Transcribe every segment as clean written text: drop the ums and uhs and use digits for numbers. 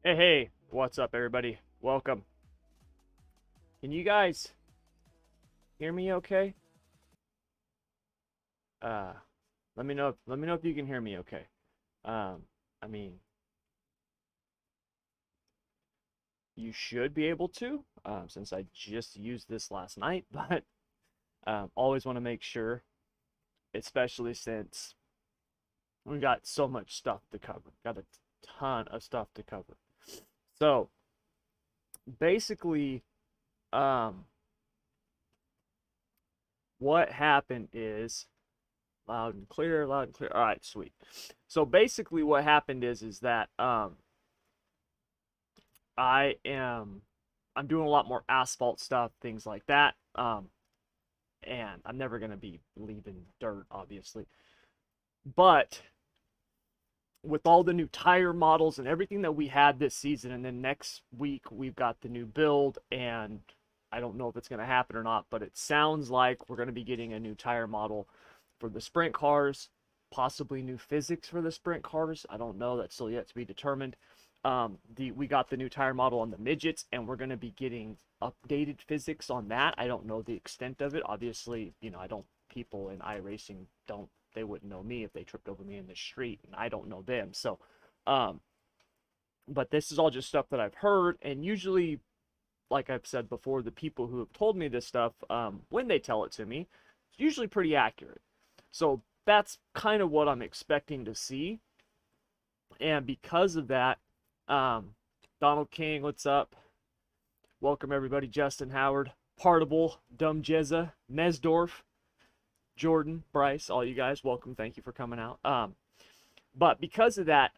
Hey, what's up, everybody? Welcome. Can you guys hear me okay? Uh, let me know if you can hear me okay. Um, I mean, you should be able to, since I just used this last night, but always want to make sure, especially since we got so much stuff to cover. Got a ton of stuff to cover. So, basically, um, what happened is loud and clear, loud and clear. All right, sweet. So basically what happened is that I am I'm doing a lot more asphalt stuff, things like that. And I'm never going to be leaving dirt obviously. But with all the new tire models and everything that we had this season, and then next week we've got the new build, and I don't know if it's going to happen or not, but it sounds like we're going to be getting a new tire model for the sprint cars, possibly new physics for the sprint cars. I don't know, that's still yet to be determined. We got the new tire model on the midgets, and we're going to be getting updated physics on that. I don't know the extent of it. Obviously, I don't, people in iRacing don't, they wouldn't know me if they tripped over me in the street, and I don't know them. So, um, but this is all just stuff that I've heard, and usually, like I've said before, the people who have told me this stuff, when they tell it to me, it's usually pretty accurate. So that's kind of what I'm expecting to see, and because of that, um, Donald King, what's up? Welcome everybody. Justin Howard, Partable, Dumb Jezza, Mesdorf, Jordan, Bryce, all you guys, welcome. Thank you for coming out. But because of that,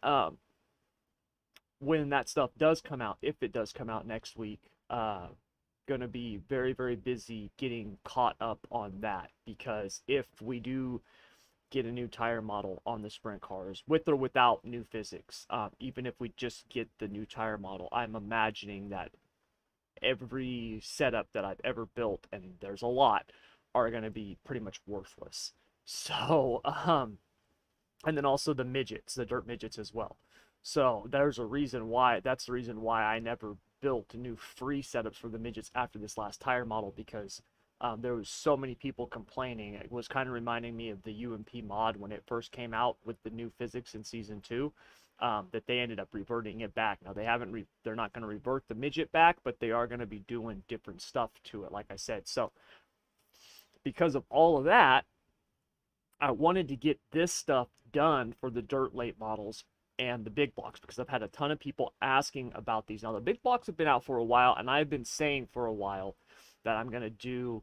when that stuff does come out, if it does come out next week, gonna be very, very busy getting caught up on that, because if we do get a new tire model on the sprint cars, with or without new physics, even if we just get the new tire model, I'm imagining that every setup that I've ever built, and there's a lot, are going to be pretty much worthless. So, and then also the midgets, the dirt midgets as well. So there's a reason why, that's the reason why I never built new free setups for the midgets after this last tire model, because there was so many people complaining. It was kind of reminding me of the UMP mod when it first came out with the new physics in season 2, that they ended up reverting it back. Now they haven't they're not going to revert the midget back, but they are going to be doing different stuff to it, like I said. So because of all of that, I wanted to get this stuff done for the dirt late models and the big blocks, because I've had a ton of people asking about these. Now the big blocks have been out for a while, and I've been saying for a while that I'm going to do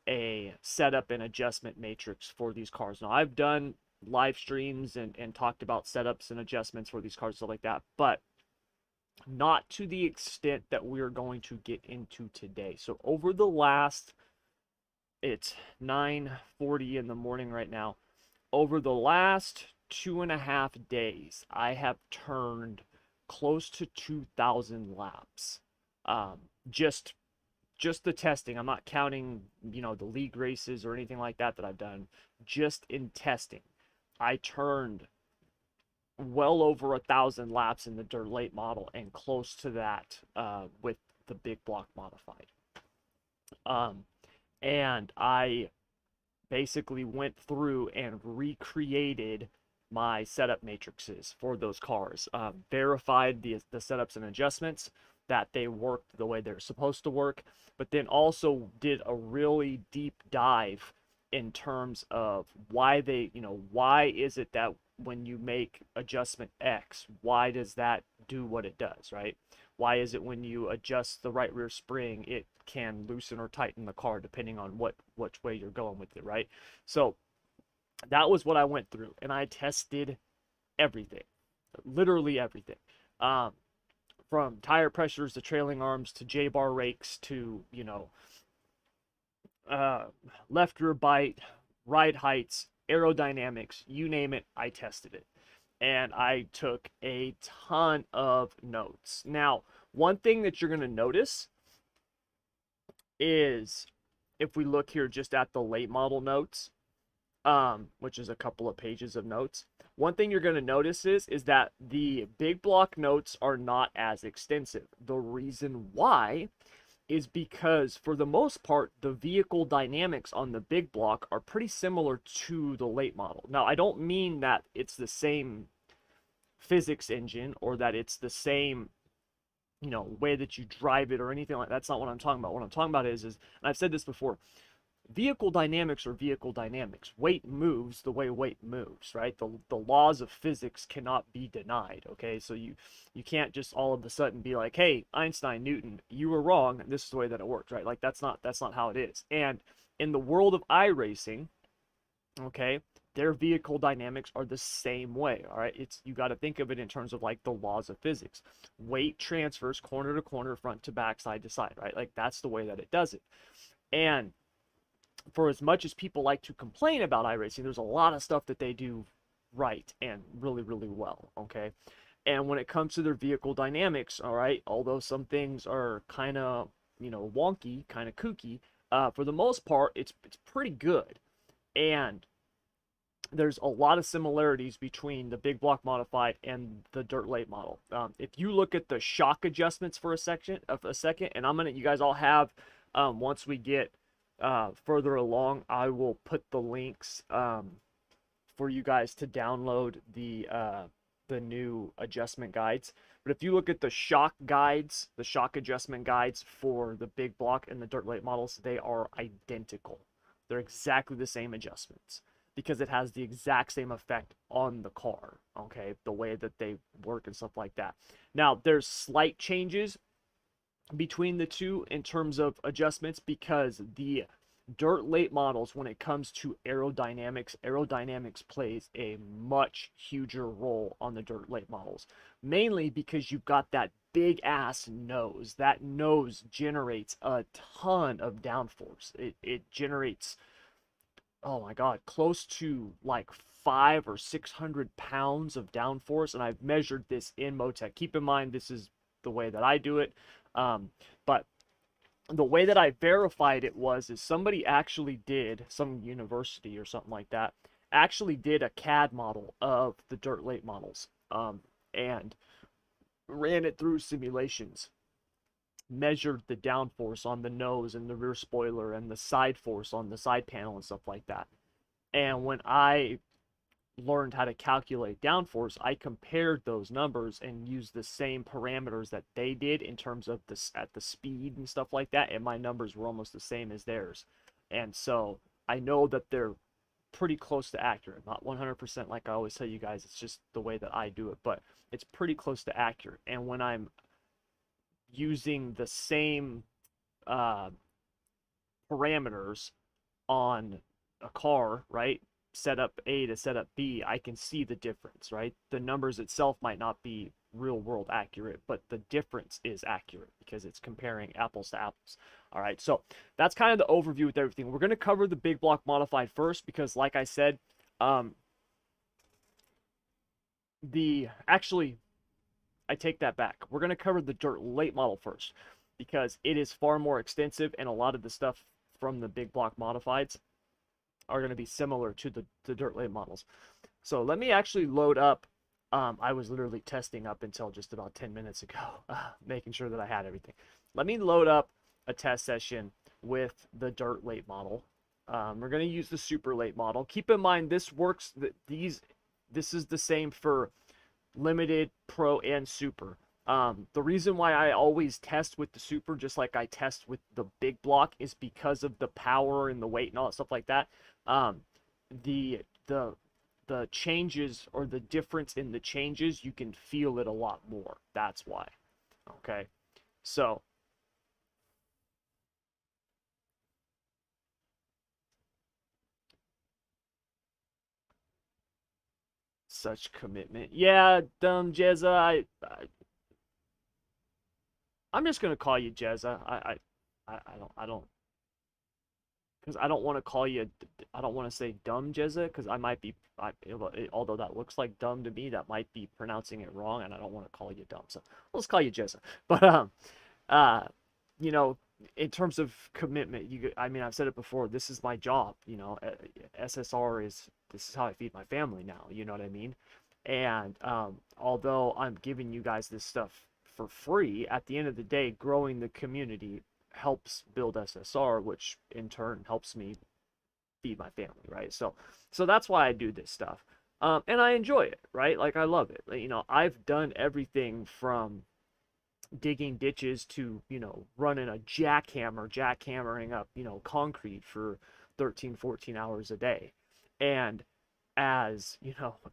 a setup and adjustment matrix for these cars. Now I've done live streams and talked about setups and adjustments for these cars, stuff like that, but not to the extent that we're going to get into today. So over the last, it's 9:40 in the morning right now. Over the last 2.5 days, I have turned close to 2,000 laps. Um, just just the testing. I'm not counting, the league races or anything like that I've done. Just in testing, I turned well over 1,000 laps in the dirt late model, and close to that with the big block modified. Um, and I basically went through and recreated my setup matrices for those cars, verified the setups and adjustments, that they worked the way they're supposed to work, but then also did a really deep dive in terms of why why is it that when you make adjustment X, why does that do what it does, right? Why is it when you adjust the right rear spring, it can loosen or tighten the car depending on which way you're going with it, right? So that was what I went through, and I tested everything, literally everything, um, from tire pressures to trailing arms to Bar Rakes to uh, left rear bite, ride heights, aerodynamics, you name it, I tested it. And I took a ton of notes. Now, one thing that you're going to notice is, if we look here just at the late model notes, which is a couple of pages of notes. One thing you're going to notice is that the big block notes are not as extensive. The reason why is because for the most part, the vehicle dynamics on the big block are pretty similar to the late model. Now, I don't mean that it's the same physics engine or that it's the same, you know, way that you drive it or anything like that. That's not what I'm talking about. What I'm talking about is and I've said this before, vehicle dynamics are vehicle dynamics. Weight moves the way weight moves, right? The laws of physics cannot be denied, okay? So you can't just all of a sudden be like, hey, Einstein, Newton, you were wrong. This is the way that it works, right? Like that's not how it is. And in the world of iRacing, okay, their vehicle dynamics are the same way, all right? It's, you got to think of it in terms of like the laws of physics. Weight transfers corner to corner, front to back, side to side, right? Like that's the way that it does it. And for as much as people like to complain about iRacing, there's a lot of stuff that they do right and really, really well, okay? And when it comes to their vehicle dynamics, all right, although some things are kind of, you know, wonky, kind of kooky, for the most part, it's pretty good. And there's a lot of similarities between the big block modified and the dirt late model. If you look at the shock adjustments for a second, and you guys all have, once we get further along, I will put the links for you guys to download the new adjustment guides. But if you look at the shock guides, the shock adjustment guides for the big block and the dirt late models, they are identical. They're exactly the same adjustments because it has the exact same effect on the car, okay? The way that they work and stuff like that. Now, there's slight changes between the two in terms of adjustments because the dirt late models, when it comes to aerodynamics plays a much huger role on the dirt late models, mainly because you've got that big ass nose. That nose generates a ton of downforce. It generates, oh my god, close to like 500 or 600 pounds of downforce, and I've measured this in Motec. Keep in mind, this is the way that I do it, but the way that I verified it is somebody actually did, some university or something like that, actually did a CAD model of the dirt late models, and ran it through simulations, measured the downforce on the nose and the rear spoiler and the side force on the side panel and stuff like that. And when I learned how to calculate downforce, I compared those numbers and used the same parameters that they did in terms of this at the speed and stuff like that, and my numbers were almost the same as theirs. And so I know that they're pretty close to accurate. Not 100% like I always tell you guys, it's just the way that I do it, but it's pretty close to accurate. And when I'm using the same parameters on a car, right? Setup A to setup B, I can see the difference, right? The numbers itself might not be real world accurate, but the difference is accurate because it's comparing apples to apples. All right, so that's kind of the overview with everything. We're going to cover the big block modified first because, like I said, I take that back. We're going to cover the dirt late model first because it is far more extensive, and a lot of the stuff from the big block modifieds are going to be similar to the dirt late models. So let me actually load up. I was literally testing up until just about 10 minutes ago, making sure that I had everything. Let me load up a test session with the dirt late model. We're going to use the super late model. Keep in mind, this works. This is the same for limited, pro, and super. The reason why I always test with the super, just like I test with the big block, is because of the power and the weight and all that stuff like that. The changes, or the difference in the changes, you can feel it a lot more. That's why. Okay, so such commitment. Yeah, dumb Jezza. I'm just gonna call you Jezza. I don't, because I don't want to call you. I don't want to say dumb Jezza because I might be. Although that looks like dumb to me, that might be pronouncing it wrong, and I don't want to call you dumb. So let's call you Jezza. But you know, in terms of commitment, I mean, I've said it before, this is my job, SSR is, this is how I feed my family now, you know what I mean? And although I'm giving you guys this stuff for free, at the end of the day, growing the community helps build SSR, which in turn helps me feed my family, right? So that's why I do this stuff. And I enjoy it, right? Like I love it. I've done everything from digging ditches to, running a jackhammering up, concrete for 13, 14 hours a day. And as,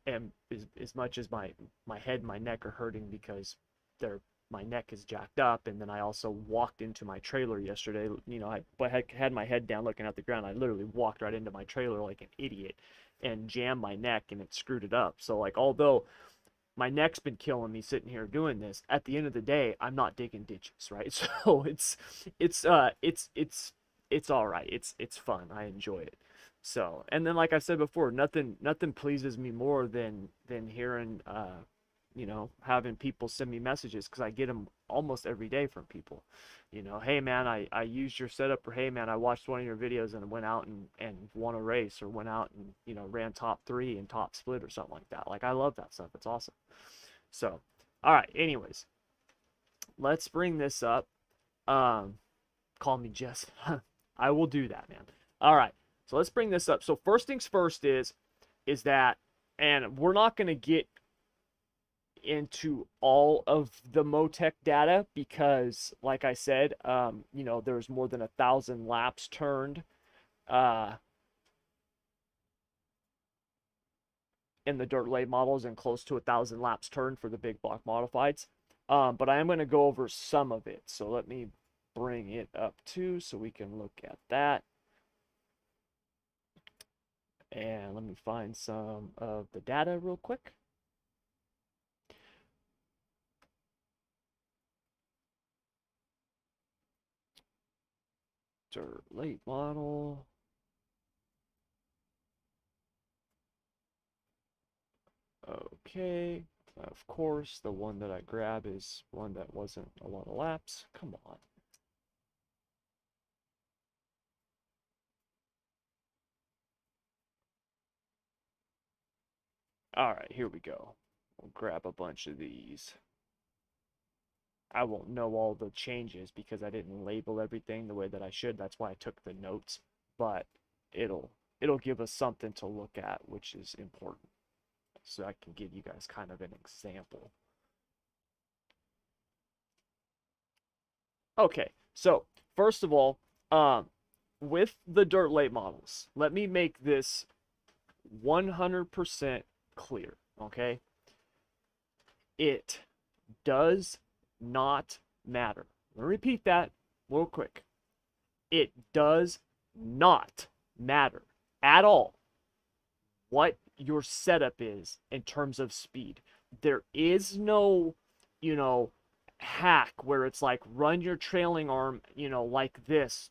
and as much as my head and my neck are hurting because my neck is jacked up, and then I also walked into my trailer yesterday. I had my head down looking at the ground. I literally walked right into my trailer like an idiot and jammed my neck, and it screwed it up. So like, although my neck's been killing me sitting here doing this, at the end of the day, I'm not digging ditches, right? So it's all right. It's fun. I enjoy it. So, and then like I said before, nothing pleases me more than hearing having people send me messages, because I get them almost every day from people. Hey man, I used your setup, or hey man, I watched one of your videos and went out and won a race, or went out and ran top 3 and top split or something like that. Like, I love that stuff. It's awesome. So, all right, anyways, let's bring this up. Call me Jess. I will do that, man. All right, so let's bring this up. So first things first is that, and we're not going to get into all of the Motec data because, like I said, there's more than 1,000 laps turned in the dirt late models, and close to 1,000 laps turned for the big block modifieds. But I am going to go over some of it. So let me bring it up too, so we can look at that. And let me find some of the data real quick. Dirt late model. Okay, of course, the one that I grab is one that wasn't a lot of laps. Come on. All right, here we go. We'll grab a bunch of these. I won't know all the changes because I didn't label everything the way that I should. That's why I took the notes, but it'll give us something to look at, which is important. So I can give you guys kind of an example. Okay, so first of all, with the dirt late models, let me make this 100% clear, okay? It does not matter. Let me repeat that real quick. It does not matter at all what your setup is in terms of speed. There is no, hack where it's like run your trailing arm, like this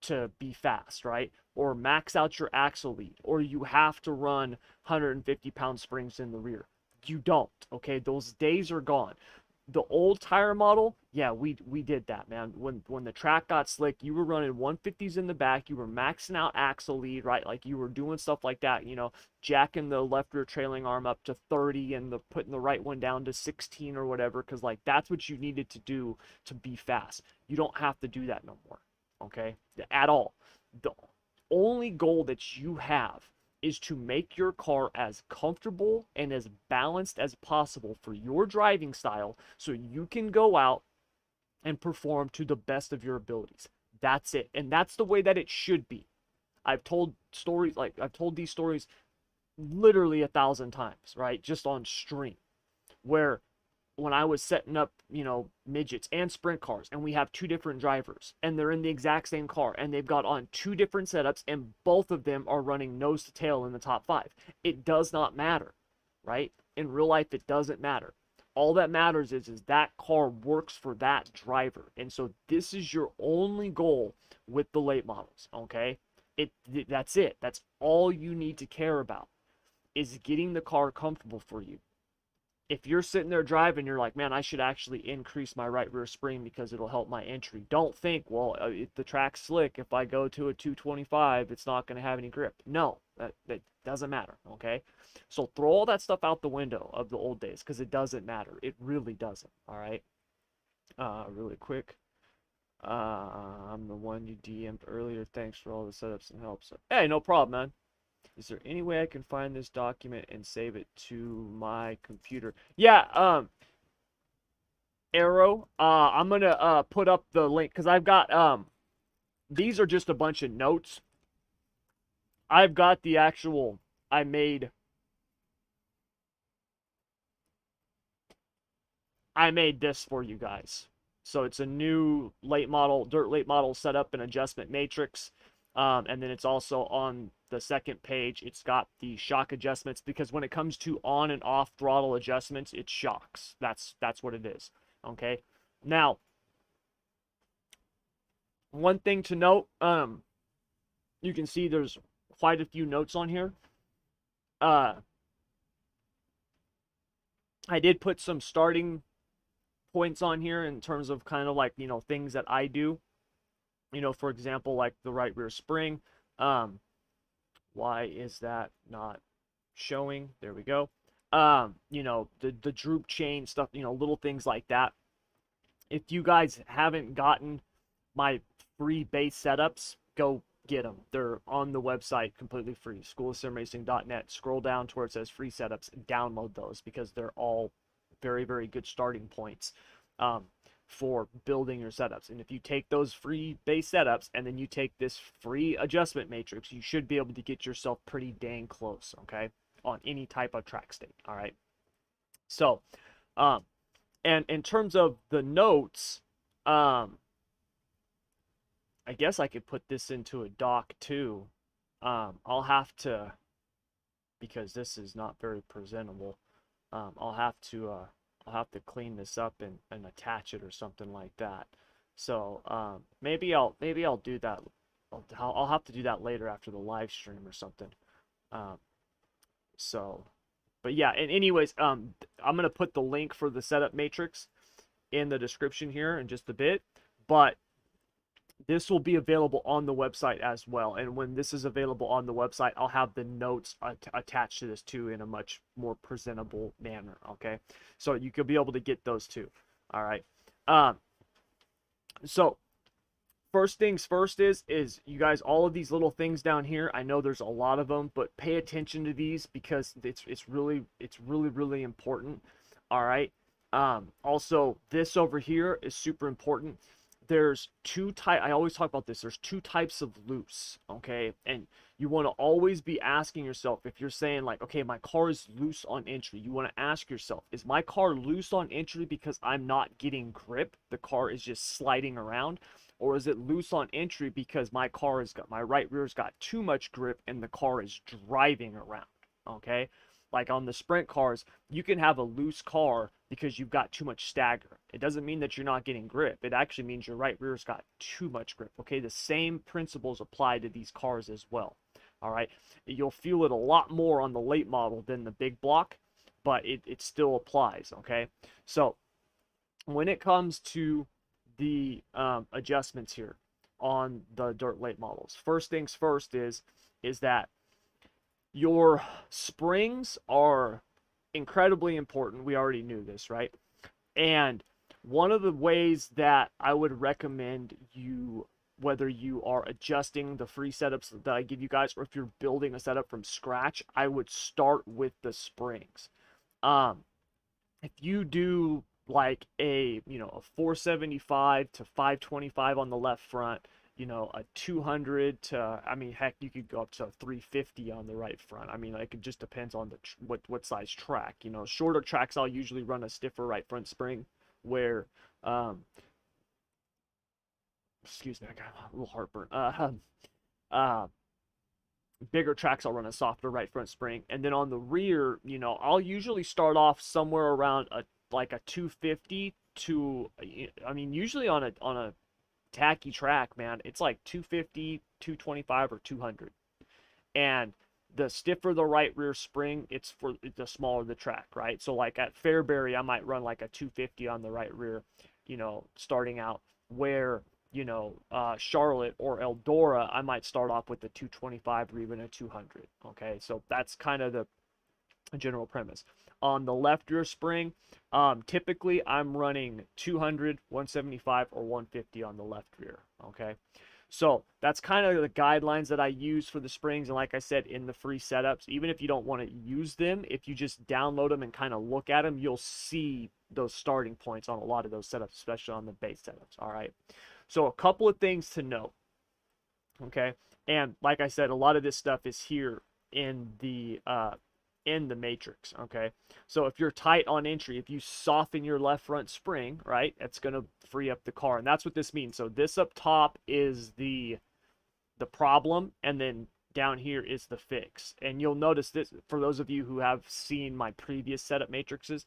to be fast, right? Or max out your axle lead, or you have to run 150-pound springs in the rear. You don't, okay? Those days are gone. The old tire model, yeah, we did that, man. When the track got slick, you were running 150s in the back, you were maxing out axle lead, right? Like, you were doing stuff like that, jacking the left rear trailing arm up to 30 and putting the right one down to 16 or whatever, because like that's what you needed to do to be fast. You don't have to do that no more, okay? At all. The only goal that you have is to make your car as comfortable and as balanced as possible for your driving style, so you can go out and perform to the best of your abilities. That's it. And that's the way that it should be. I've told these stories literally 1,000 times, right? Just on stream, where when I was setting up, midgets and sprint cars, and we have 2 different drivers, and they're in the exact same car, and they've got on 2 different setups, and both of them are running nose to tail in the top 5. It does not matter, right? In real life, it doesn't matter. All that matters is that car works for that driver. And so this is your only goal with the late models, okay? That's it. That's all you need to care about, is getting the car comfortable for you. if you're sitting there driving, you're like, man, I should actually increase my right rear spring because it'll help my entry. Don't think, well, if the track's slick, if I go to a 225, it's not going to have any grip. No, that doesn't matter, okay? So throw all that stuff out the window of the old days because it doesn't matter. It really doesn't, all right? Really quick. I'm the one you DM'd earlier. Thanks for all the setups and helps. Hey, no problem, man. Is there any way I can find this document and save it to my computer? Yeah, Arrow. I'm gonna put up the link because I've got these are just a bunch of notes. I've got the actual I made this for you guys. So it's a new dirt late model setup and adjustment matrix. And then it's also on the second page. It's got the shock adjustments because when it comes to on and off throttle adjustments, it shocks. That's what it is. Okay. Now, one thing to note, you can see there's quite a few notes on here. I did put some starting points on here in terms of kind of like, things that I do. For example, like the right rear spring. Why is that not showing? There we go. The droop chain stuff, little things like that. If you guys haven't gotten my free base setups, go get them. They're on the website completely free, schoolofsimracing.net. Scroll down to where it says free setups and download those because they're all very, very good starting points for building your setups. And if you take those free base setups and then you take this free adjustment matrix, you should be able to get yourself pretty dang close, okay, on any type of track state. All right. So, and in terms of the notes, I guess I could put this into a doc too. I'll have to, because this is not very presentable. I'll have to clean this up and attach it or something like that. So maybe I'll do that. I'll have to do that later after the live stream or something. But yeah. And anyways, I'm gonna put the link for the setup matrix in the description here in just a bit. But this will be available on the website as well. And when this is available on the website, I'll have the notes attached to this too in a much more presentable manner. Okay. So you could be able to get those too. All right. So first things first is you guys, all of these little things down here, I know there's a lot of them, but pay attention to these because it's really important. All right. Also this over here is super important. There's two types. I always talk about this. There's two types of loose, okay? And you want to always be asking yourself, if you're saying like, okay, my car is loose on entry, you want to ask yourself, is my car loose on entry because I'm not getting grip? The car is just sliding around, or is it loose on entry because my right rear's got too much grip and the car is driving around, okay? Like on the sprint cars, you can have a loose car because you've got too much stagger. It doesn't mean that you're not getting grip. It actually means your right rear's got too much grip. Okay, the same principles apply to these cars as well. All right, you'll feel it a lot more on the late model than the big block, but it still applies. Okay, so when it comes to the adjustments here on the dirt late models, first things first is that your springs are incredibly important. We already knew this, right? And one of the ways that I would recommend you, whether you are adjusting the free setups that I give you guys, or if you're building a setup from scratch, I would start with the springs. If you do like a 475 to 525 on the left front, a 200 to, I mean, heck, you could go up to 350 on the right front. I mean, like, it just depends on what size track. Shorter tracks, I'll usually run a stiffer right front spring, where excuse me, I got a little heartburn. Bigger tracks, I'll run a softer right front spring, and then on the rear, I'll usually start off somewhere around a 250 to, I mean, usually on a tacky track, man, it's like 250, 225, or 200. And the stiffer the right rear spring, it's the smaller the track, right? So like at Fairbury, I might run like a 250 on the right rear, starting out. Where Charlotte or Eldora, I might start off with a 225 or even a 200. Okay, so that's kind of the general premise. On the left rear spring, typically I'm running 200, 175, or 150 on the left rear. Okay, so that's kind of the guidelines that I use for the springs. And like I said, in the free setups, even if you don't want to use them, if you just download them and kind of look at them, you'll see those starting points on a lot of those setups, especially on the base setups. All right. So a couple of things to note. Okay. And like I said, a lot of this stuff is here in the matrix. Okay, so if you're tight on entry, if you soften your left front spring, right, that's going to free up the car, and that's what this means. So this up top is the problem, and then down here is the fix. And you'll notice this, for those of you who have seen my previous setup matrices,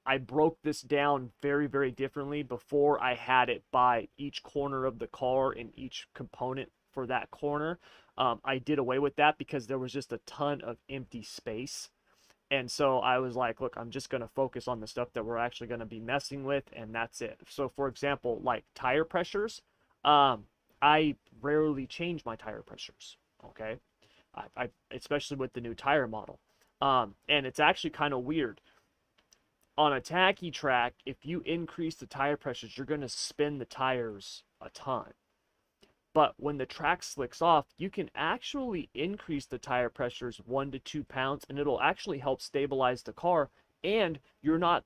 I broke this down very, very differently. Before, I had it by each corner of the car and each component for that corner. I did away with that because there was just a ton of empty space. And so I was like, look, I'm just going to focus on the stuff that we're actually going to be messing with, and that's it. So for example, like tire pressures, I rarely change my tire pressures. Okay, I especially with the new tire model. And it's actually kind of weird. On a tacky track, if you increase the tire pressures, you're going to spin the tires a ton. But when the track slicks off, you can actually increase the tire pressures 1 to 2 pounds, and it'll actually help stabilize the car, and you're not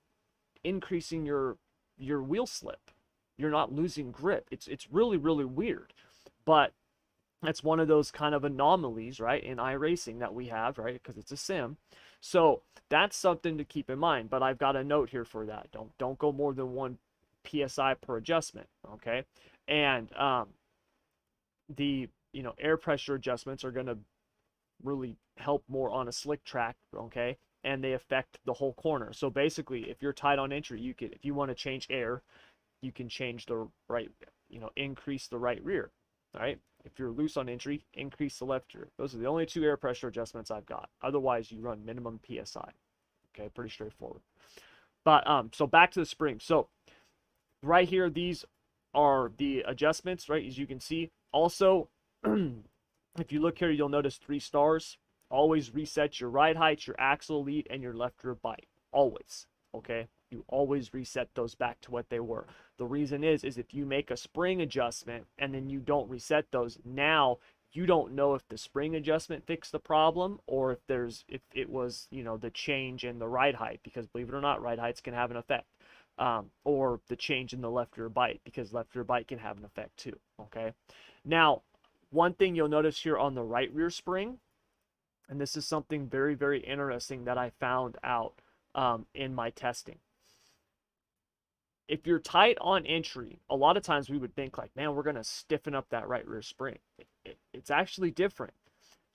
increasing your wheel slip. You're not losing grip. It's really, really weird. But that's one of those kind of anomalies, right, in iRacing that we have, right, because it's a sim. So that's something to keep in mind. But I've got a note here for that. Don't go more than 1 psi per adjustment, okay? And the air pressure adjustments are going to really help more on a slick track, okay, and they affect the whole corner. So basically, if you're tight on entry, you could, if you want to change air, you can change the right, increase the right rear. All right, if you're loose on entry, increase the left rear. Those are the only 2 air pressure adjustments I've got. Otherwise, you run minimum psi. Okay, pretty straightforward. But so back to the spring. So right here, these are the adjustments, right, as you can see. Also, if you look here, you'll notice 3 stars. Always reset your ride height, your axle lead, and your left rear bite. Always. Okay? You always reset those back to what they were. The reason is if you make a spring adjustment and then you don't reset those, now you don't know if the spring adjustment fixed the problem or if it was, the change in the ride height, because believe it or not, ride heights can have an effect. Or the change in the left rear bite, because left rear bite can have an effect too. Okay? Now, one thing you'll notice here on the right rear spring, and this is something very, very interesting that I found out in my testing. If you're tight on entry, a lot of times we would think like, man, we're going to stiffen up that right rear spring. It's actually different.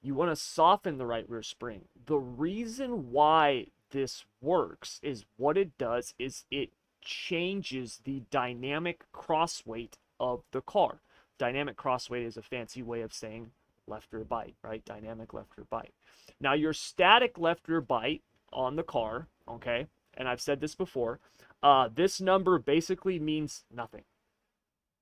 You want to soften the right rear spring. The reason why this works is what it does is it changes the dynamic crossweight of the car. Dynamic crossweight is a fancy way of saying left rear bite, right? Dynamic left rear bite. Now, your static left rear bite on the car, okay, and I've said this before, this number basically means nothing.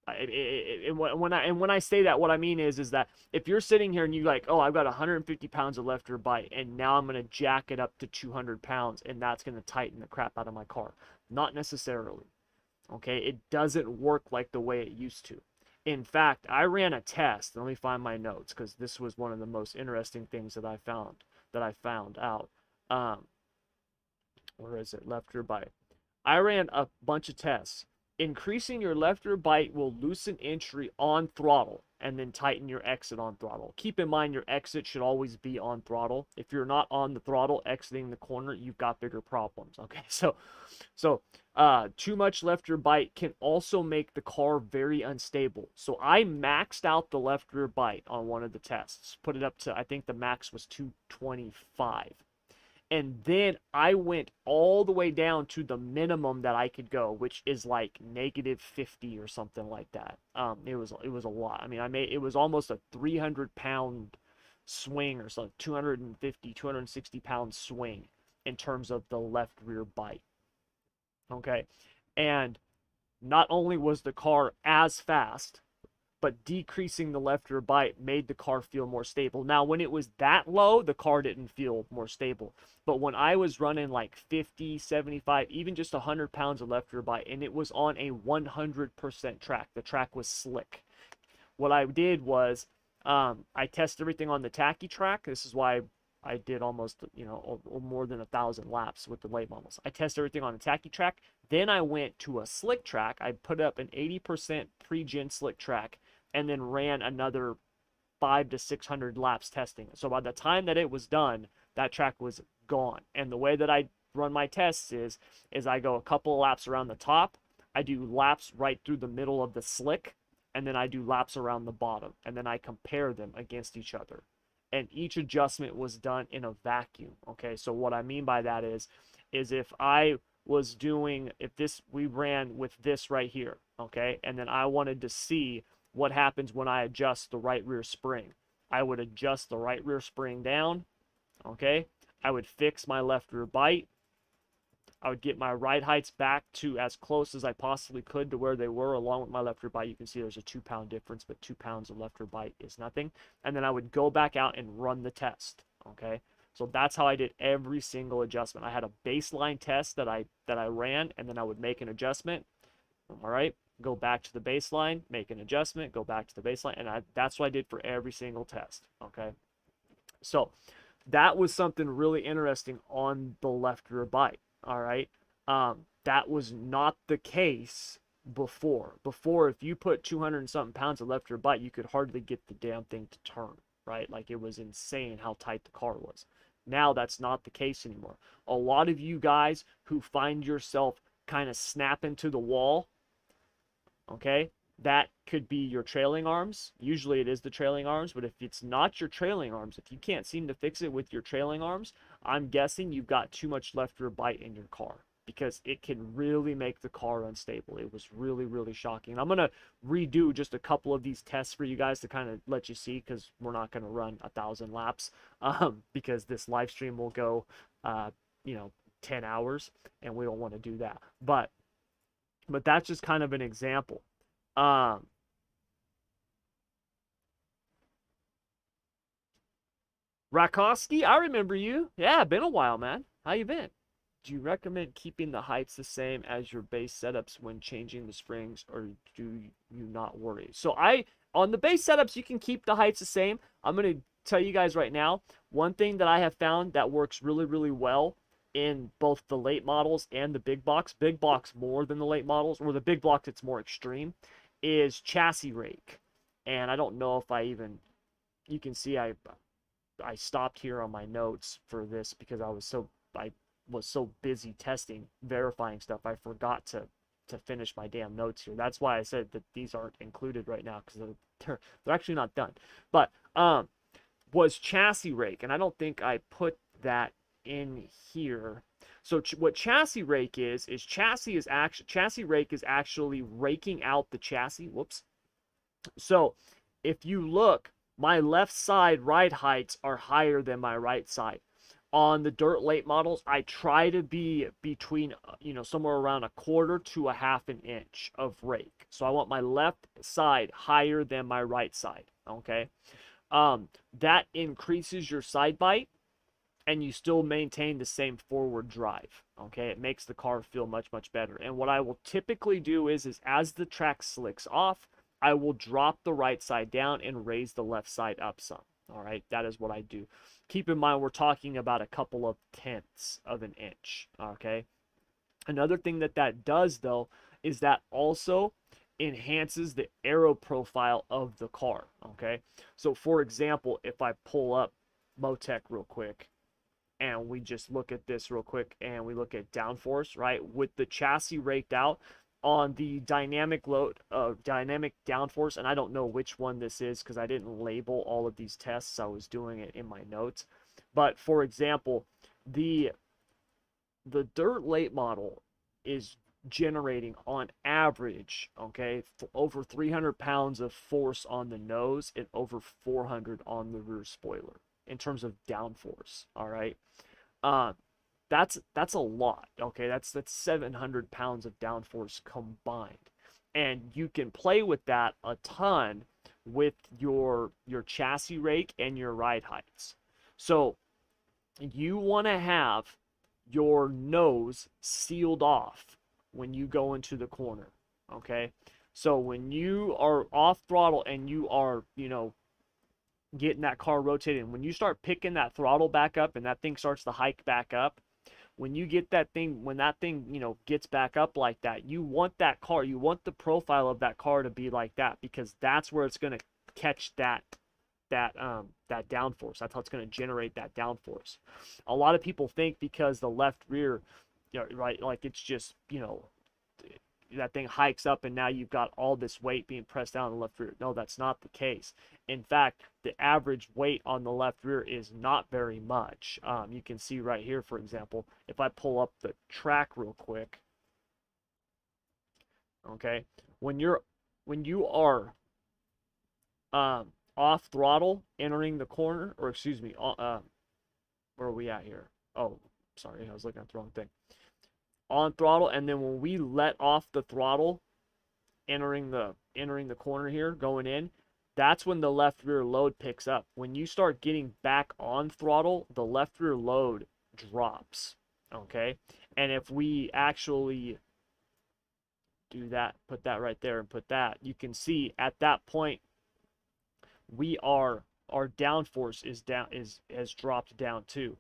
When I say that, what I mean is that if you're sitting here and you like, oh, I've got 150 pounds of left rear bite, and now I'm going to jack it up to 200 pounds, and that's going to tighten the crap out of my car. Not necessarily. Okay, it doesn't work like the way it used to. In fact, I ran a test. Let me find my notes, because this was one of the most interesting things that I found out. Where is it? Left rear bite. I ran a bunch of tests. Increasing your left rear bite will loosen entry on throttle and then tighten your exit on throttle. Keep in mind your exit should always be on throttle. If you're not on the throttle exiting the corner, you've got bigger problems. Okay, so too much left rear bite can also make the car very unstable. So I maxed out the left rear bite on one of the tests. Put it up to, I think the max was 225. And then I went all the way down to the minimum that I could go, which is like -50 or something like that. It was a lot. I mean, it was almost a 300-pound swing or something, 250, 260 pound swing in terms of the left rear bite. Okay. And not only was the car as fast, but decreasing the left rear bite made the car feel more stable. Now, when it was that low, the car didn't feel more stable. But when I was running like 50, 75, even just 100 pounds of left rear bite, and it was on a 100% track, the track was slick. What I did was I tested everything on the tacky track. This is why I did almost, more than 1,000 laps with the late models. I tested everything on a tacky track. Then I went to a slick track. I put up an 80% pre-gen slick track and then ran another 500 to 600 laps testing. So by the time that it was done, that track was gone. And the way that I run my tests is I go a couple of laps around the top. I do laps right through the middle of the slick, and then I do laps around the bottom, and then I compare them against each other. And each adjustment was done in a vacuum. Okay, so what I mean by that is if I was doing, we ran with this right here, okay, and then I wanted to see what happens when I adjust the right rear spring. I would adjust the right rear spring down, okay, I would fix my left rear bite, I would get my ride heights back to as close as I possibly could to where they were along with my left rear bite. You can see there's a 2 pound difference, but 2 pounds of left rear bite is nothing. And then I would go back out and run the test, okay? So that's how I did every single adjustment. I had a baseline test that I ran, and then I would make an adjustment, all right? Go back to the baseline, make an adjustment, go back to the baseline, and that's what I did for every single test, okay? So that was something really interesting on the left rear bite. All right. That was not the case before. Before, if you put 200 and something pounds of left rear bite, you could hardly get the damn thing to turn, right? Like, it was insane how tight the car was. Now that's not the case anymore. A lot of you guys who find yourself kind of snapping to the wall, okay, that could be your trailing arms. Usually it is the trailing arms, but if it's not your trailing arms, if you can't seem to fix it with your trailing arms, I'm guessing you've got too much left rear bite in your car, because it can really make the car unstable. It was really, really shocking. And I'm going to redo just a couple of these tests for you guys to kind of let you see, because we're not going to run 1,000 laps, because this live stream will go, 10 hours, and we don't want to do that. But that's just kind of an example. Rakowski, I remember you. Yeah, been a while, man. How you been? Do you recommend keeping the heights the same as your base setups when changing the springs, or do you not worry? So on the base setups, you can keep the heights the same. I'm going to tell you guys right now, one thing that I have found that works really, really well in both the late models and the big box more than the late models, or the big box, it's more extreme, is chassis rake. And I don't know if you can see I stopped here on my notes for this because I was so busy testing, verifying stuff, I forgot to finish my damn notes here. That's why I said that these aren't included right now, because they're actually not done. But was chassis rake, and I don't think I put that in here. So what chassis rake is chassis rake is actually raking out the chassis. Whoops. So if you look, my left side ride heights are higher than my right side. On the dirt late models, I try to be between, somewhere around 1/4 to 1/2 inch of rake. So I want my left side higher than my right side, okay? That increases your side bite, and you still maintain the same forward drive, okay? It makes the car feel much, much better. And what I will typically do is as the track slicks off, I will drop the right side down and raise the left side up some, all right? That is what I do. Keep in mind, we're talking about a couple of tenths of an inch, okay? Another thing that does, though, is that also enhances the aero profile of the car, okay? So, for example, if I pull up Motec real quick, and we just look at this real quick, and we look at downforce, right? With the chassis raked out, on the dynamic downforce, and I don't know which one this is because I didn't label all of these tests. I was doing it in my notes. But for example, the dirt late model is generating on average, okay, over 300 pounds of force on the nose and over 400 on the rear spoiler in terms of downforce. All right, uh, that's a lot. Okay, that's 700 pounds of downforce combined, and you can play with that a ton with your chassis rake and your ride heights. So you want to have your nose sealed off when you go into the corner. Okay, so when you are off throttle and you are, getting that car rotating, when you start picking that throttle back up and that thing starts to hike back up, when you get that thing, when that thing, gets back up like that, you want that car, you want the profile of that car to be like that, because that's where it's going to catch that downforce. That's how it's going to generate that downforce. A lot of people think because the left rear, right, like it's just, that thing hikes up and now you've got all this weight being pressed down on the left rear. No, that's not the case. In fact, the average weight on the left rear is not very much. You can see right here, for example, if I pull up the track real quick, okay, when you are off throttle entering the corner, or excuse me, where are we at here? Oh, sorry, I was looking at the wrong thing. On throttle, and then when we let off the throttle entering the corner here, going in, that's when the left rear load picks up. When you start getting back on throttle, the left rear load drops. Okay, and if we actually do that, put that right there and put that, you can see at that point our downforce has dropped down too.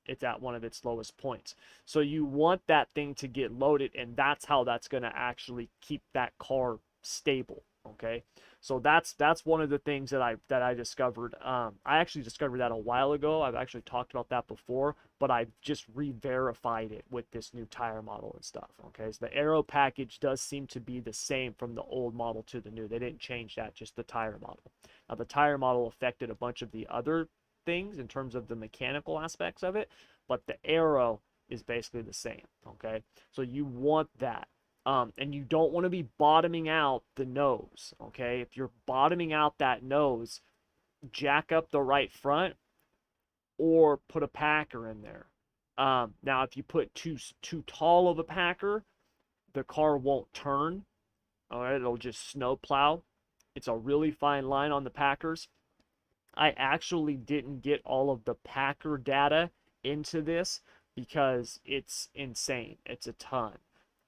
It's at one of its lowest points. So you want that thing to get loaded, and that's how that's going to actually keep that car stable. Okay, so that's one of the things that I discovered. I actually discovered that a while ago. I've actually talked about that before, but I've just re-verified it with this new tire model and stuff. Okay, so the aero package does seem to be the same from the old model to the new. They didn't change that, just the tire model. Now the tire model affected a bunch of the other things in terms of the mechanical aspects of it, but the aero is basically the same. Okay, so you want that. And you don't want to be bottoming out the nose. Okay, if you're bottoming out that nose, jack up the right front or put a packer in there. Now if you put too tall of a packer, the car won't turn. All right, it'll just snow plow. It's a really fine line on the packers. I actually didn't get all of the packer data into this because it's insane. It's a ton.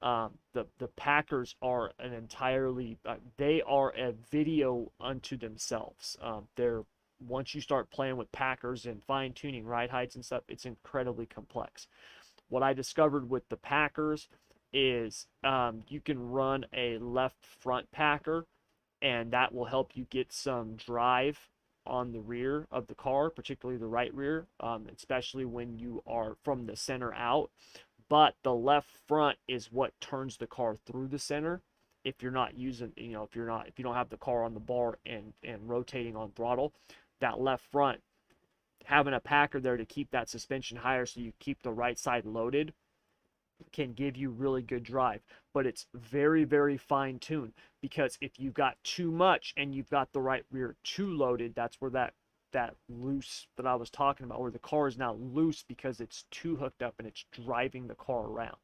The packers are an entirely they are a video unto themselves. They're Once you start playing with packers and fine tuning ride heights and stuff, it's incredibly complex. What I discovered with the packers is you can run a left front packer, and that will help you get some drive on the rear of the car, particularly the right rear, especially when you are from the center out. But the left front is what turns the car through the center. If you're not using, if you don't have the car on the bar and rotating on throttle, that left front, having a packer there to keep that suspension higher so you keep the right side loaded, can give you really good drive. But it's very, very fine tuned, because if you've got too much and you've got the right rear too loaded, that's where that loose that I was talking about, where the car is now loose because it's too hooked up and it's driving the car around.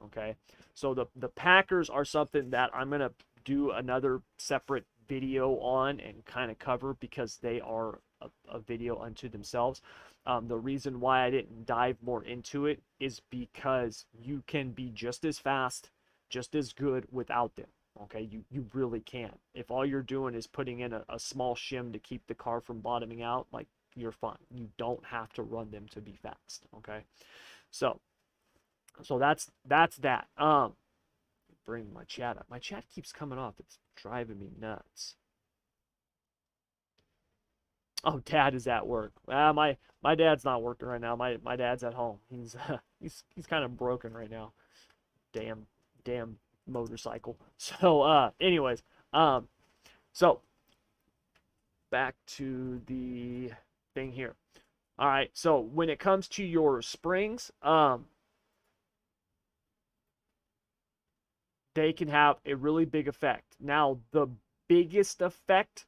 Okay, so the packers are something that I'm gonna do another separate video on and kind of cover, because they are a video unto themselves. The reason why I didn't dive more into it is because you can be just as fast, just as good without them. Okay, you really can. If all you're doing is putting in a small shim to keep the car from bottoming out, like, you're fine. You don't have to run them to be fast. Okay, so that's that. Bring my chat up. My chat keeps coming off. It's driving me nuts. Oh, Dad is at work. My dad's not working right now. My dad's at home. He's kind of broken right now. Damn motorcycle. So anyways, so back to the thing here. All right, so when it comes to your springs, they can have a really big effect. Now, the biggest effect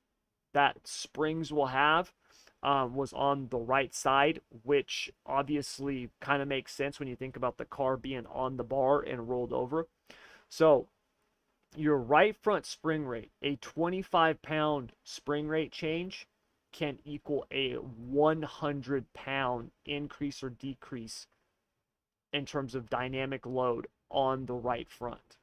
that springs will have was on the right side, which obviously kind of makes sense when you think about the car being on the bar and rolled over. So your right front spring rate, a 25-pound spring rate change can equal a 100-pound increase or decrease in terms of dynamic load on the right front.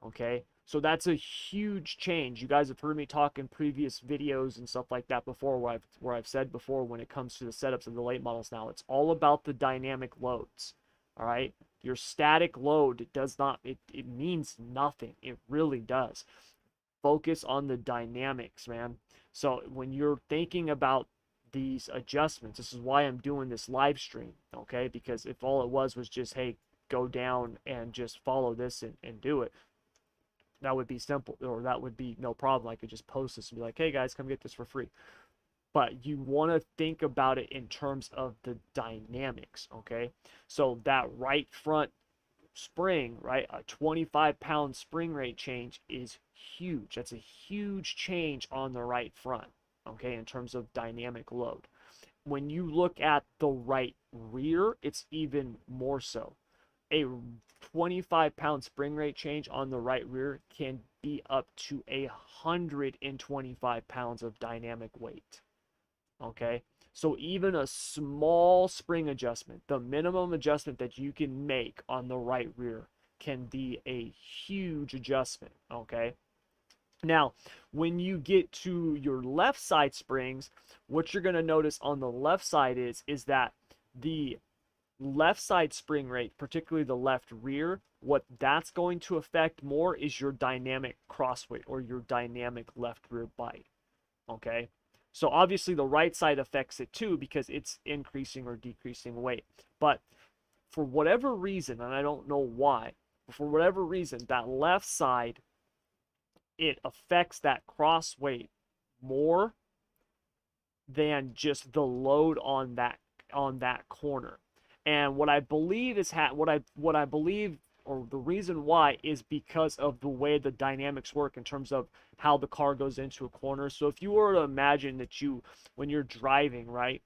Okay, so that's a huge change. You guys have heard me talk in previous videos and stuff like that before, where I've said before, when it comes to the setups of the late models now, it's all about the dynamic loads. All right, your static load does not, it means nothing. It really does. Focus on the dynamics, man. So when you're thinking about these adjustments, this is why I'm doing this live stream, okay? Because if all it was just, hey, go down and just follow this and do it, that would be simple, or that would be no problem. I could just post this and be like, hey guys, come get this for free. But you want to think about it in terms of the dynamics, okay? So that right front spring, right, a 25-pound spring rate change is huge. That's a huge change on the right front, okay, in terms of dynamic load. When you look at the right rear, it's even more so. A 25-pound spring rate change on the right rear can be up to 125 pounds of dynamic weight. Okay, so even a small spring adjustment, the minimum adjustment that you can make on the right rear, can be a huge adjustment. Okay, now when you get to your left side springs, what you're going to notice on the left side is that the left side spring rate, particularly the left rear, what that's going to affect more is your dynamic crossweight, or your dynamic left rear bite. Okay, so obviously the right side affects it too, because it's increasing or decreasing weight. But for whatever reason, and I don't know why, but for whatever reason, that left side, it affects that cross weight more than just the load on that corner. And what I believe is what I believe, or the reason why, is because of the way the dynamics work in terms of how the car goes into a corner. So if you were to imagine that when you're driving, right,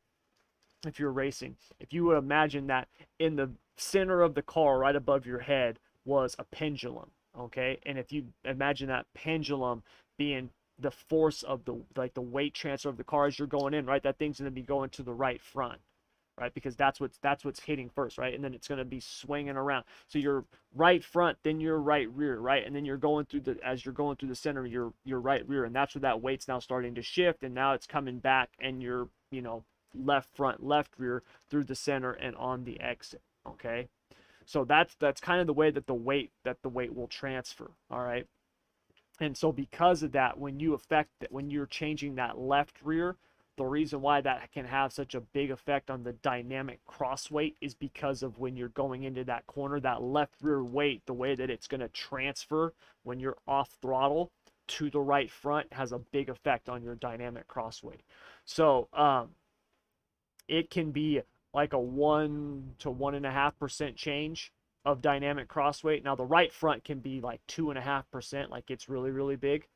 if you're racing, if you would imagine that in the center of the car, right above your head, was a pendulum, okay? And if you imagine that pendulum being the force of the weight transfer of the car as you're going in, right, that thing's going to be going to the right front, right? Because that's what's hitting first, right? And then it's going to be swinging around. So your right front, then your right rear, right? And then you're going through as you're going through the center, your right rear, and that's where that weight's now starting to shift, and now it's coming back, and you're, left front, left rear through the center and on the exit. Okay, so that's kind of the way that the weight will transfer. All right, and so because of that, when you're changing that left rear, the reason why that can have such a big effect on the dynamic cross weight is because of when you're going into that corner, that left rear weight, the way that it's going to transfer when you're off throttle to the right front, has a big effect on your dynamic cross weight. So it can be like a 1 to 1.5% change of dynamic cross weight. Now the right front can be like 2.5%, like it's really, really big.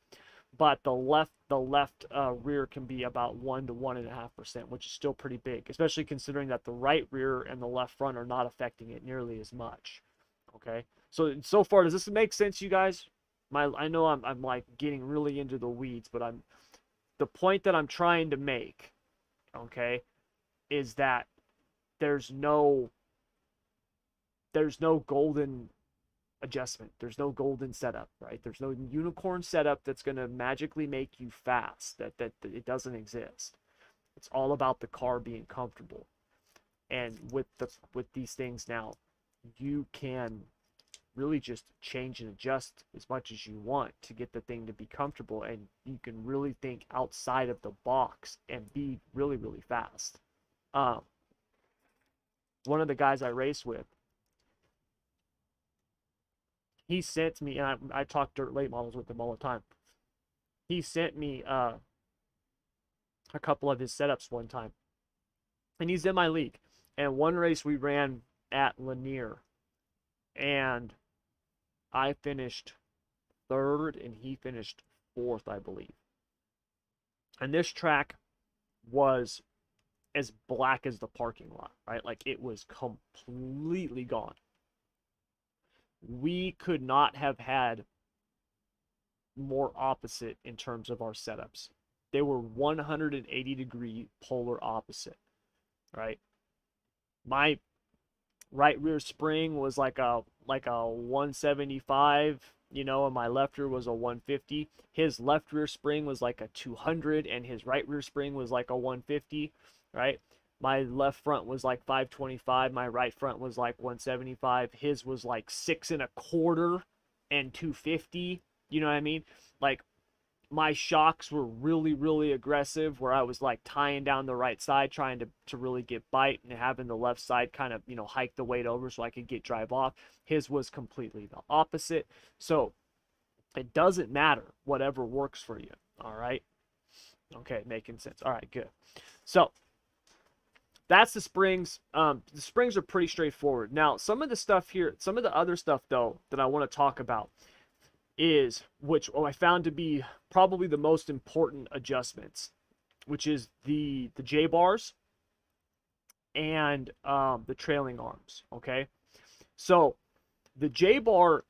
But the left rear can be about 1 to 1.5%, which is still pretty big, especially considering that the right rear and the left front are not affecting it nearly as much. Okay, so far, does this make sense, you guys? I know I'm like getting really into the weeds, but the point that I'm trying to make, okay, is that there's no golden adjustment. There's no golden setup, right? There's no unicorn setup that's going to magically make you fast. That it doesn't exist. It's all about the car being comfortable. And with these things now, you can really just change and adjust as much as you want to get the thing to be comfortable, and you can really think outside of the box and be really, really fast. One of the guys I race with, he sent me, and I talk dirt late models with him all the time. He sent me a couple of his setups one time, and he's in my league. And one race we ran at Lanier, and I finished third and he finished fourth, I believe. And this track was as black as the parking lot, right? Like it was completely gone. We could not have had more opposite in terms of our setups. They were 180-degree polar opposite, right? My right rear spring was like a 175, you know, and my left rear was a 150. His left rear spring was like a 200 and his right rear spring was like a 150, right? My left front was like 525, my right front was like 175. His was like 6.25 and 250. You know what I mean? Like my shocks were really, really aggressive where I was like tying down the right side, trying to really get bite and having the left side kind of, you know, hike the weight over so I could get drive off. His was completely the opposite. So it doesn't matter, whatever works for you. All right. Okay, making sense. All right, good. So that's the springs. The springs are pretty straightforward. Now, some of the stuff here, some of the other stuff though that I want to talk about is, which I found to be probably the most important adjustments, which is the J bars and the trailing arms. Okay, so the J bar,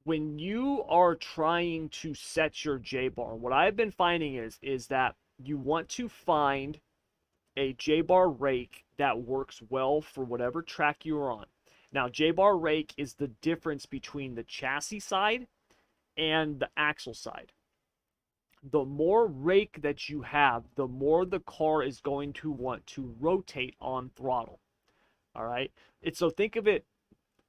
when you are trying to set your J bar, what I've been finding is that you want to find a J bar rake that works well for whatever track you're on. Now, J-bar rake is the difference between the chassis side and the axle side. The more rake that you have, the more the car is going to want to rotate on throttle. All right? So think of it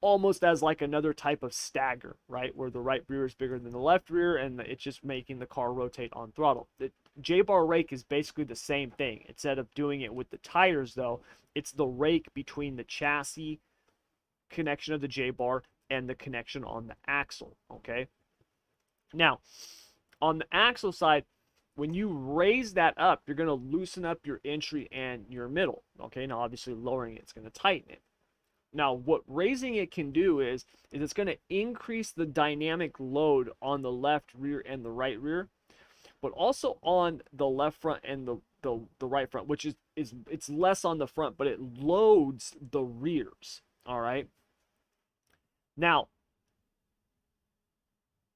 almost as like another type of stagger, right? Where the right rear is bigger than the left rear and it's just making the car rotate on throttle. The J-bar rake is basically the same thing. Instead of doing it with the tires, though, it's the rake between the chassis connection of the J-bar and the connection on the axle. Okay, now on the axle side, when you raise that up, you're going to loosen up your entry and your middle. Okay, now obviously lowering it's going to tighten it. Now what raising it can do is it's going to increase the dynamic load on the left rear and the right rear, but also on the left front and the right front, which is it's less on the front, but it loads the rears. All right. Now,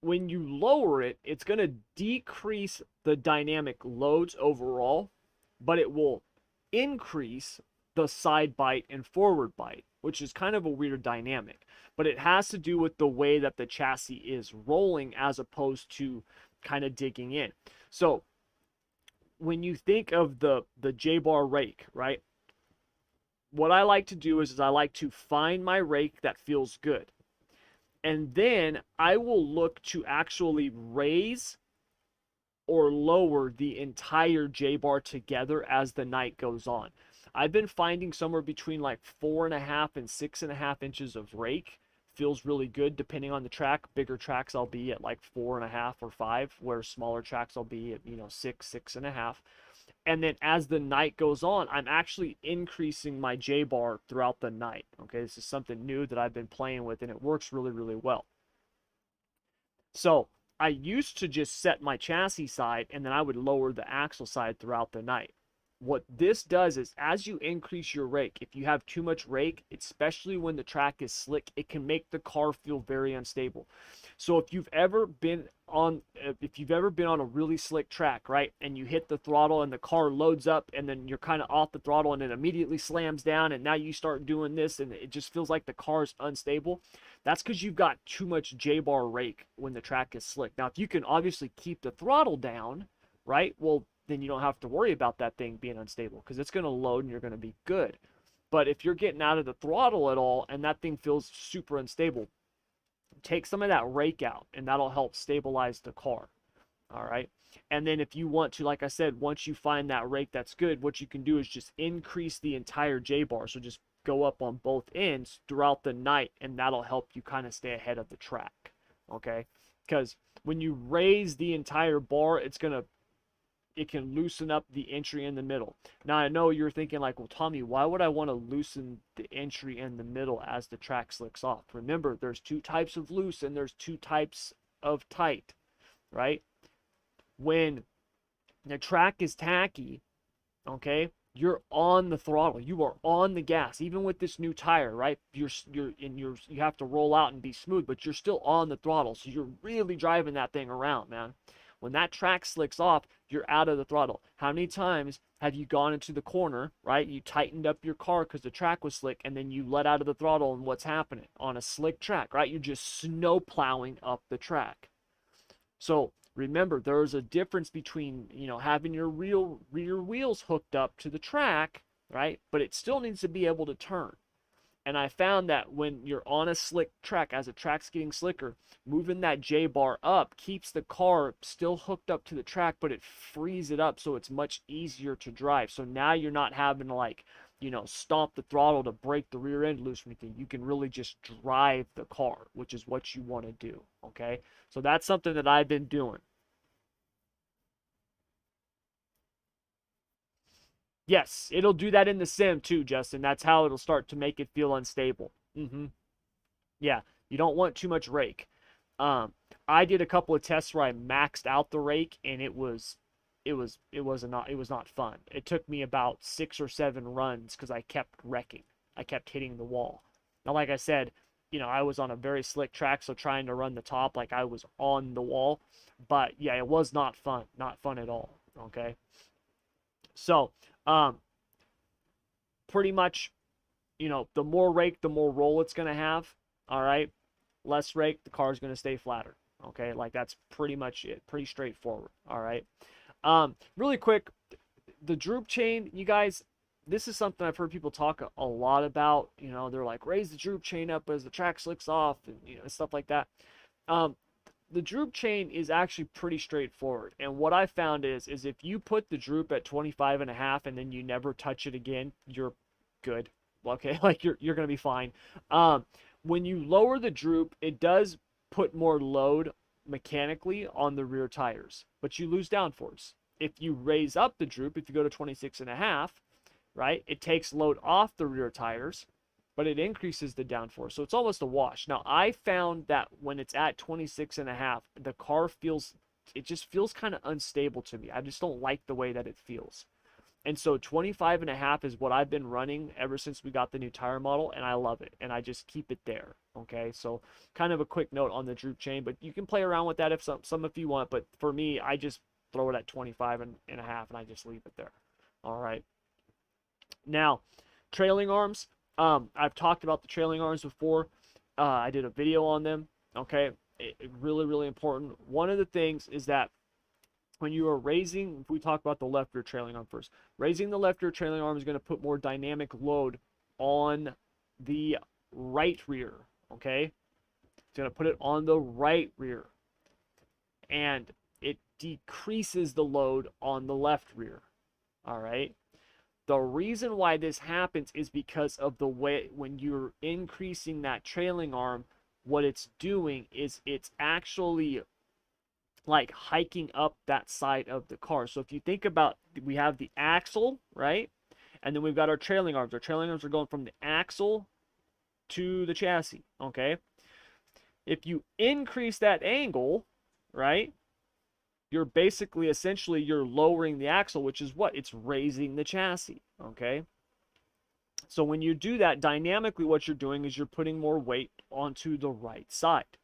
when you lower it, it's going to decrease the dynamic loads overall, but it will increase the side bite and forward bite, which is kind of a weird dynamic. But it has to do with the way that the chassis is rolling as opposed to kind of digging in. So when you think of the J-bar rake, right? What I like to do is I like to find my rake that feels good. And then I will look to actually raise or lower the entire J-bar together as the night goes on. I've been finding somewhere between like 4.5 and 6.5 inches of rake feels really good depending on the track. Bigger tracks I'll be at like 4.5 or 5, where smaller tracks I'll be at 6.5. And then as the night goes on, I'm actually increasing my J-bar throughout the night. Okay, this is something new that I've been playing with, and it works really, really well. So I used to just set my chassis side, and then I would lower the axle side throughout the night. What this does is, as you increase your rake, if you have too much rake, especially when the track is slick, it can make the car feel very unstable. So if you've ever been on a really slick track, right, and you hit the throttle and the car loads up and then you're kind of off the throttle and it immediately slams down and now you start doing this and it just feels like the car is unstable, that's because you've got too much J-bar rake when the track is slick. Now, if you can obviously keep the throttle down, right, well, then you don't have to worry about that thing being unstable because it's going to load and you're going to be good. But if you're getting out of the throttle at all and that thing feels super unstable, take some of that rake out and that'll help stabilize the car. All right. And then if you want to, like I said, once you find that rake that's good, what you can do is just increase the entire J-bar. So just go up on both ends throughout the night and that'll help you kind of stay ahead of the track. Okay. Because when you raise the entire bar, it can loosen up the entry in the middle. Now I know you're thinking like, well, Tommy, why would I want to loosen the entry in the middle as the track slicks off? Remember, there's two types of loose and there's two types of tight, right? When the track is tacky, okay, you're on the throttle, you are on the gas, even with this new tire, right? You have to roll out and be smooth, but you're still on the throttle, so you're really driving that thing around, man. When that track slicks off, you're out of the throttle. How many times have you gone into the corner, right? You tightened up your car because the track was slick, and then you let out of the throttle, and what's happening on a slick track, right? You're just snow plowing up the track. So remember, there's a difference between, having your rear wheels hooked up to the track, right? But it still needs to be able to turn. And I found that when you're on a slick track, as the track's getting slicker, moving that J-bar up keeps the car still hooked up to the track, but it frees it up so it's much easier to drive. So now you're not having to stomp the throttle to break the rear end loose or anything. You can really just drive the car, which is what you want to do, okay? So that's something that I've been doing. Yes, it'll do that in the sim too, Justin. That's how it'll start to make it feel unstable. Yeah, you don't want too much rake. Um, I did a couple of tests where I maxed out the rake, and it was not fun. It took me about 6 or 7 runs because I kept wrecking. I kept hitting the wall. Now, like I said, I was on a very slick track, so trying to run the top like I was on the wall. But yeah, it was not fun. Not fun at all. Okay. So, pretty much, the more rake, the more roll it's going to have. All right. Less rake, the car is going to stay flatter. Okay. Like that's pretty much it. Pretty straightforward. All right. Really quick, the droop chain, you guys, this is something I've heard people talk a lot about. They're like, raise the droop chain up as the track slicks off, and stuff like that. The droop chain is actually pretty straightforward. And what I found is if you put the droop at 25.5 and then you never touch it again, you're good. Okay, like you're gonna be fine. When you lower the droop, it does put more load mechanically on the rear tires, but you lose downforce. If you raise up the droop, if you go to 26.5, right, it takes load off the rear tires, but it increases the downforce. So it's almost a wash. Now, I found that when it's at 26.5, the car just feels kind of unstable to me. I just don't like the way that it feels. And so 25.5 is what I've been running ever since we got the new tire model, and I love it. And I just keep it there. Okay, so kind of a quick note on the droop chain, but you can play around with that if if you want. But for me, I just throw it at 25.5 and I just leave it there. All right. Now, trailing arms. I've talked about the trailing arms before. I did a video on them. Okay, really, really important. One of the things is that when you are raising, if we talk about the left rear trailing arm first, raising the left rear trailing arm is going to put more dynamic load on the right rear. Okay, it's going to put it on the right rear, and it decreases the load on the left rear. All right. The reason why this happens is because of the way when you're increasing that trailing arm, what it's doing is it's actually like hiking up that side of the car. So if you think about, we have the axle, right? And then we've got our trailing arms. Our trailing arms are going from the axle to the chassis, okay? If you increase that angle, right, you're basically, essentially, you're lowering the axle, which is what? It's raising the chassis, okay? So when you do that, dynamically what you're doing is you're putting more weight onto the right side.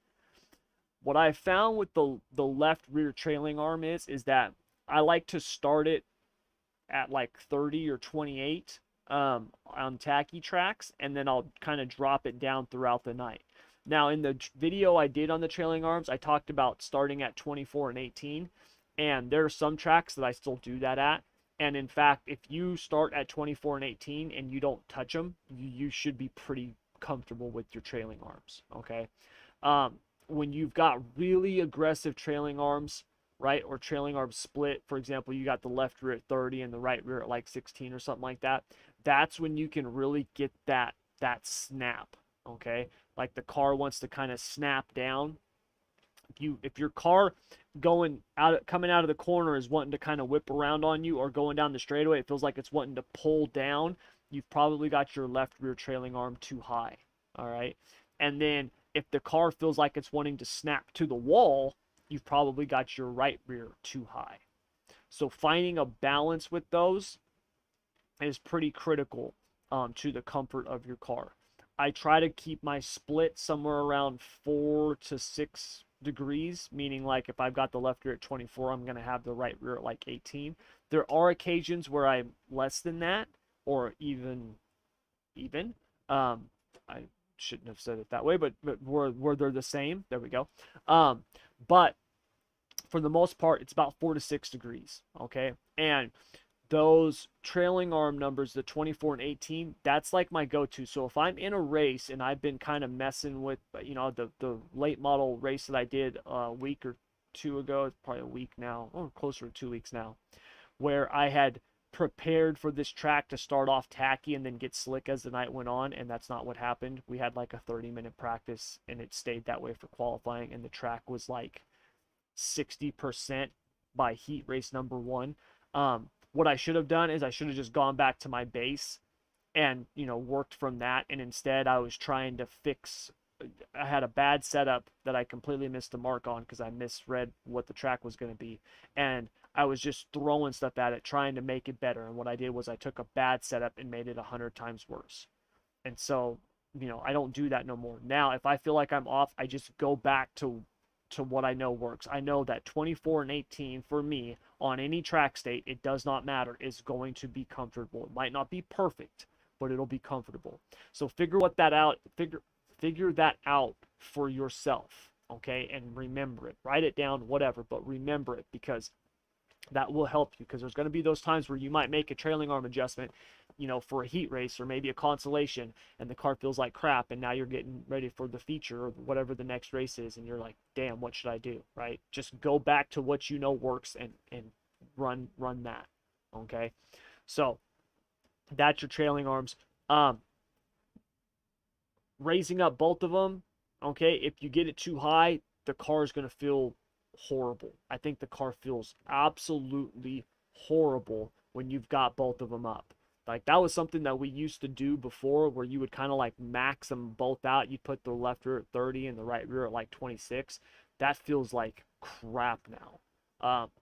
What I found with the left rear trailing arm is that I like to start it at like 30 or 28 on tacky tracks, and then I'll kind of drop it down throughout the night. Now, in the video I did on the trailing arms, I talked about starting at 24 and 18, and there are some tracks that I still do that at. And in fact, if you start at 24 and 18 and you don't touch them, you should be pretty comfortable with your trailing arms, okay? When you've got really aggressive trailing arms, right, or trailing arm split, for example, you got the left rear at 30 and the right rear at like 16 or something like that, that's when you can really get that snap, okay? Like the car wants to kind of snap down. If your car coming out of the corner is wanting to kind of whip around on you, or going down the straightaway, it feels like it's wanting to pull down, you've probably got your left rear trailing arm too high. All right. And then if the car feels like it's wanting to snap to the wall, you've probably got your right rear too high. So finding a balance with those is pretty critical to the comfort of your car. I try to keep my split somewhere around 4 to 6 degrees, meaning like if I've got the left rear at 24, I'm going to have the right rear at like 18. There are occasions where I'm less than that, or even. I shouldn't have said it that way, but where they're the same. There we go. But for the most part, it's about 4 to 6 degrees. Okay. And those trailing arm numbers, the 24 and 18, that's like my go-to. So if I'm in a race and I've been kind of messing with, the late model race that I did a week or two ago, it's probably a week now, or closer to 2 weeks now, where I had prepared for this track to start off tacky and then get slick as the night went on, and that's not what happened. We had like a 30-minute practice, and it stayed that way for qualifying, and the track was like 60% by heat race number 1. What I should have done is I should have just gone back to my base and, worked from that. And instead I was trying to fix, I had a bad setup that I completely missed the mark on because I misread what the track was going to be. And I was just throwing stuff at it, trying to make it better. And what I did was I took a bad setup and made it 100 times worse. And so, I don't do that no more. Now, if I feel like I'm off, I just go back to what I know works. I know that 24 and 18 for me on any track state, it does not matter, is going to be comfortable. It might not be perfect, but it'll be comfortable. So figure that out for yourself, okay? And remember it. Write it down, whatever, but remember it, because that will help you, because there's going to be those times where you might make a trailing arm adjustment, for a heat race or maybe a consolation, and the car feels like crap, and now you're getting ready for the feature or whatever the next race is, and you're like, damn, what should I do, right? Just go back to what works and run that, okay? So that's your trailing arms. Raising up both of them, okay? If you get it too high, the car is going to feel horrible. I think the car feels absolutely horrible when you've got both of them up. Like, that was something that we used to do before, where you would kind of like max them both out. You'd put the left rear at 30 and the right rear at like 26. That feels like crap now.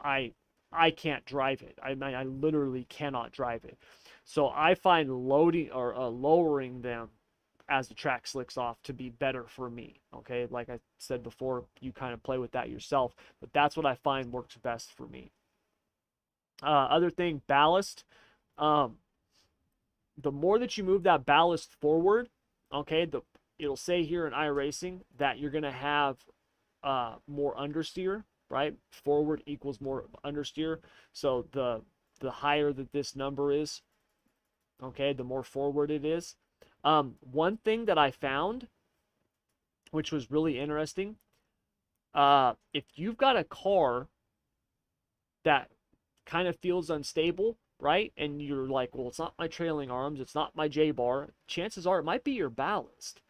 I can't drive it. I literally cannot drive it. So I find loading or lowering them as the track slicks off to be better for me. Okay, like I said before, you kind of play with that yourself, but that's what I find works best for me. Other thing, ballast. The more that you move that ballast forward, okay, it'll say here in iRacing that you're gonna have more understeer, right? Forward equals more understeer. So the higher that this number is, okay, the more forward it is. One thing that I found, which was really interesting, if you've got a car that kind of feels unstable, right? And you're like, well, it's not my trailing arms, it's not my J-bar. Chances are it might be your ballast.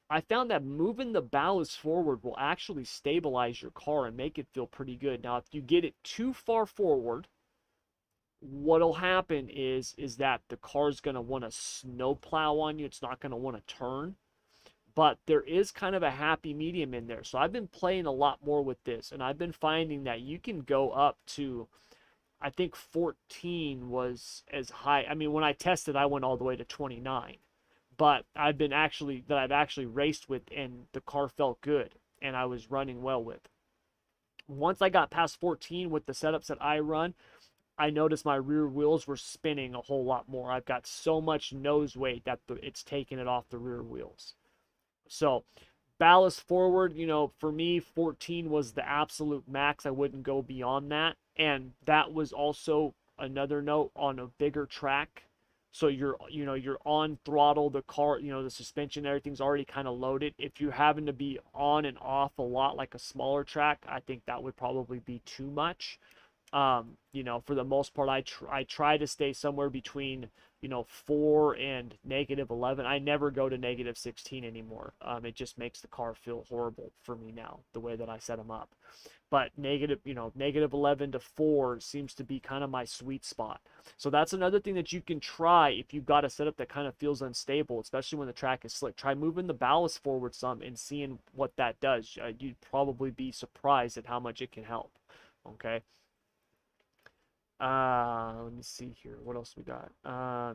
I found that moving the ballast forward will actually stabilize your car and make it feel pretty good. Now, if you get it too far forward, what'll happen is that the car's going to want to snowplow on you. It's not going to want to turn. But there is kind of a happy medium in there. So I've been playing a lot more with this, and I've been finding that you can go up to, I think 14 was as high. I mean, when I tested, I went all the way to 29. But I've actually raced with, and the car felt good, and I was running well with. Once I got past 14 with the setups that I run, I noticed my rear wheels were spinning a whole lot more. I've got so much nose weight that it's taking it off the rear wheels. So ballast forward, for me, 14 was the absolute max. I wouldn't go beyond that. And that was also another note on a bigger track. So you're on throttle, the car, the suspension, everything's already kind of loaded. If you're having to be on and off a lot like a smaller track, I think that would probably be too much. For the most part, I try to stay somewhere between you know, 4 and -11. I never go to -16 anymore. It just makes the car feel horrible for me now, the way that I set them up. But negative, you know, -11 to 4 seems to be kind of my sweet spot. So that's another thing that you can try if you've got a setup that kind of feels unstable, especially when the track is slick. Try moving the ballast forward some and seeing what that does. You'd probably be surprised at how much it can help. Okay. Let me see here. What else we got?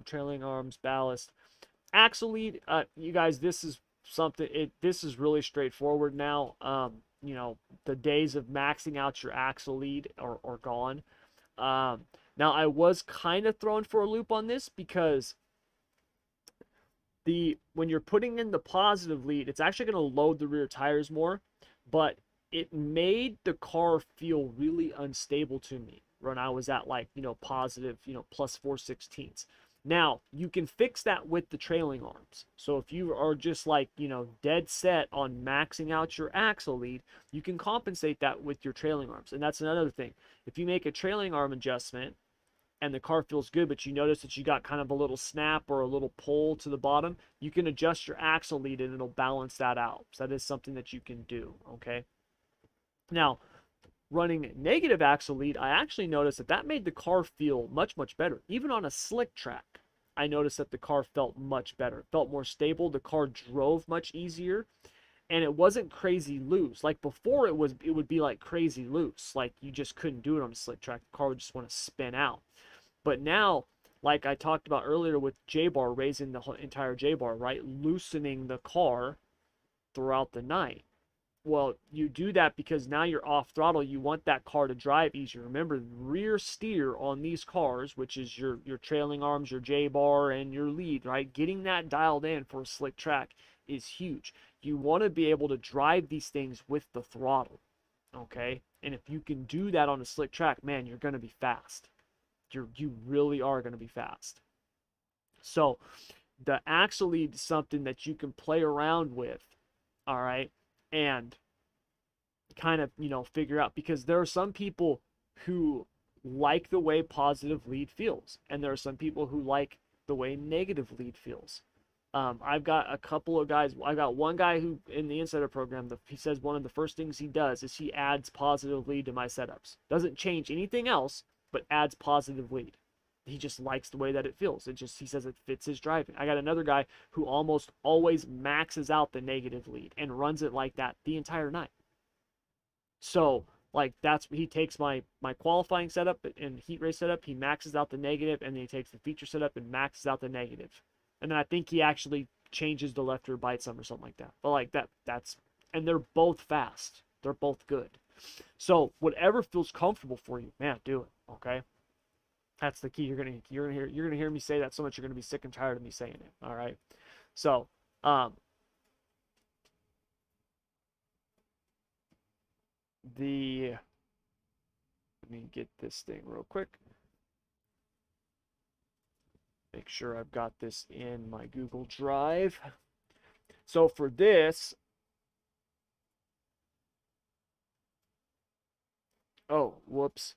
Trailing arms, ballast, axle lead. You guys, this is something. This is really straightforward now. You know, the days of maxing out your axle lead are gone. Now I was kind of thrown for a loop on this because when you're putting in the positive lead, it's actually going to load the rear tires more, but it made the car feel really unstable to me when I was at, like, you know, positive, you know, plus 4/16. Now, you can fix that with the trailing arms. So if you are just, like, you know, dead set on maxing out your axle lead, you can compensate that with your trailing arms. And that's another thing. If you make a trailing arm adjustment and the car feels good, but you notice that you got kind of a little snap or a little pull to the bottom, you can adjust your axle lead and it'll balance that out. So that is something that you can do, okay? Now, running negative axle lead, I actually noticed that that made the car feel much, much better. Even on a slick track, I noticed that the car felt much better. It felt more stable. The car drove much easier, and it wasn't crazy loose. Like before, it would be like crazy loose. Like you just couldn't do it on a slick track. The car would just want to spin out. But now, like I talked about earlier with J-bar, raising the entire J-bar, right? Loosening the car throughout the night. Well, you do that because now you're off throttle. You want that car to drive easier. Remember, rear steer on these cars, which is your trailing arms, your J-bar, and your lead, right? Getting that dialed in for a slick track is huge. You want to be able to drive these things with the throttle, okay? And if you can do that on a slick track, man, you're going to be fast. You really are going to be fast. So the axle lead is something that you can play around with, all right? And kind of, you know, figure out, because there are some people who like the way positive lead feels, and there are some people who like the way negative lead feels. I've got a couple of guys. I got one guy who, in the Insider program, he says one of the first things he does is he adds positive lead to my setups. Doesn't change anything else, but adds positive lead. He just likes the way that it feels. He says it fits his driving. I got another guy who almost always maxes out the negative lead and runs it like that the entire night. So, like, he takes my qualifying setup and heat race setup, he maxes out the negative, and then he takes the feature setup and maxes out the negative. And then I think he actually changes the left rear bite some or something like that. But like that's and they're both fast. They're both good. So whatever feels comfortable for you, man, do it. Okay. That's the key. You're gonna hear me say that so much you're gonna be sick and tired of me saying it. All right. So let me get this thing real quick. Make sure I've got this in my Google Drive. So for this, oh, whoops.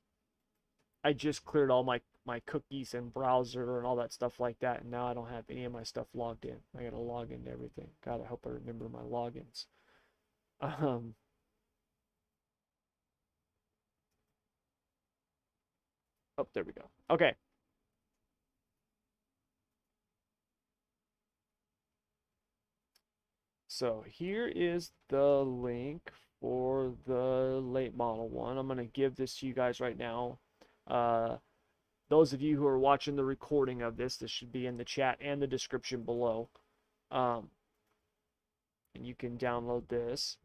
I just cleared all my cookies and browser and all that stuff like that, and now I don't have any of my stuff logged in. I gotta log into everything. God, I hope I remember my logins. Oh, there we go. Okay. So here is the link for the late model one. I'm gonna give this to you guys right now. Those of you who are watching the recording of this should be in the chat and the description below. And you can download this.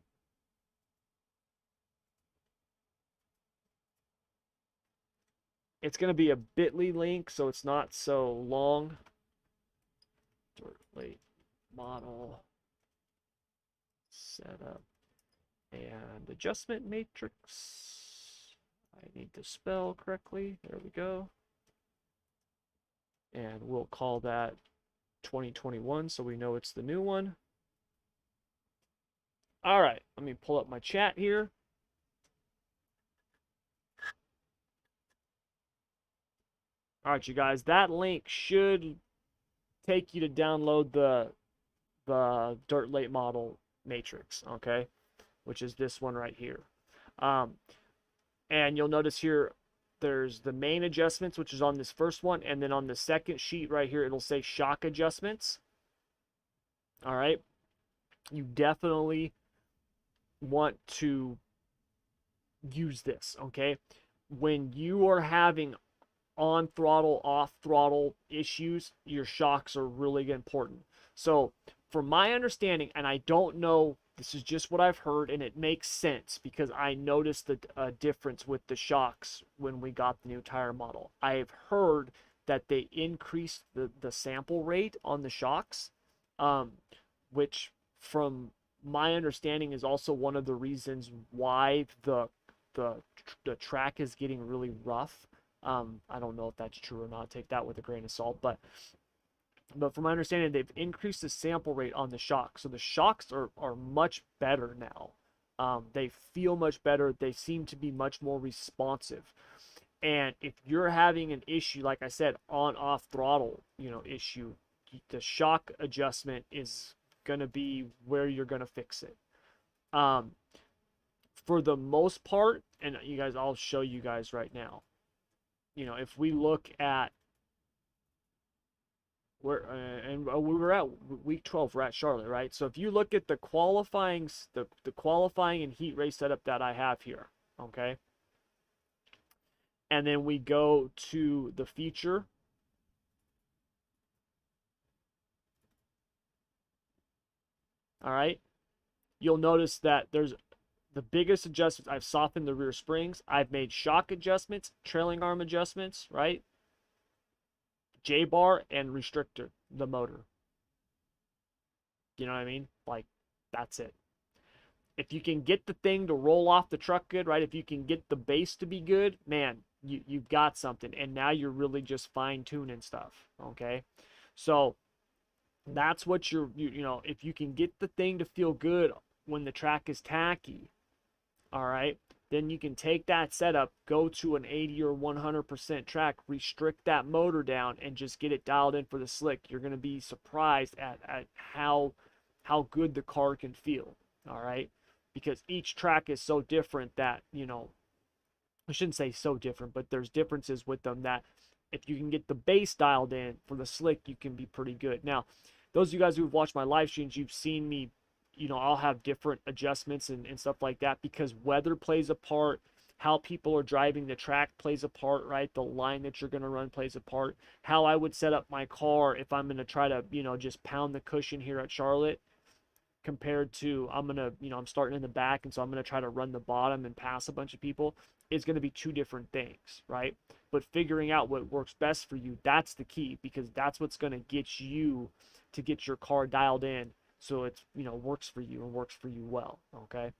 It's going to be a bit.ly link, so it's not so long. Late model setup and adjustment matrix. I need to spell correctly. There we go. And we'll call that 2021 so we know it's the new one. All right, let me pull up my chat here. All right, you guys, that link should take you to download the dirt late model matrix, okay, which is this one right here. And you'll notice here there's the main adjustments, which is on this first one, and then on the second sheet right here it'll say shock adjustments. All right, you definitely want to use this, okay? When you are having on throttle, off throttle issues, your shocks are really important. So, from my understanding, and I don't know, this is just what I've heard, and it makes sense because I noticed the difference with the shocks when we got the new tire model. I've heard that they increased the sample rate on the shocks, which from my understanding is also one of the reasons why the track is getting really rough. I don't know if that's true or not. Take that with a grain of salt, but from my understanding, they've increased the sample rate on the shocks, so the shocks are much better now. They feel much better. They seem to be much more responsive. And if you're having an issue, like I said, on-off throttle, issue, the shock adjustment is gonna be where you're gonna fix it. For the most part, and you guys, I'll show you guys right now. If we look at where, and we were at week 12, we're at Charlotte, right? So if you look at the qualifying, the qualifying and heat race setup that I have here, okay, and then we go to the feature. All right, you'll notice that there's the biggest adjustments. I've softened the rear springs. I've made shock adjustments, trailing arm adjustments, right? J-bar and restrictor the motor. You know what I mean? Like, that's it. If you can get the thing to roll off the truck good, right? If you can get the base to be good, man, you've got something. And now you're really just fine-tuning stuff, okay? So that's what if you can get the thing to feel good when the track is tacky, all right, then you can take that setup, go to an 80 or 100% track, restrict that motor down, and just get it dialed in for the slick. You're going to be surprised at how good the car can feel, all right? Because each track is so different that, I shouldn't say so different, but there's differences with them that if you can get the base dialed in for the slick, you can be pretty good. Now, those of you guys who've watched my live streams, you've seen me, I'll have different adjustments and stuff like that because weather plays a part, how people are driving the track plays a part, right? The line that you're going to run plays a part. How I would set up my car if I'm going to try to, just pound the cushion here at Charlotte compared to I'm starting in the back, and so I'm going to try to run the bottom and pass a bunch of people. It's going to be two different things, right? But figuring out what works best for you, that's the key, because that's what's going to get you to get your car dialed in so it's, works for you and works for you well, okay?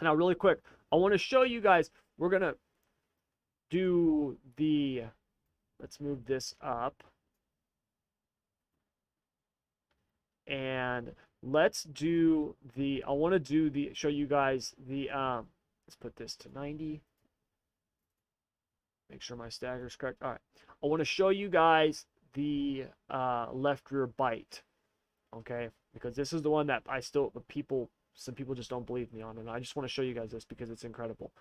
Now, really quick, I want to show you guys, we're going to do let's move this up. And let's do I want to show you guys let's put this to 90. Make sure my stagger is correct. All right. I want to show you guys the left rear bite, okay? Because this is the one that some people just don't believe me on, and I just want to show you guys this because it's incredible.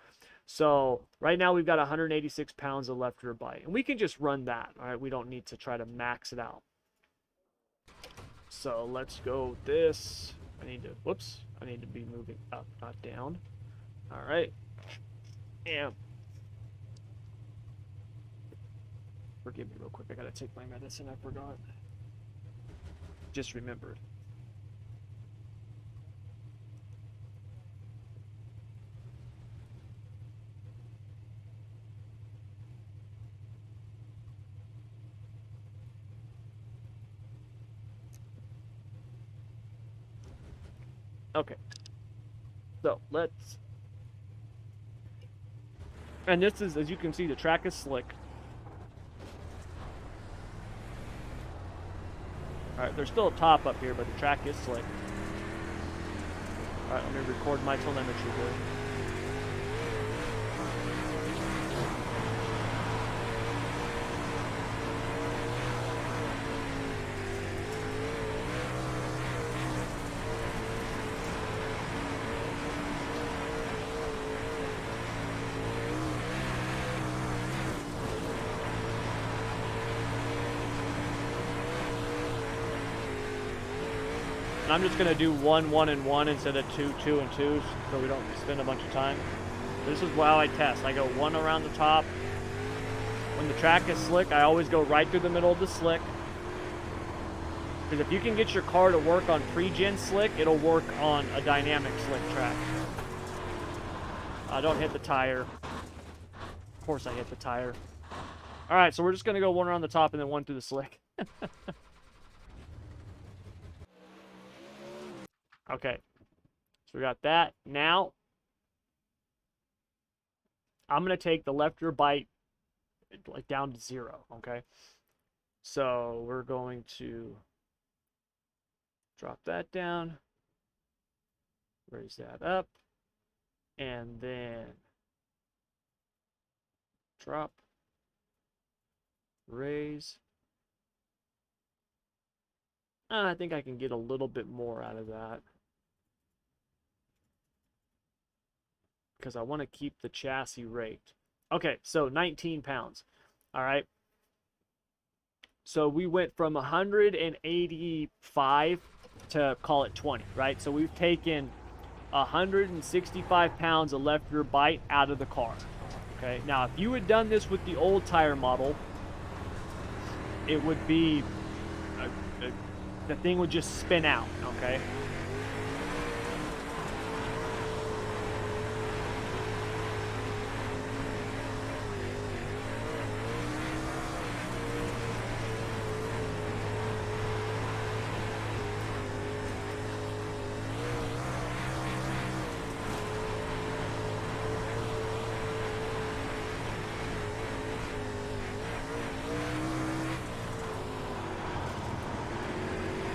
So right now we've got 186 pounds of left rear bite, and we can just run that, all right? We don't need to try to max it out. So let's go with this. I need to be moving up, not down. All right. And forgive me real quick. I gotta take my medicine. I forgot. Just remembered. Okay. So and this is, as you can see, the track is slick. Alright, there's still a top up here, but the track is slick. Alright, let me record my telemetry here. And I'm just going to do 1, 1, and 1 instead of 2, 2, and 2, so we don't spend a bunch of time. This is how I test. I go 1 around the top. When the track is slick, I always go right through the middle of the slick. Because if you can get your car to work on pre-gen slick, it'll work on a dynamic slick track. Don't hit the tire. Of course I hit the tire. Alright, so we're just going to go 1 around the top and then 1 through the slick. Okay. So we got that. Now, I'm going to take the left rear bite like down to 0, okay? So we're going to drop that down, raise that up, and then drop, raise. I think I can get a little bit more out of that, because I want to keep the chassis raked. Okay, so 19 pounds. All right. So we went from 185 to call it 20, right? So we've taken 165 pounds of left rear bite out of the car. Okay. Now, if you had done this with the old tire model, it would be, the thing would just spin out, okay?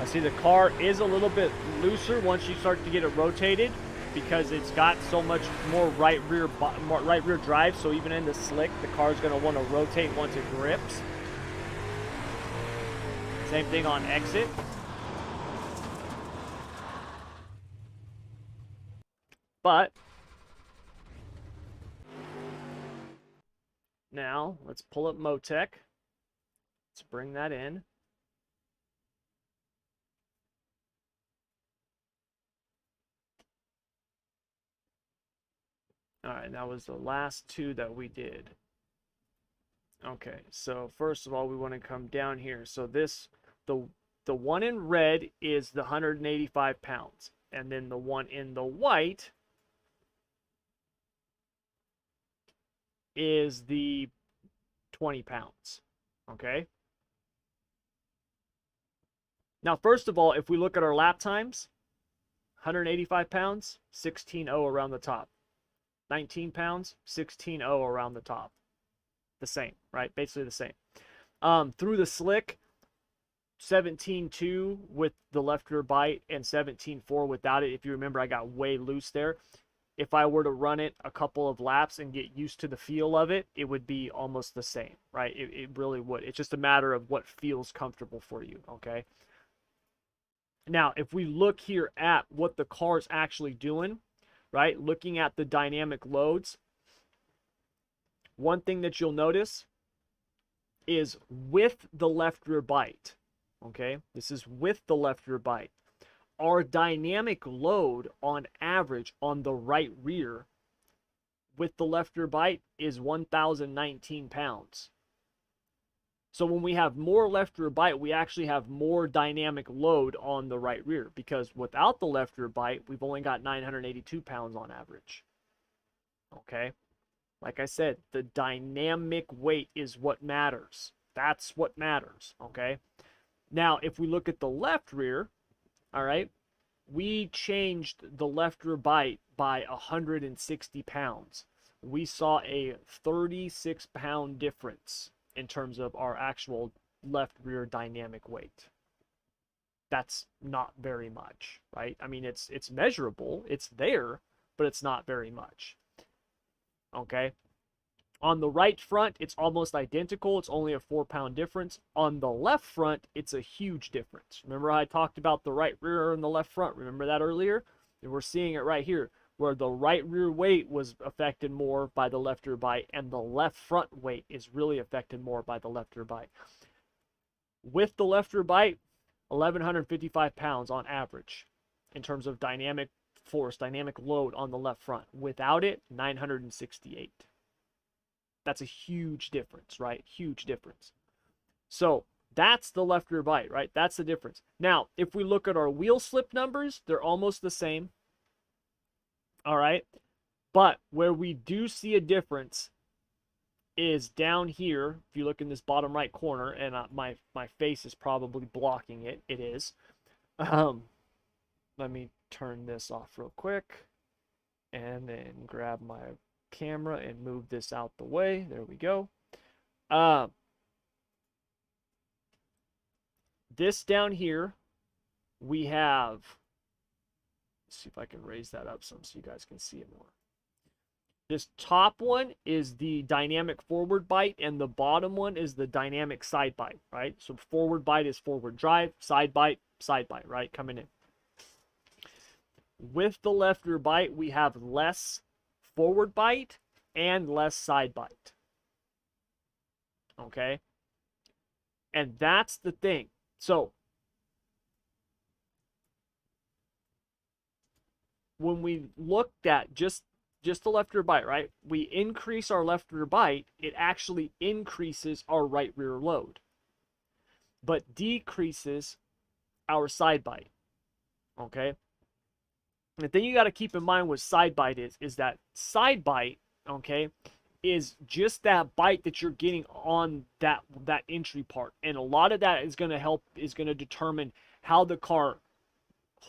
See, the car is a little bit looser once you start to get it rotated, because it's got so much more right rear drive. So even in the slick, the car is going to want to rotate once it grips. Same thing on exit. But now let's pull up Motec. Let's bring that in. All right, that was the last 2 that we did. Okay, so first of all, we want to come down here. So this, the one in red is the 185 pounds. And then the one in the white is the 20 pounds. Okay? Now, first of all, if we look at our lap times, 185 pounds, 16.0 around the top. 19 pounds, 16.0 around the top. The same, right? Basically the same. Through the slick, 17.2 with the left rear bite and 17.4 without it. If you remember, I got way loose there. If I were to run it a couple of laps and get used to the feel of it, it would be almost the same, right? It really would. It's just a matter of what feels comfortable for you, okay? Now, if we look here at what the car's actually doing, right? Looking at the dynamic loads, one thing that you'll notice is with the left rear bite, okay? This is with the left rear bite. Our dynamic load on average on the right rear with the left rear bite is 1,019 pounds. So when we have more left rear bite, we actually have more dynamic load on the right rear, because without the left rear bite, we've only got 982 pounds on average. Okay? Like I said, the dynamic weight is what matters. That's what matters. Okay? Now, if we look at the left rear, all right, we changed the left rear bite by 160 pounds. We saw a 36-pound difference in terms of our actual left rear dynamic weight. That's not very much, right? I mean, it's measurable, it's there, but it's not very much. Okay? On the right front, it's almost identical. It's only a 4-pound difference. On the left front, it's a huge difference. Remember I talked about the right rear and the left front? Remember that earlier? And we're seeing it right here, where the right rear weight was affected more by the left rear bite, and the left front weight is really affected more by the left rear bite. With the left rear bite, 1,155 pounds on average in terms of dynamic force, dynamic load on the left front. Without it, 968. That's a huge difference, right? Huge difference. So that's the left rear bite, right? That's the difference. Now, if we look at our wheel slip numbers, they're almost the same. All right. But where we do see a difference is down here. If you look in this bottom right corner, and my face is probably blocking it. It is. Let me turn this off real quick and then grab my camera and move this out the way. There we go. This down here, we have, let's see if I can raise that up some so you guys can see it more. This top one is the dynamic forward bite, and the bottom one is the dynamic side bite, right? So forward bite is forward drive, side bite, right? Coming in. With the left rear bite, we have less forward bite and less side bite. Okay? And that's the thing. So, when we looked at just the left rear bite, right? We increase our left rear bite, it actually increases our right rear load, but decreases our side bite. Okay? The thing you got to keep in mind with side bite is that side bite, okay, is just that bite that you're getting on that entry part. And a lot of that is going to determine how the car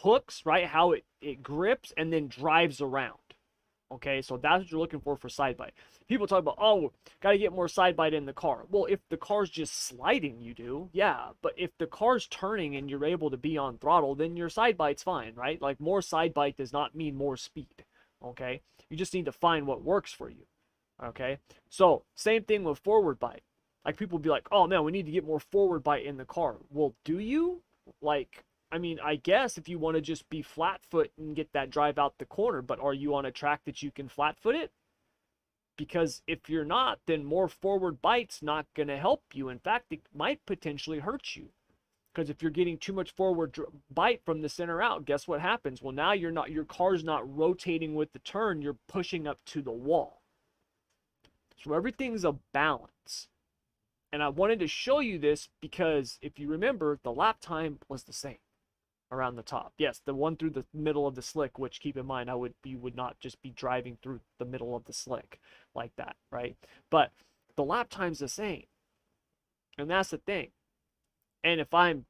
hooks, right? How it grips and then drives around. Okay, so that's what you're looking for side bite. People talk about, oh, got to get more side bite in the car. Well, if the car's just sliding, you do, yeah. But if the car's turning and you're able to be on throttle, then your side bite's fine, right? Like, more side bite does not mean more speed, okay? You just need to find what works for you, okay? So, same thing with forward bite. Like, people be like, oh, man, we need to get more forward bite in the car. Well, do you? Like, I mean, I guess if you want to just be flat foot and get that drive out the corner, but are you on a track that you can flat foot it? Because if you're not, then more forward bite's not going to help you. In fact, it might potentially hurt you. Because if you're getting too much forward bite from the center out, guess what happens? Well, now your car's not rotating with the turn, you're pushing up to the wall. So everything's a balance. And I wanted to show you this because if you remember, the lap time was the same around the top. Yes, the one through the middle of the slick, which keep in mind, you would not just be driving through the middle of the slick like that, right? But the lap time's the same. And that's the thing. And if I'm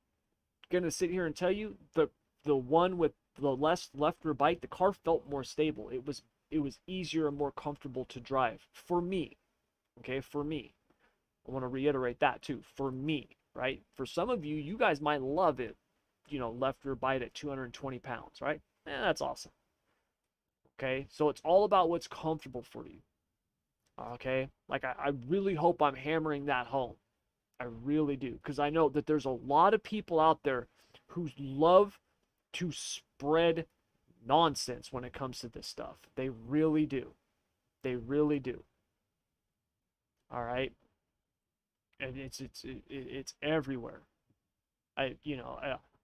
gonna sit here and tell you, the one with the less left rear bite, the car felt more stable. It was easier and more comfortable to drive for me. Okay, for me. I want to reiterate that too. For me, right? For some of you, you guys might love it, left rear bite at 220 pounds, right? That's awesome. Okay, so it's all about what's comfortable for you. Okay, like I really hope I'm hammering that home. I really do, because I know that there's a lot of people out there who love to spread nonsense when it comes to this stuff. They really do. They really do. All right, and it's everywhere.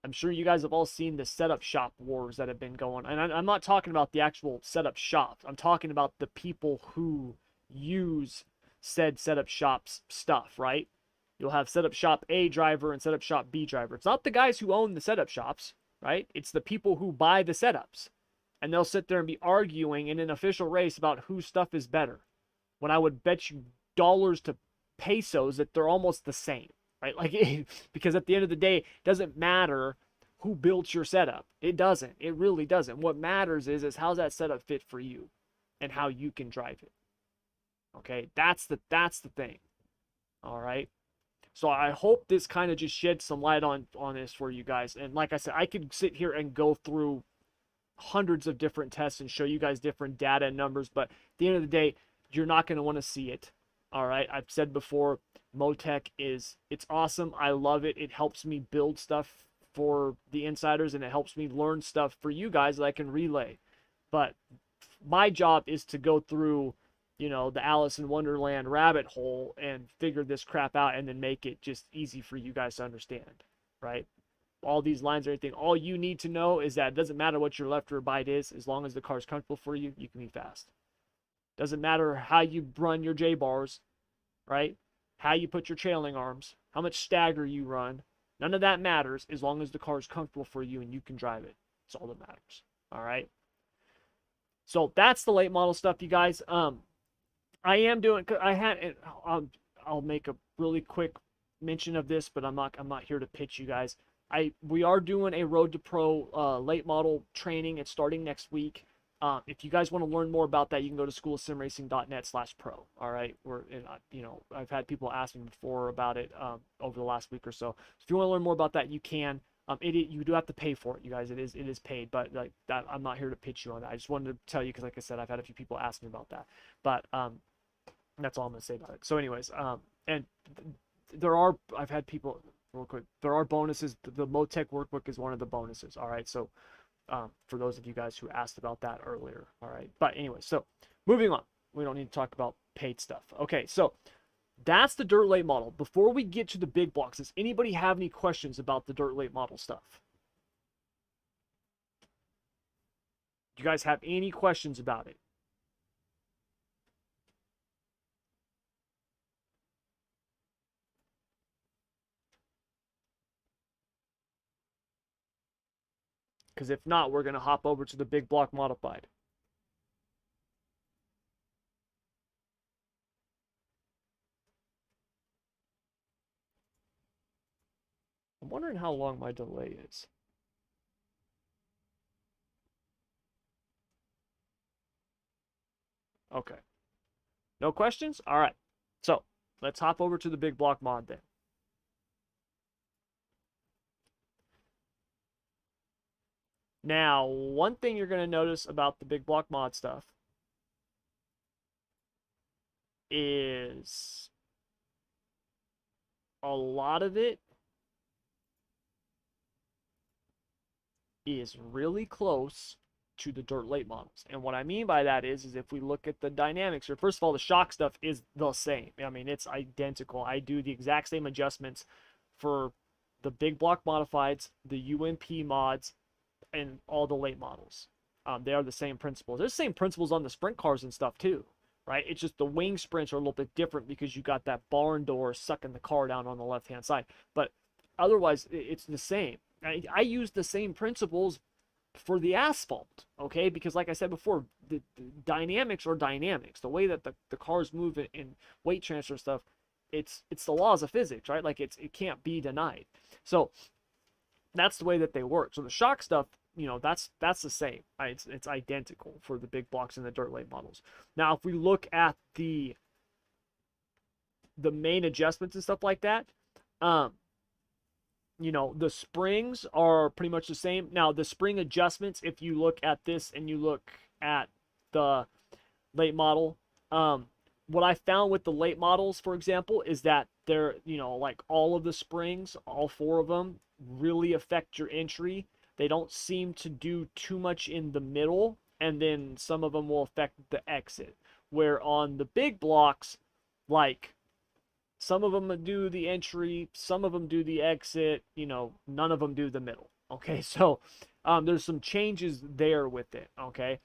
I'm sure you guys have all seen the setup shop wars that have been going. And I'm not talking about the actual setup shops. I'm talking about the people who use said setup shops stuff, right? You'll have setup shop A driver and setup shop B driver. It's not the guys who own the setup shops, right? It's the people who buy the setups. And they'll sit there and be arguing in an official race about whose stuff is better. When I would bet you dollars to pesos that they're almost the same. Right? Like, because at the end of the day, it doesn't matter who built your setup. It doesn't. It really doesn't. What matters is how's that setup fit for you and how you can drive it. Okay? That's the thing. All right? So I hope this kind of just sheds some light on this for you guys. And like I said, I could sit here and go through hundreds of different tests and show you guys different data and numbers, but at the end of the day, you're not going to want to see it. All right? I've said before, Motec it's awesome. I love it. It helps me build stuff for the insiders, and it helps me learn stuff for you guys that I can relay. But my job is to go through, the Alice in Wonderland rabbit hole and figure this crap out and then make it just easy for you guys to understand, right? all these lines or anything. All you need to know is that it doesn't matter what your left rear bite is, as long as the car's comfortable for you, you can be fast. Doesn't matter how you run your J bars, right? How you put your trailing arms, how much stagger you run. None of that matters as long as the car is comfortable for you and you can drive it. That's all that matters. All right. So that's the late model stuff, you guys. I am doing. I had. I'll make a really quick mention of this, but I'm not here to pitch you guys. We are doing a Road to Pro late model training. It's starting next week. If you guys want to learn more about that, you can go to schoolofsimracing.net/pro. All right, I've had people ask me before about it over the last week or so. If you want to learn more about that, you can. You do have to pay for it, you guys. It is paid, but like that, I'm not here to pitch you on that. I just wanted to tell you because, like I said, I've had a few people ask me about that. But that's all I'm gonna say about it. So, anyways, and I've had people real quick. There are bonuses. The Motec workbook is one of the bonuses. All right, so. For those of you guys who asked about that earlier. All right. But anyway, so moving on. We don't need to talk about paid stuff. Okay, so that's the dirt late model. Before we get to the big blocks, does anybody have any questions about the dirt late model stuff? Do you guys have any questions about it? Because if not, we're going to hop over to the big block modified. I'm wondering how long my delay is. Okay. No questions? All right. So let's hop over to the big block mod then. Now, one thing you're going to notice about the big block mod stuff is a lot of it is really close to the dirt late models. And what I mean by that is if we look at the dynamics, or first of all, the shock stuff is the same. I mean, it's identical. I do the exact same adjustments for the big block modifieds, the UMP mods, and all the late models. They are the same principles. There's the same principles on the sprint cars and stuff too, right? It's just the wing sprints are a little bit different because you got that barn door sucking the car down on the left-hand side. But otherwise, it's the same. I use the same principles for the asphalt, okay? Because like I said before, the dynamics are dynamics. The way that the cars move in weight transfer stuff, it's the laws of physics, right? Like it can't be denied. So that's the way that they work. So the shock stuff, that's the same. It's identical for the big blocks and the dirt late models. Now, if we look at the main adjustments and stuff like that, the springs are pretty much the same. Now, the spring adjustments, if you look at this and you look at the late model, what I found with the late models, for example, is that they're, like all of the springs, all 4 of them, really affect your entry. They don't seem to do too much in the middle, and then some of them will affect the exit. Where on the big blocks, like some of them do the entry, some of them do the exit, none of them do the middle. Okay, so there's some changes there with it, okay?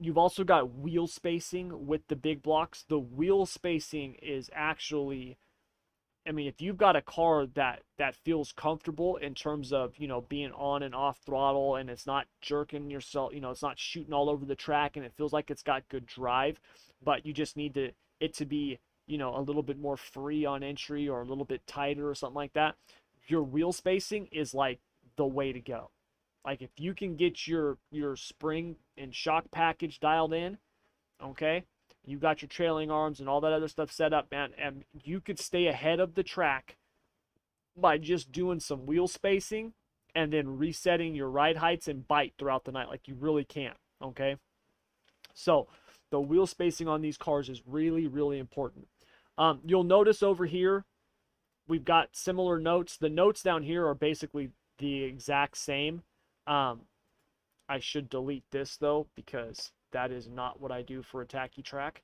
You've also got wheel spacing with the big blocks. The wheel spacing is actually, I mean, if you've got a car that feels comfortable in terms of, being on and off throttle, and it's not jerking yourself, it's not shooting all over the track, and it feels like it's got good drive, but you just need it to be, a little bit more free on entry or a little bit tighter or something like that, your wheel spacing is like the way to go. Like if you can get your spring and shock package dialed in, okay, you got your trailing arms and all that other stuff set up, man, and you could stay ahead of the track by just doing some wheel spacing and then resetting your ride heights and bite throughout the night. Like you really can, okay? So the wheel spacing on these cars is really, really important. You'll notice over here, we've got similar notes. The notes down here are basically the exact same. I should delete this though, because that is not what I do for a tacky track.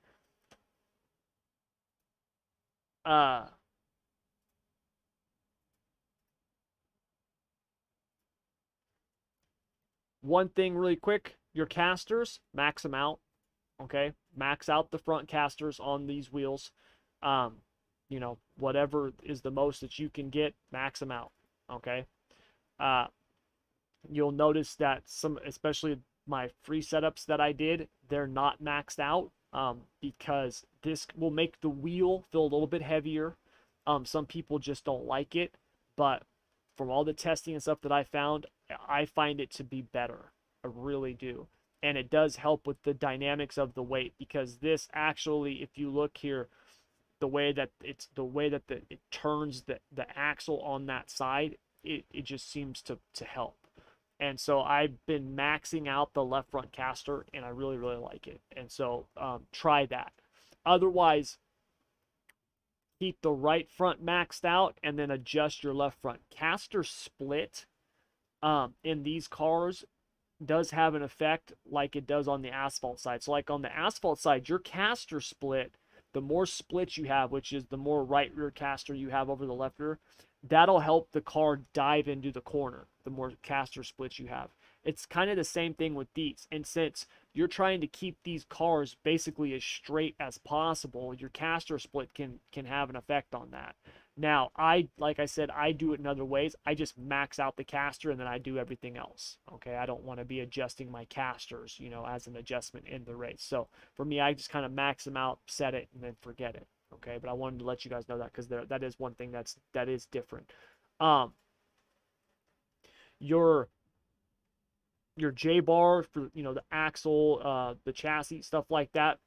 One thing really quick, your casters, max them out. Okay, max out the front casters on these wheels. Um, you know, whatever is the most that you can get, max them out. Okay. Uh, you'll notice that some, especially my free setups that I did, they're not maxed out, because this will make the wheel feel a little bit heavier. Some people just don't like it, but from all the testing and stuff that I find it to be better. I really do. And it does help with the dynamics of the weight, because this actually, if you look here, the way that it turns the axle on that side, it just seems to help. And so I've been maxing out the left front caster, and I really, really like it. And so try that. Otherwise, keep the right front maxed out and then adjust your left front. Caster split in these cars does have an effect like it does on the asphalt side. So like on the asphalt side, your caster split, the more splits you have, which is the more right rear caster you have over the left rear, that'll help the car dive into the corner, the more caster splits you have. It's kind of the same thing with these. And since you're trying to keep these cars basically as straight as possible, your caster split can have an effect on that. Now, like I said, I do it in other ways. I just max out the caster and then I do everything else. Okay, I don't want to be adjusting my casters, you know, as an adjustment in the race. So for me, I just kind of max them out, set it, and then forget it. Okay, but I wanted to let you guys know that, because that is one thing that is different. Your J bar for, you know, the axle, the chassis, stuff like that,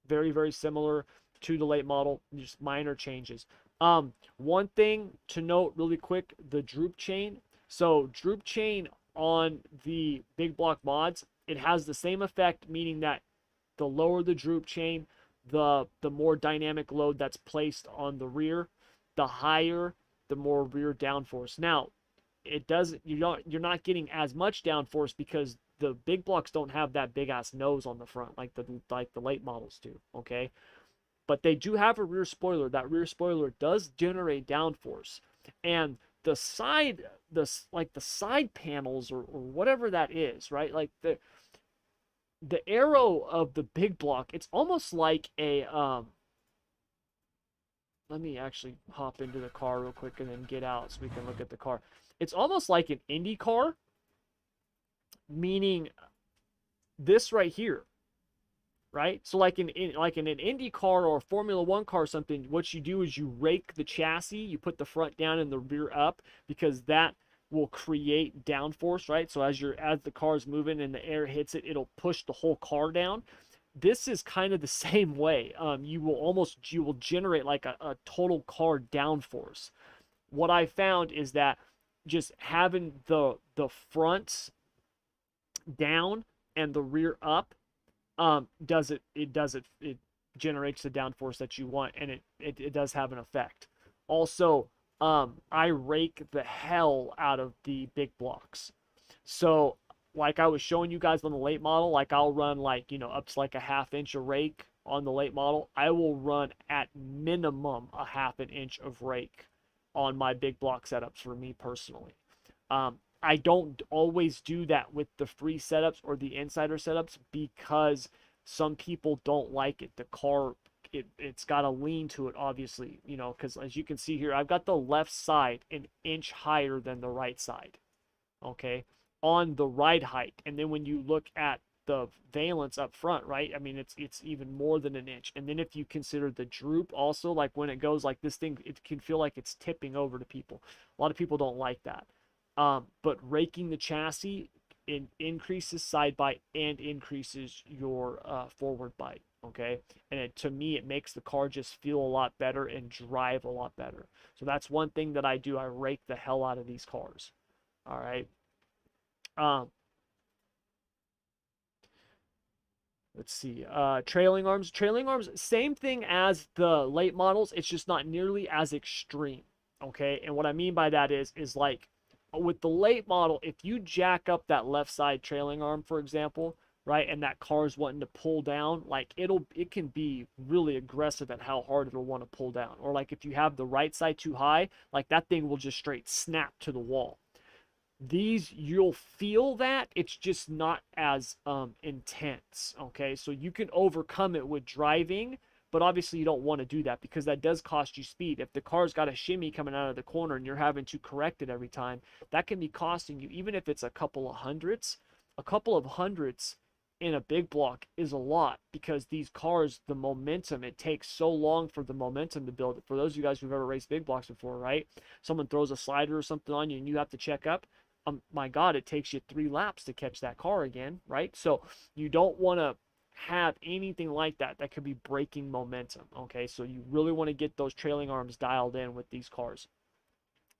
very, very similar to the late model, just minor changes. One thing to note really quick, the droop chain. So droop chain on the big block mods, it has the same effect, meaning that the lower the droop chain, the more dynamic load that's placed on the rear, the higher, the more rear downforce. Now, it doesn't, you're not getting as much downforce because the big blocks don't have that big ass nose on the front like the late models do. Okay, but they do have a rear spoiler. That rear spoiler does generate downforce, and the side side panels, or whatever that is, right? Like the aero of the big block, it's almost like a let me actually hop into the car real quick and then get out so we can look at the car. It's almost like an Indy car, meaning this right here, right? So like in an Indy car or a Formula One car or something, what you do is you rake the chassis, you put the front down and the rear up, because that will create downforce, right? So as the car is moving and the air hits it, it'll push the whole car down. This is kind of the same way. You will generate like a total car downforce. What I found is that just having the front down and the rear up, it generates the downforce that you want, and it does have an effect. Also, I rake the hell out of the big blocks. So like I was showing you guys on the late model, like I'll run like, you know, up to like a 1/2 inch of rake on the late model. I will run at minimum a 1/2 inch of rake on my big block setups for me personally. I don't always do that with the free setups or the insider setups, because some people don't like it. The car, it's got a lean to it, obviously, you know, because as you can see here, I've got the left side an inch higher than the right side, okay, on the ride height. And then when you look at the valence up front, right, I mean, it's even more than an inch. And then if you consider the droop also, like when it goes like this thing, it can feel like it's tipping over to people. A lot of people don't like that. But raking the chassis, it increases side bite and increases your forward bite, okay? And to me, it makes the car just feel a lot better and drive a lot better. So that's one thing that I do. I rake the hell out of these cars, all right? Let's see. Trailing arms. Trailing arms, same thing as the late models. It's just not nearly as extreme, okay? And what I mean by that is like, with the late model, if you jack up that left side trailing arm, for example, right, and that car is wanting to pull down, like it can be really aggressive at how hard it'll want to pull down. Or like if you have the right side too high, like that thing will just straight snap to the wall. These, you'll feel that, it's just not as intense. Okay, so you can overcome it with driving, but obviously you don't want to do that because that does cost you speed. If the car's got a shimmy coming out of the corner and you're having to correct it every time, that can be costing you, even if it's a couple of hundreds in a big block is a lot, because these cars, the momentum, it takes so long for the momentum to build. For those of you guys who've ever raced big blocks before, right? Someone throws a slider or something on you and you have to check up. My God, it takes you 3 laps to catch that car again, right? So you don't want to have anything like that that could be breaking momentum. Okay, so you really want to get those trailing arms dialed in with these cars.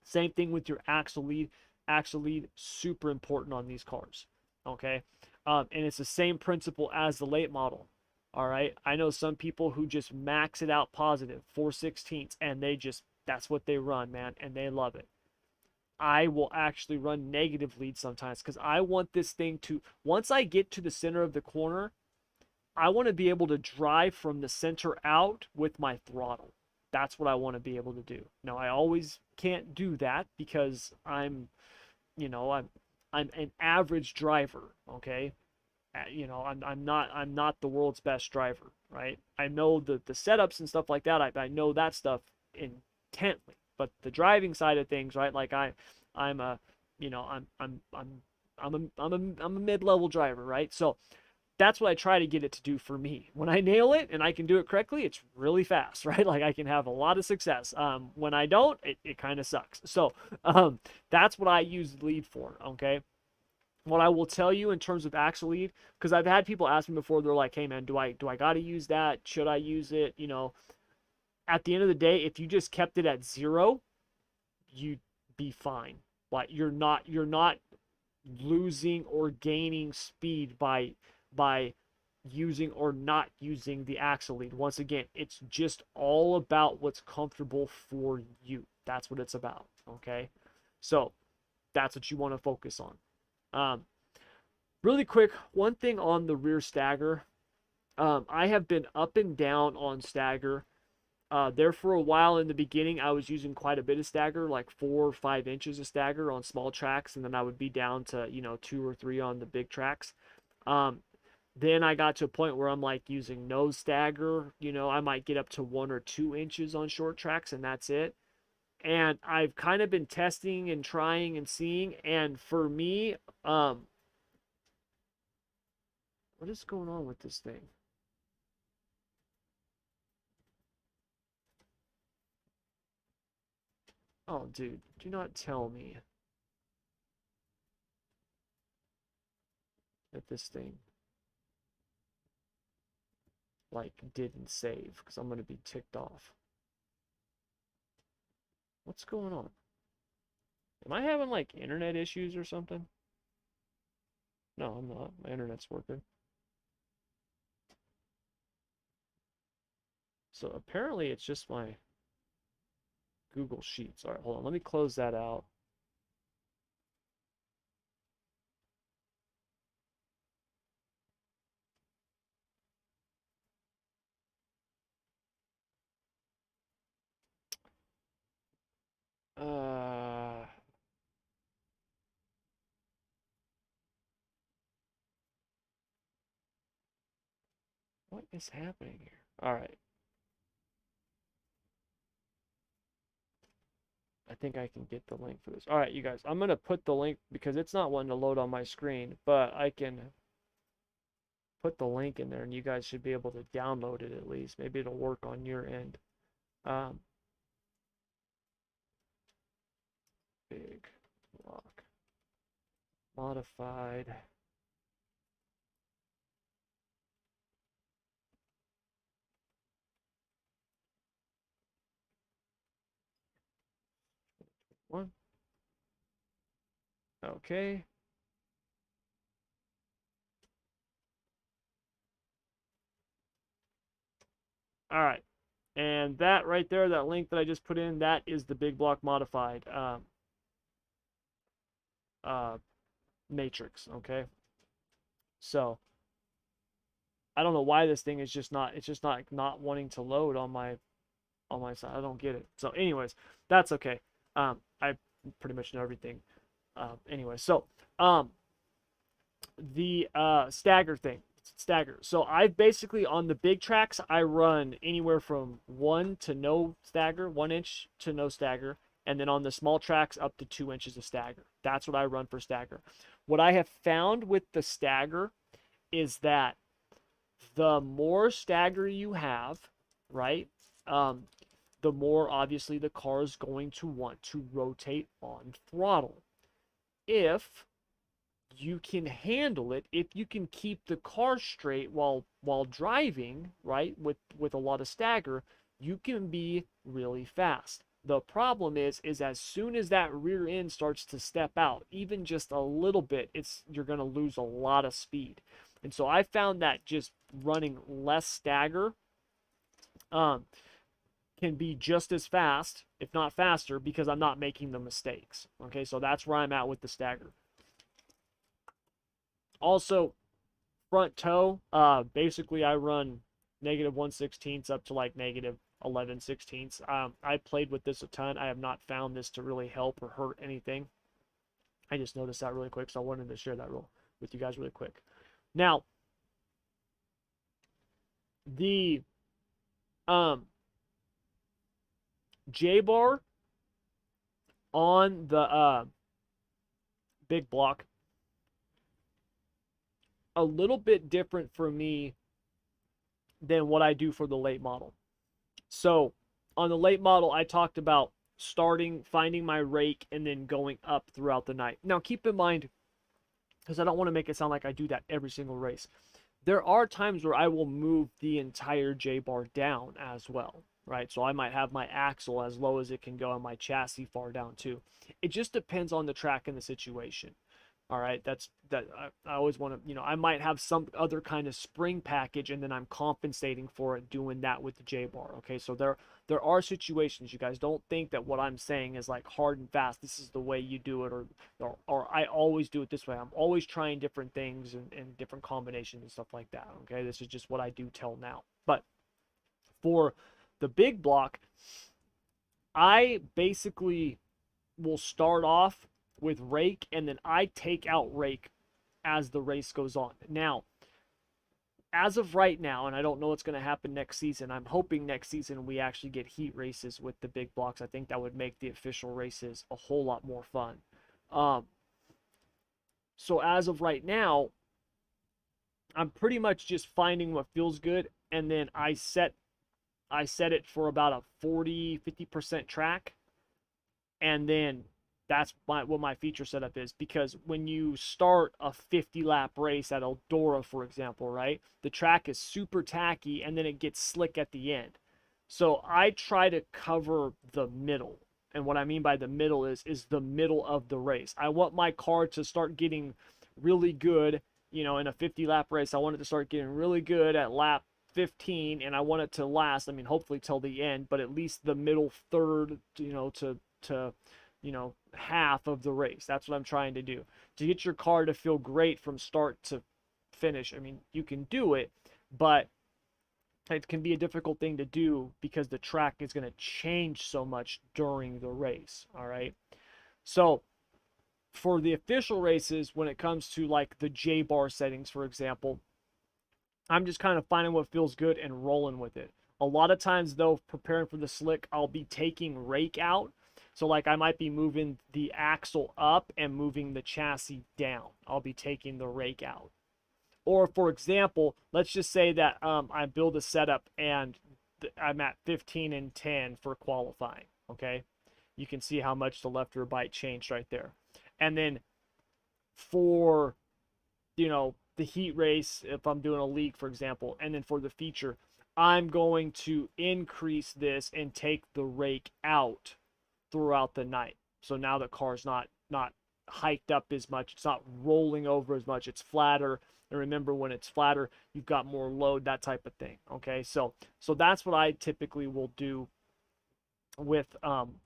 Same thing with your axle lead. Axle lead, super important on these cars. Okay, and it's the same principle as the late model. All right, I know some people who just max it out positive 4/16, and they just, that's what they run, man, and they love it. I will actually run negative lead sometimes because I want this thing to, once I get to the center of the corner, I want to be able to drive from the center out with my throttle. That's what I want to be able to do. Now, I always can't do that because I'm an average driver, okay? I'm not the world's best driver, right? I know the setups and stuff like that. I know that stuff intently, but the driving side of things, right? Like I'm a you know I'm a mid-level driver, right? So that's what I try to get it to do for me. When I nail it and I can do it correctly, it's really fast, right? Like I can have a lot of success. When I don't, it kind of sucks. So that's what I use the lead for, okay? What I will tell you in terms of axle lead, because I've had people ask me before, they're like, hey man, do I got to use that? Should I use it? At the end of the day, if you just kept it at 0, you'd be fine. But you're not losing or gaining speed by using or not using the axle lead. Once again, it's just all about what's comfortable for you. That's what it's about. Okay, so that's what you want to focus on. Um, Really quick, one thing on the rear stagger. I have been up and down on stagger. There for a while in the beginning, I was using quite a bit of stagger, like 4 or 5 inches of stagger on small tracks, and then I would be down to 2 or 3 on the big tracks. Then I got to a point where I'm like using no stagger. I might get up to 1 or 2 inches on short tracks, and that's it. And I've kind of been testing and trying and seeing, and for me, what is going on with this thing? Oh, dude, do not tell me that this thing, like, didn't save, because I'm going to be ticked off. What's going on? Am I having, like, internet issues or something? No, I'm not. My internet's working. So apparently it's just my Google Sheets. All right, hold on. Let me close that out. Uh, what is happening here? All right. I think I can get the link for this. All right, you guys. I'm going to put the link because it's not wanting to load on my screen, but I can put the link in there and you guys should be able to download it at least. Maybe it'll work on your end. Um, Big block modified. One. Okay. All right. And that right there, that link that I just put in, that is the big block modified uh, matrix. Okay. So I don't know why this thing is just not, it's just not wanting to load on my side. I don't get it. So anyways, that's okay. I pretty much know everything. Anyway, so the stagger thing. Stagger. So I basically on the big tracks I run anywhere from 1 to no stagger, 1 inch to no stagger, and then on the small tracks up to 2 inches of stagger. That's what I run for stagger. What I have found with the stagger is that the more stagger you have, right? The more obviously the car is going to want to rotate on throttle. If you can handle it, if you can keep the car straight while driving, right, with a lot of stagger, you can be really fast. The problem is as soon as that rear end starts to step out, even just a little bit, you're going to lose a lot of speed. And so I found that just running less stagger can be just as fast, if not faster, because I'm not making the mistakes. Okay, so that's where I'm at with the stagger. Also, front toe, basically I run -1/16 up to like -11/16. I played with this a ton. I have not found this to really help or hurt anything. I just noticed that really quick, so I wanted to share that with you guys really quick. Now, the J-bar on the big block, a little bit different for me than what I do for the late model. So on the late model, I talked about finding my rake, and then going up throughout the night. Now keep in mind, because I don't want to make it sound like I do that every single race, there are times where I will move the entire J-bar down as well, right? So I might have my axle as low as it can go and my chassis far down too. It just depends on the track and the situation. All right, I always want to, I might have some other kind of spring package, and then I'm compensating for it doing that with the J-bar. Okay, so there are situations. You guys don't think that what I'm saying is like hard and fast. This is the way you do it, or I always do it this way. I'm always trying different things and different combinations and stuff like that. Okay, this is just what I do till now. But for the big block, I basically will start off with rake, and then I take out rake as the race goes on. Now, as of right now, and I don't know what's going to happen next season, I'm hoping next season we actually get heat races with the big blocks. I think that would make the official races a whole lot more fun. So as of right now, I'm pretty much just finding what feels good, and then I set it for about a 40-50% track, and then that's what my feature setup is. Because when you start a 50-lap race at Eldora, for example, right, the track is super tacky, and then it gets slick at the end. So I try to cover the middle. And what I mean by the middle is the middle of the race. I want my car to start getting really good, in a 50-lap race. I want it to start getting really good at lap 15, and I want it to last, hopefully till the end, but at least the middle third, to half of the race. That's what I'm trying to do, to get your car to feel great from start to finish. You can do it, but it can be a difficult thing to do because the track is going to change so much during the race. All right, so for the official races, when it comes to like the J-bar settings, for example, I'm just kind of finding what feels good and rolling with it. A lot of times though, preparing for the slick, I'll be taking rake out. So like I might be moving the axle up and moving the chassis down. I'll be taking the rake out. Or for example, let's just say that I build a setup and I'm at 15 and 10 for qualifying. Okay, you can see how much the left rear bite changed right there. And then for the heat race, if I'm doing a league, for example, and then for the feature, I'm going to increase this and take the rake out throughout the night. So now the car's not hiked up as much. It's not rolling over as much. It's flatter. And remember, when it's flatter, you've got more load, that type of thing. Okay, so that's what I typically will do with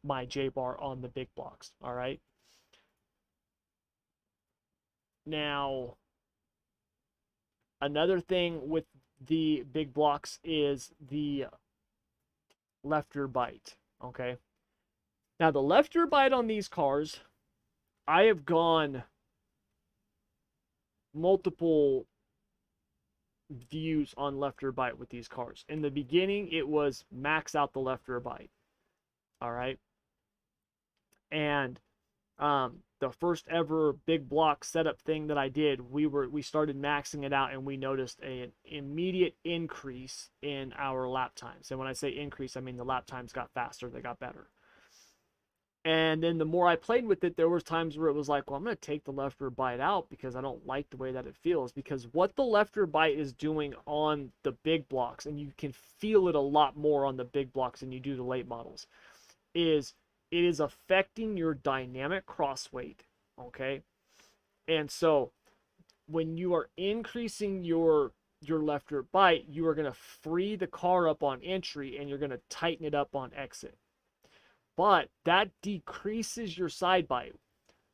my J-bar on the big blocks. All right. Now, another thing with the big blocks is the left rear bite. Okay. Now, the left rear bite on these cars I have gone multiple views on left rear bite with these cars. In the beginning, it was max out the left rear bite. All right. And the first ever big block setup thing that I did, we started maxing it out, and we noticed an immediate increase in our lap times. And when I say increase, I mean the lap times got faster, they got better. And then the more I played with it, there was times where it was like, well, I'm going to take the left rear bite out because I don't like the way that it feels. Because what the left rear bite is doing on the big blocks, and you can feel it a lot more on the big blocks than you do the late models, is it is affecting your dynamic cross weight, okay? And so when you are increasing your left rear bite, you are going to free the car up on entry, and you're going to tighten it up on exit. But that decreases your side bite.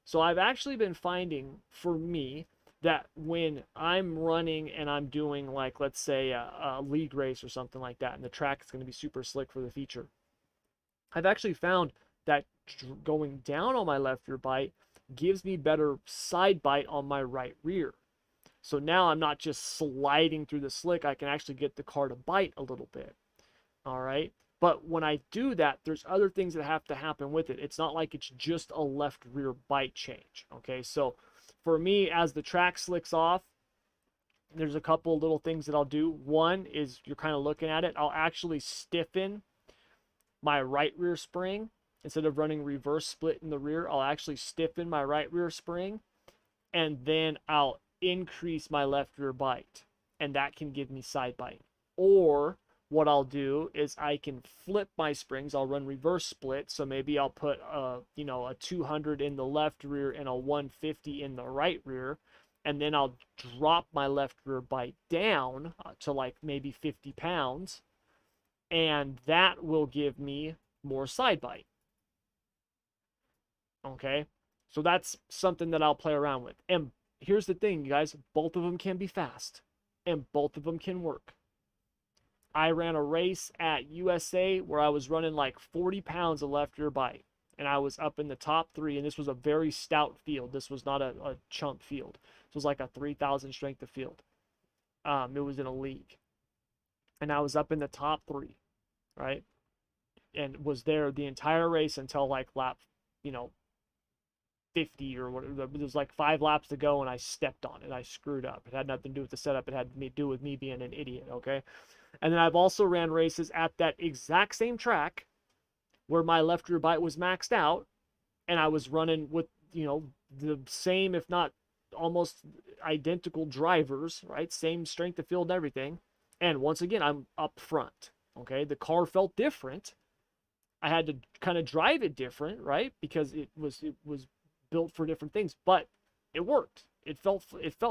So I've actually been finding, for me, that when I'm running and I'm doing, like, let's say a league race or something like that, and the track is going to be super slick for the feature, I've actually found that going down on my left rear bite gives me better side bite on my right rear. So now I'm not just sliding through the slick, I can actually get the car to bite a little bit. All right. But when I do that, there's other things that have to happen with it. It's not like it's just a left rear bite change. Okay. So for me, as the track slicks off, there's a couple little things that I'll do. One is, you're kind of looking at it, I'll actually stiffen my right rear spring. Instead of running reverse split in the rear, I'll actually stiffen my right rear spring, and then I'll increase my left rear bite, and that can give me side bite. Or what I'll do is I can flip my springs. I'll run reverse split, so maybe I'll put a 200 in the left rear and a 150 in the right rear, and then I'll drop my left rear bite down to like maybe 50 pounds, and that will give me more side bite. Okay, so that's something that I'll play around with. And here's the thing, you guys, both of them can be fast, and both of them can work. I ran a race at USA where I was running like 40 pounds of left rear bite, and I was up in the top 3, and this was a very stout field. This was not a chump field. This was like a 3,000 strength of field. It was in a league, and I was up in the top 3, right? And was there the entire race until like lap, 50 or whatever. There was like 5 laps to go, and I stepped on it. I screwed up. It had nothing to do with the setup. It had to do with me being an idiot, okay? And then I've also ran races at that exact same track where my left rear bite was maxed out, and I was running with, the same, if not almost identical drivers, right? Same strength of field and everything. And once again, I'm up front, okay? The car felt different. I had to kind of drive it different, right? Because it was built for different things, but it worked. It felt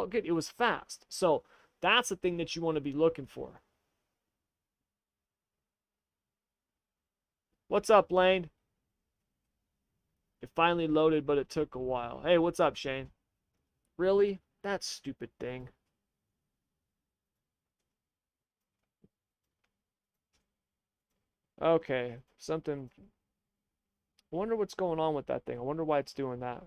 good. It was fast. So that's the thing that you want to be looking for. What's up, Lane? It finally loaded, but it took a while. Hey, what's up, Shane? Really? That stupid thing. Okay, something. I wonder what's going on with that thing. I wonder why it's doing that.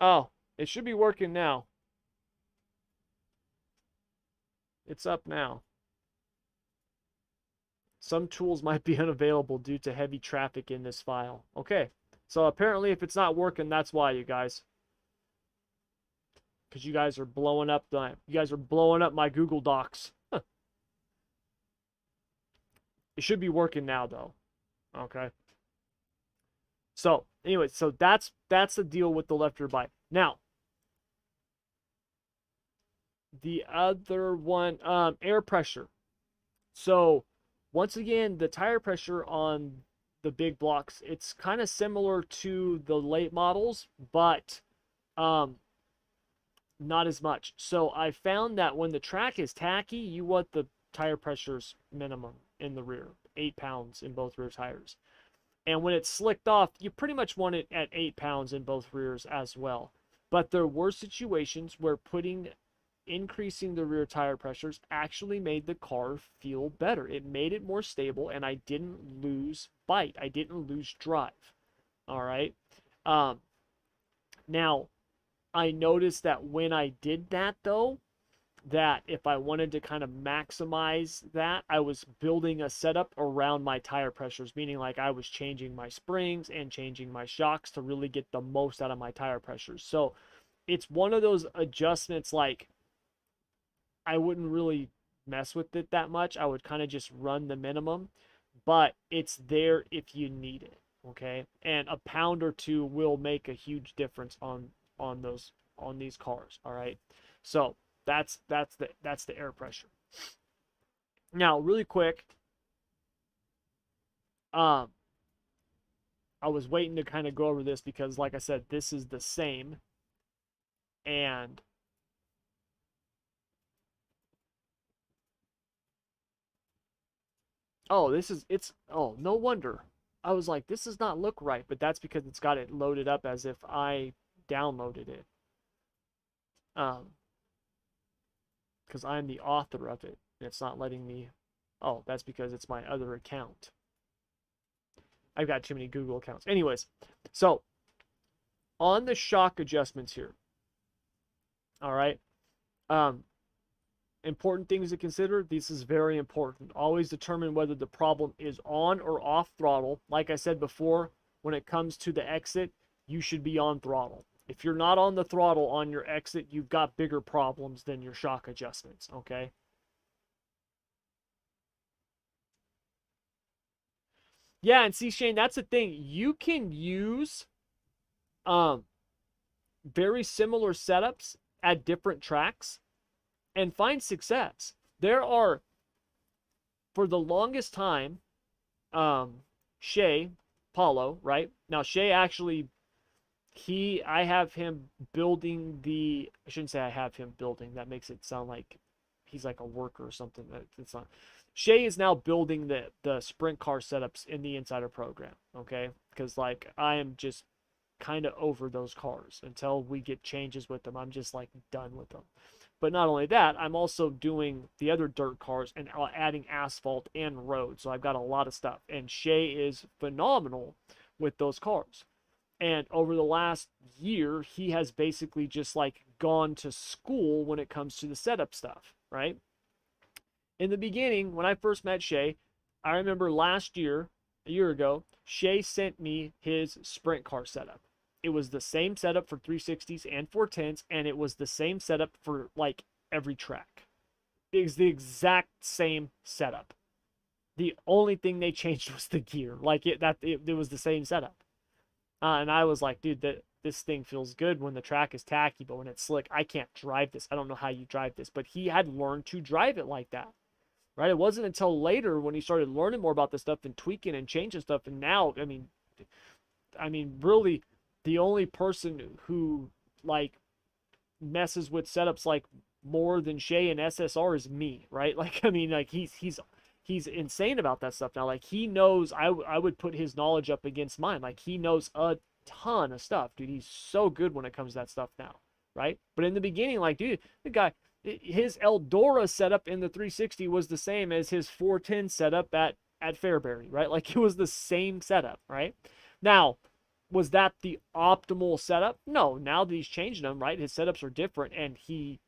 Oh, it should be working now. It's up now. Some tools might be unavailable due to heavy traffic in this file. Okay, so apparently if it's not working, that's why, you guys. Because you guys are blowing up my Google Docs. Huh. It should be working now, though. Okay. So anyway, so that's the deal with the left rear bite. Now, the other one, air pressure. So once again, the tire pressure on the big blocks, it's kind of similar to the late models, but not as much. So I found that when the track is tacky, you want the tire pressures minimum in the rear, 8 pounds in both rear tires. And when it's slicked off, you pretty much want it at 8 pounds in both rears as well. But there were situations where putting increasing the rear tire pressures actually made the car feel better. It made it more stable, and I didn't lose bite. I didn't lose drive. All right. Um, Now, I noticed that when I did that, though, that if I wanted to kind of maximize that, I was building a setup around my tire pressures, meaning like I was changing my springs and changing my shocks to really get the most out of my tire pressures. So it's one of those adjustments, like I wouldn't really mess with it that much. I would kind of just run the minimum, but it's there if you need it. Okay. And a pound or two will make a huge difference on those, on these cars. All right. So that's the air pressure. Now, really quick, I was waiting to kind of go over this because, like I said, this is the same. And oh, oh, no wonder. I was like, this does not look right, but that's because it's got it loaded up as if I downloaded it. Because I'm the author of it. And it's not letting me. Oh, that's because it's my other account. I've got too many Google accounts. Anyways, so on the shock adjustments here. All right. Important things to consider. This is very important. Always determine whether the problem is on or off throttle. Like I said before, when it comes to the exit, you should be on throttle. If you're not on the throttle on your exit, you've got bigger problems than your shock adjustments, okay? Yeah, and see, Shane, that's the thing. You can use very similar setups at different tracks and find success. There are, for the longest time, Shay, Paulo, right? Now, Shay actually, I have him building I shouldn't say I have him building. That makes it sound like he's like a worker or something. It's not. Shay is now building the sprint car setups in the Insider program, okay? Because, like, I am just kind of over those cars until we get changes with them. I'm just, like, done with them. But not only that, I'm also doing the other dirt cars and adding asphalt and road. So I've got a lot of stuff. And Shay is phenomenal with those cars. And over the last year, he has basically just like gone to school when it comes to the setup stuff, right? In the beginning, when I first met Shay, I remember last year, a year ago, Shay sent me his sprint car setup. It was the same setup for 360s and 410s, and it was the same setup for like every track. It was the exact same setup. The only thing they changed was the gear. Like it was the same setup. And I was like, dude, this thing feels good when the track is tacky, but when it's slick, I can't drive this. I don't know how you drive this. But he had learned to drive it like that, right? It wasn't until later when he started learning more about this stuff and tweaking and changing stuff. And now, I mean, really, the only person who like messes with setups like more than Shay and SSR is me, right? Like, I mean, like he's insane about that stuff now. Like he knows I would put his knowledge up against mine. Like he knows a ton of stuff, dude. He's so good when it comes to that stuff now, right? But in the beginning, like, dude, the guy, his Eldora setup in the 360 was the same as his 410 setup at Fairbury, right? Like it was the same setup, right? Now, was that the optimal setup? No. Now that he's changing them, right? His setups are different, and he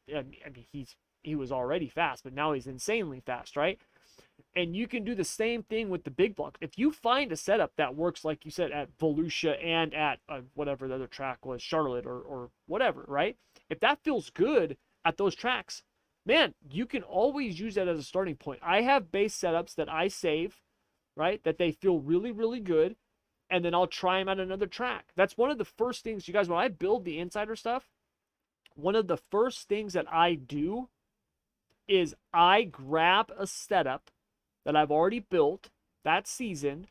was already fast, but now he's insanely fast, right? And you can do the same thing with the big block. If you find a setup that works, like you said, at Volusia and at whatever the other track was, Charlotte or whatever, right? If that feels good at those tracks, man, you can always use that as a starting point. I have base setups that I save, right? That they feel really, really good. And then I'll try them at another track. That's one of the first things, you guys, when I build the Insider stuff, one of the first things that I do is I grab a setup that I've already built that season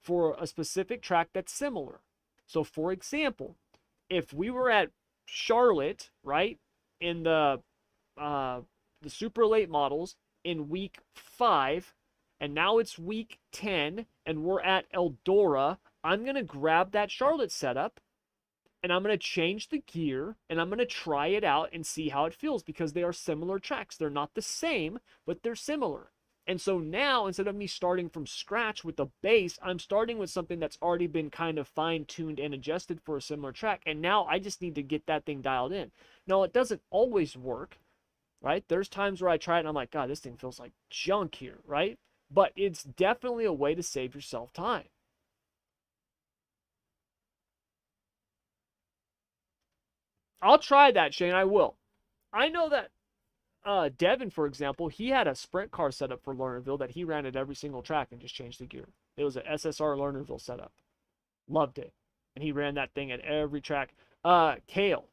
for a specific track that's similar. So, for example, if we were at Charlotte, right, in the super late models in week 5, and now it's week 10, and we're at Eldora, I'm going to grab that Charlotte setup, and I'm going to change the gear and I'm going to try it out and see how it feels, because they are similar tracks. They're not the same, but they're similar. And so now, instead of me starting from scratch with the base, I'm starting with something that's already been kind of fine-tuned and adjusted for a similar track. And now I just need to get that thing dialed in. Now, it doesn't always work, right? There's times where I try it and I'm like, God, this thing feels like junk here, right? But it's definitely a way to save yourself time. I'll try that, Shane. I will. I know that Devin, for example, he had a sprint car setup for Lernerville that he ran at every single track and just changed the gear. It was an SSR Lernerville setup. Loved it. And he ran that thing at every track. Kale,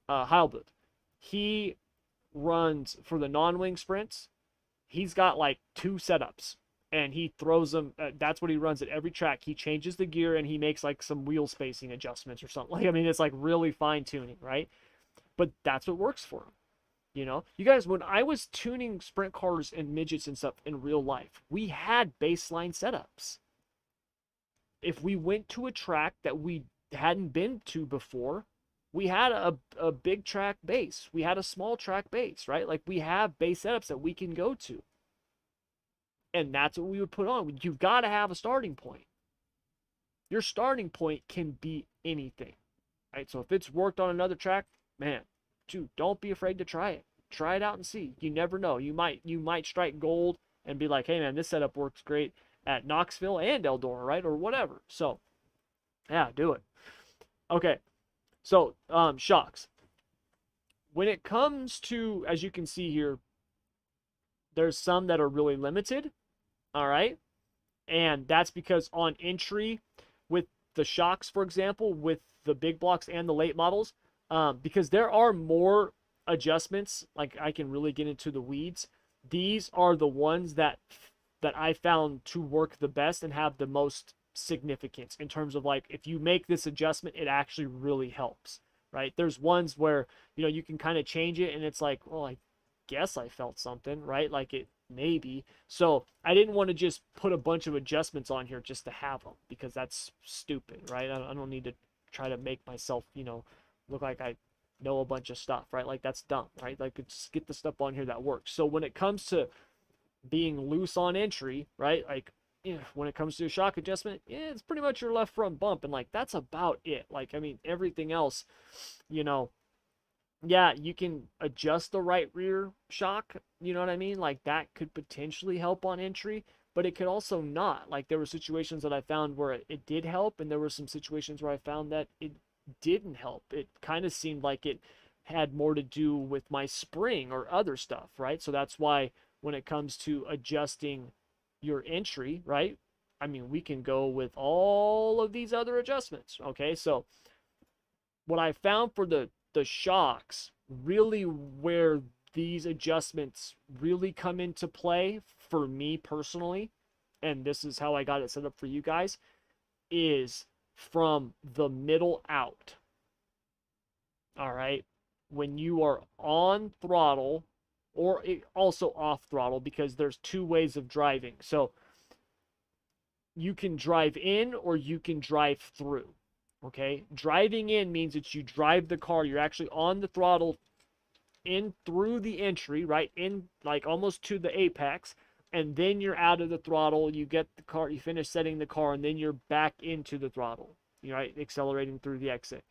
Heilbut, he runs for the non-wing sprints. He's got like 2 setups and he throws them. That's what he runs at every track. He changes the gear and he makes like some wheel spacing adjustments or something. Like, I mean, it's like really fine tuning, right? But that's what works for him. You know, you guys, when I was tuning sprint cars and midgets and stuff in real life, we had baseline setups. If we went to a track that we hadn't been to before, we had a big track base. We had a small track base, right? Like, we have base setups that we can go to. And that's what we would put on. You've got to have a starting point. Your starting point can be anything, right? So if it's worked on another track, man, dude, don't be afraid to try it. Try it out and see. You never know. You might strike gold and be like, hey man, this setup works great at Knoxville and Eldora, right? Or whatever. So yeah, do it. Okay. So shocks. When it comes to, as you can see here, there's some that are really limited. All right. And that's because on entry with the shocks, for example, with the big blocks and the late models, because there are more adjustments, like I can really get into the weeds. These are the ones that I found to work the best and have the most significance in terms of, like, if you make this adjustment, it actually really helps, right? There's ones where, you know, you can kind of change it and it's like, well, I guess I felt something, right? Like, it maybe. So I didn't want to just put a bunch of adjustments on here just to have them, because that's stupid, right? I don't need to try to make myself, you know, look like I know a bunch of stuff, right? Like, that's dumb, right? Like, just get the stuff on here that works. So when it comes to being loose on entry, right? Like, when it comes to a shock adjustment, it's pretty much your left front bump, and like, that's about it. Like, I mean, everything else, you know, yeah, you can adjust the right rear shock, you know what I mean? Like, that could potentially help on entry, but it could also not. Like, there were situations that I found where it did help, and there were some situations where I found that it didn't help. It kind of seemed like it had more to do with my spring or other stuff, right? So that's why when it comes to adjusting your entry, right? I mean, we can go with all of these other adjustments, okay? So what I found for the shocks, really where these adjustments really come into play for me personally, and this is how I got it set up for you guys, is from the middle out. All right. When you are on throttle, or also off throttle, because there's 2 ways of driving. So you can drive in or you can drive through. Okay. Driving in means that you drive the car, you're actually on the throttle in through the entry, right? In, like, almost to the apex. And then you're out of the throttle, you get the car, you finish setting the car, and then you're back into the throttle, right? Accelerating through the exit.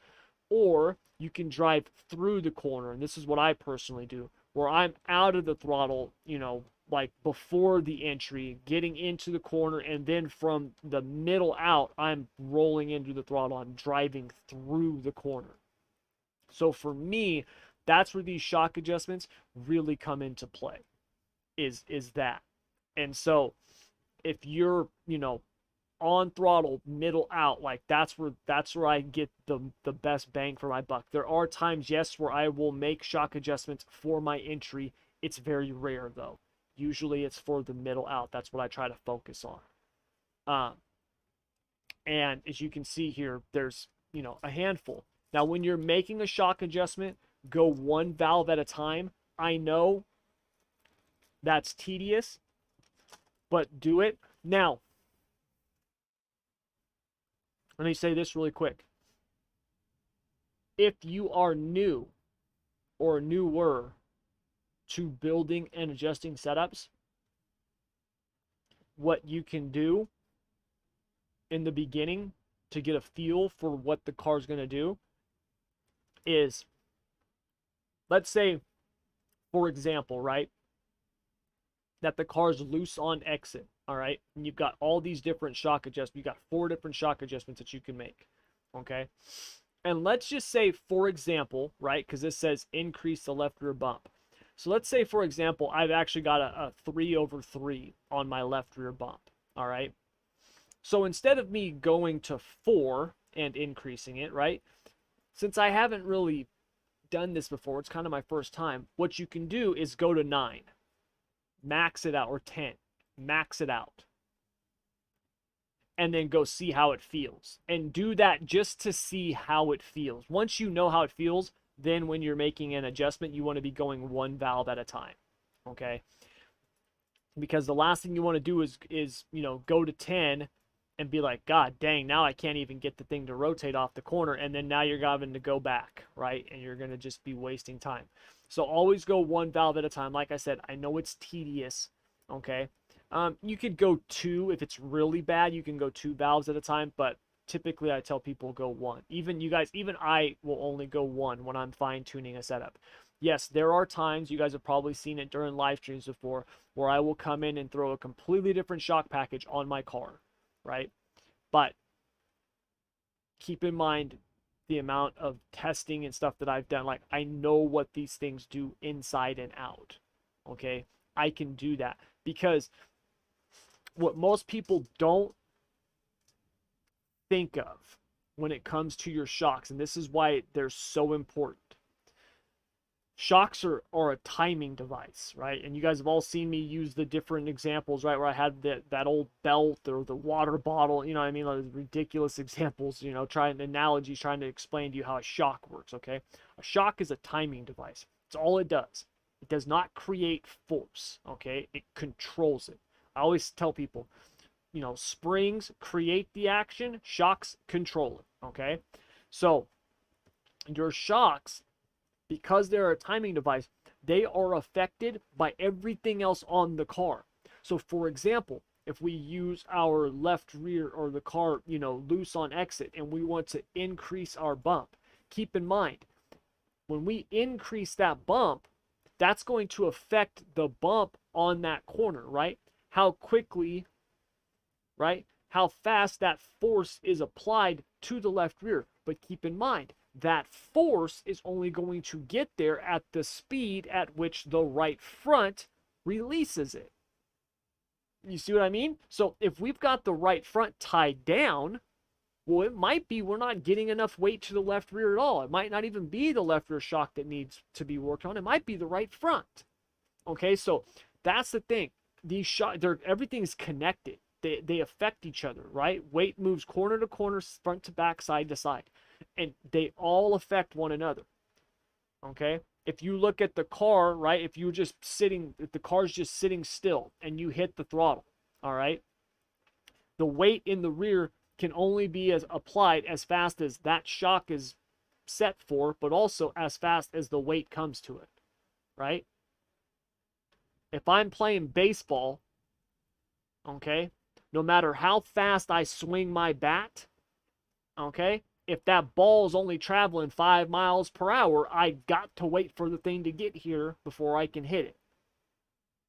Or you can drive through the corner, and this is what I personally do, where I'm out of the throttle, you know, like before the entry, getting into the corner, and then from the middle out, I'm rolling into the throttle, I'm driving through the corner. So for me, that's where these shock adjustments really come into play, is that. And so if you're, you know, on throttle, middle out, like, that's where I get the best bang for my buck. There are times, yes, where I will make shock adjustments for my entry. It's very rare though. Usually it's for the middle out. That's what I try to focus on. And as you can see here, there's, you know, a handful. Now, when you're making a shock adjustment, go 1 valve at a time. I know that's tedious, but do it. Now, let me say this really quick. if you are new or newer to building and adjusting setups, what you can do in the beginning to get a feel for what the car is going to do is, let's say, for example, right, that the car is loose on exit, all right, and you've got all these different shock adjustments. You've got 4 different shock adjustments that you can make, okay? And let's just say, for example, right, because this says increase the left rear bump. So let's say, for example, I've actually got a 3/3 on my left rear bump, all right? So instead of me going to 4 and increasing it, right, since I haven't really done this before, it's kind of my first time, what you can do is go to 9, max it out, or 10, max it out, and then go see how it feels. And do that just to see how it feels. Once you know how it feels, then when you're making an adjustment, you want to be going 1 valve at a time, okay? Because the last thing you want to do is go to 10 and be like, God dang, now I can't even get the thing to rotate off the corner, and then now you're having to go back, right? And you're going to just be wasting time. So always go 1 valve at a time. Like I said, I know it's tedious, okay? You could go 2 if it's really bad. You can go 2 valves at a time, but typically I tell people go 1. Even you guys, even I will only go 1 when I'm fine-tuning a setup. Yes, there are times, you guys have probably seen it during live streams before, where I will come in and throw a completely different shock package on my car, right? But keep in mind the amount of testing and stuff that I've done. Like, I know what these things do inside and out, okay? I can do that, because what most people don't think of when it comes to your shocks, and this is why they're so important. Shocks are a timing device, right? And you guys have all seen me use the different examples, right? Where I had that old belt or the water bottle, you know what I mean? Those ridiculous examples, trying analogies, trying to explain to you how a shock works, okay? A shock is a timing device. It's all it does. It does not create force, okay? It controls it. I always tell people, springs create the action, shocks control it, okay? So your shocks, because they're a timing device, they are affected by everything else on the car. So for example, if we use our left rear or the car, loose on exit, and we want to increase our bump, keep in mind, when we increase that bump, that's going to affect the bump on that corner, right? How quickly, right? How fast that force is applied to the left rear. But keep in mind, that force is only going to get there at the speed at which the right front releases it. You see what I mean? So if we've got the right front tied down, well, it might be we're not getting enough weight to the left rear at all. It might not even be the left rear shock that needs to be worked on. It might be the right front. Okay, so that's the thing. These shocks, everything's connected. They affect each other, right? Weight moves corner to corner, front to back, side to side. And they all affect one another, okay? If you look at the car, right, if the car's just sitting still and you hit the throttle, all right, the weight in the rear can only be applied as fast as that shock is set for, but also as fast as the weight comes to it, right? If I'm playing baseball, okay, no matter how fast I swing my bat, okay, if that ball is only traveling 5 miles per hour, I got to wait for the thing to get here before I can hit it.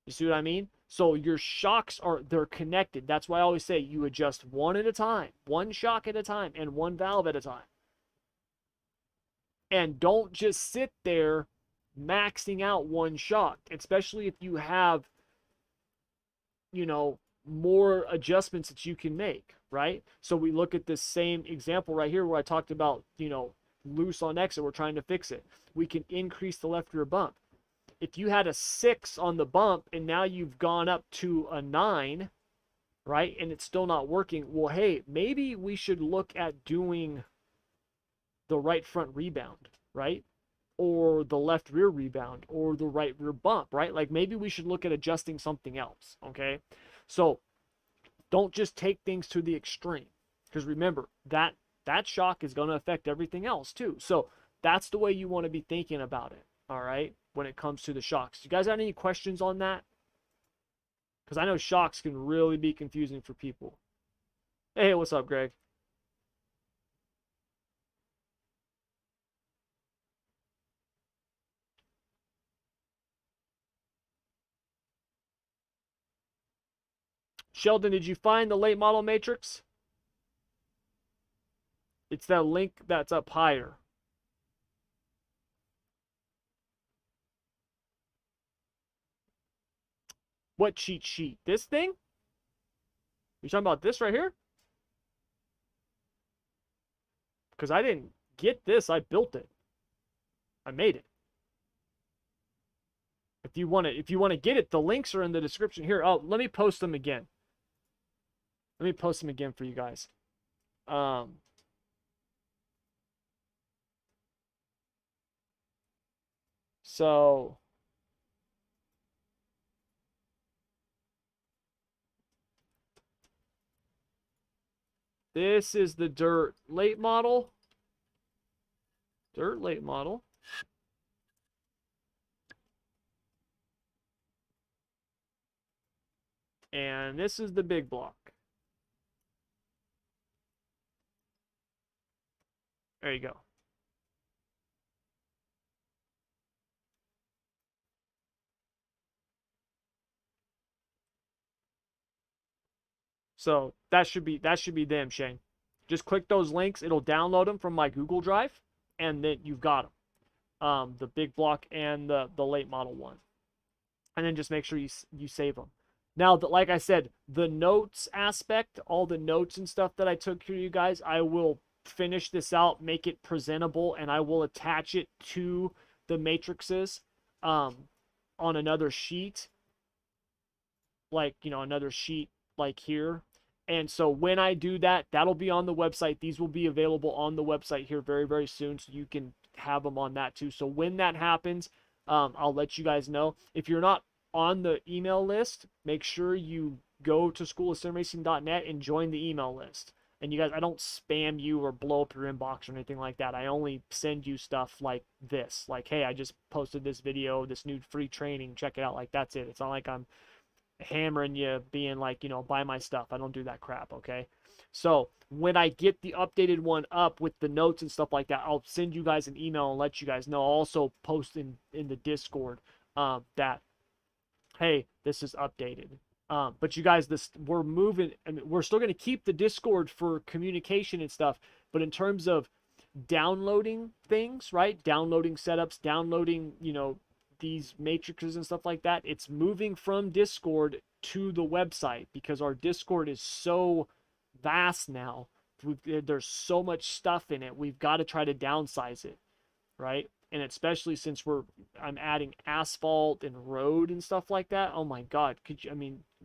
You see what I mean? So your shocks they're connected. That's why I always say you adjust one at a time, one shock at a time, and 1 valve at a time. And don't just sit there maxing out 1 shock, especially if you have, more adjustments that you can make, right? So we look at this same example right here where I talked about, loose on exit, we're trying to fix it. We can increase the left rear bump. If you had a 6 on the bump and now you've gone up to a 9, right, and it's still not working, well, hey, maybe we should look at doing the right front rebound, right? Or the left rear rebound, or the right rear bump, right? Like, maybe we should look at adjusting something else, okay? So don't just take things to the extreme, because remember, that shock is going to affect everything else too. So That's the way you want to be thinking about it, all right, when it comes to the shocks. You guys have any questions on that? Because I know shocks can really be confusing for people. Hey, what's up, Greg? Sheldon, did you find the late model matrix? It's that link that's up higher. What cheat sheet? This thing? You talking about this right here? Because I didn't get this. I built it. I made it. If you want to get it, the links are in the description here. Oh, let me post them again. Let me post them again for you guys. So this is the dirt late model. Dirt late model. And this is the big block. There you go. So that should be them, Shane. Just click those links. It'll download them from my Google Drive, and then you've got them. The big block and the late model one. And then just make sure you save them. Now, like I said, the notes aspect, all the notes and stuff that I took for you guys, I will finish this out, make it presentable, and I will attach it to the matrices on another sheet. Like, another sheet like here. And so when I do that, that'll be on the website. These will be available on the website here very, very soon, so you can have them on that too. So when that happens, I'll let you guys know. If you're not on the email list, make sure you go to schoolofsimracing.net and join the email list. And you guys, I don't spam you or blow up your inbox or anything like that. I only send you stuff like this. Like, hey, I just posted this video, this new free training. Check it out. Like, that's it. It's not like I'm hammering you being like, buy my stuff. I don't do that crap, okay? So when I get the updated one up with the notes and stuff like that, I'll send you guys an email and let you guys know. I'll also post in the Discord that, hey, this is updated. But you guys, we're moving. I mean, we're still going to keep the Discord for communication and stuff. But in terms of downloading things, right? Downloading setups, downloading, these matrices and stuff like that, it's moving from Discord to the website because our Discord is so vast now. There's so much stuff in it. We've got to try to downsize it, right? And especially since I'm adding asphalt and road and stuff like that. Oh my God,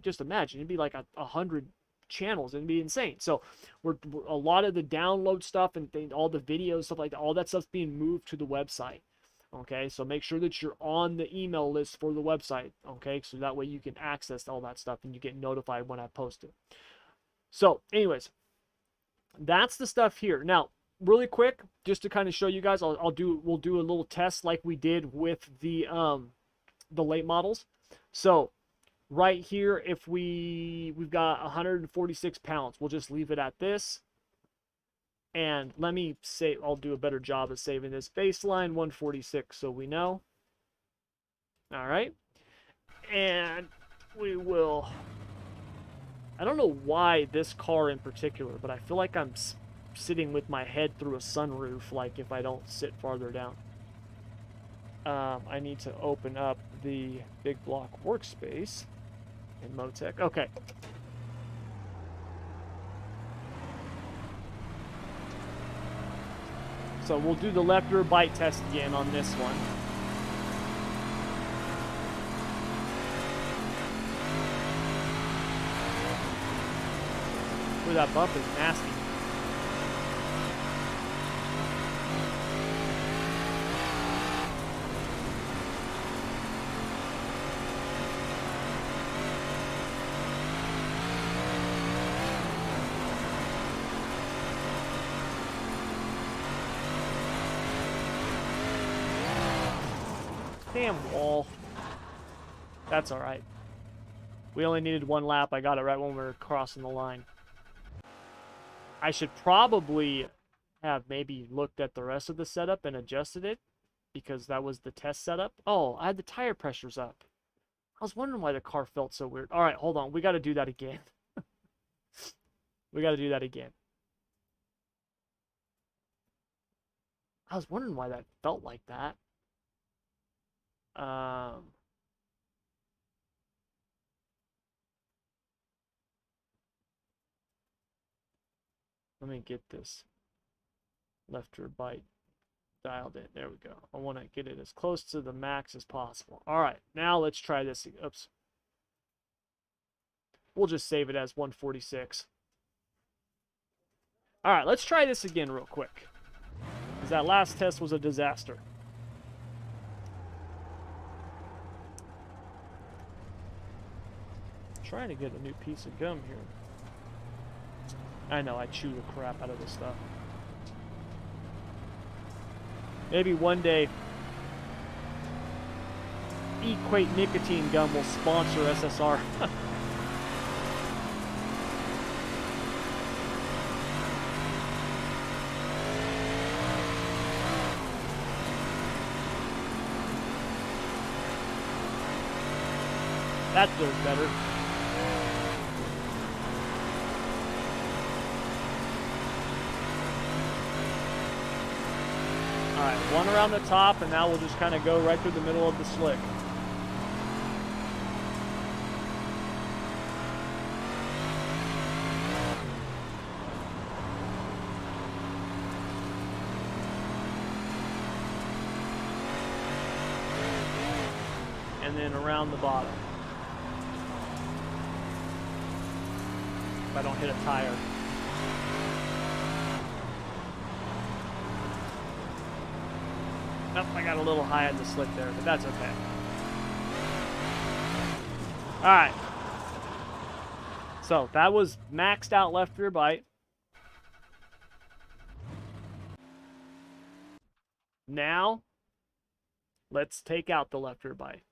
just imagine, it'd be like 100 channels. It'd be insane. So we're a lot of the download stuff and all the videos, stuff like that, all that stuff's being moved to the website. Okay, so make sure that you're on the email list for the website, okay? So that way you can access all that stuff and you get notified when I post it. So anyways, that's the stuff here. Now, really quick, just to kind of show you guys, we'll do a little test like we did with the late models. So right here, if we've got 146 pounds, we'll just leave it at this. And let me say, I'll do a better job of saving this baseline 146 so we know. All right. And we will, I don't know why this car in particular, but I feel like I'm sitting with my head through a sunroof, like if I don't sit farther down. I need to open up the big block workspace in Motec. Okay. So we'll do the left rear bite test again on this one. Ooh, that bump is nasty. Damn wall. That's alright. We only needed one lap. I got it right when we were crossing the line. I should probably have maybe looked at the rest of the setup and adjusted it, because that was the test setup. Oh, I had the tire pressures up. I was wondering why the car felt so weird. All right, hold on. We got to do that again. We got to do that again. I was wondering why that felt like that. Let me get this left rear bite dialed in. There we go. I want to get it as close to the max as possible. All right, now let's try this. Oops. We'll just save it as 146. All right, let's try this again real quick, because that last test was a disaster. I'm trying to get a new piece of gum here. I know, I chew the crap out of this stuff. Maybe one day, Equate Nicotine Gum will sponsor SSR. That feels better. Alright, one around the top, and now we'll just kind of go right through the middle of the slick. And then around the bottom. If I don't hit a tire. Nope, I got a little high on the slick there, but that's okay. Alright. So, that was maxed out left rear bite. Now, let's take out the left rear bite.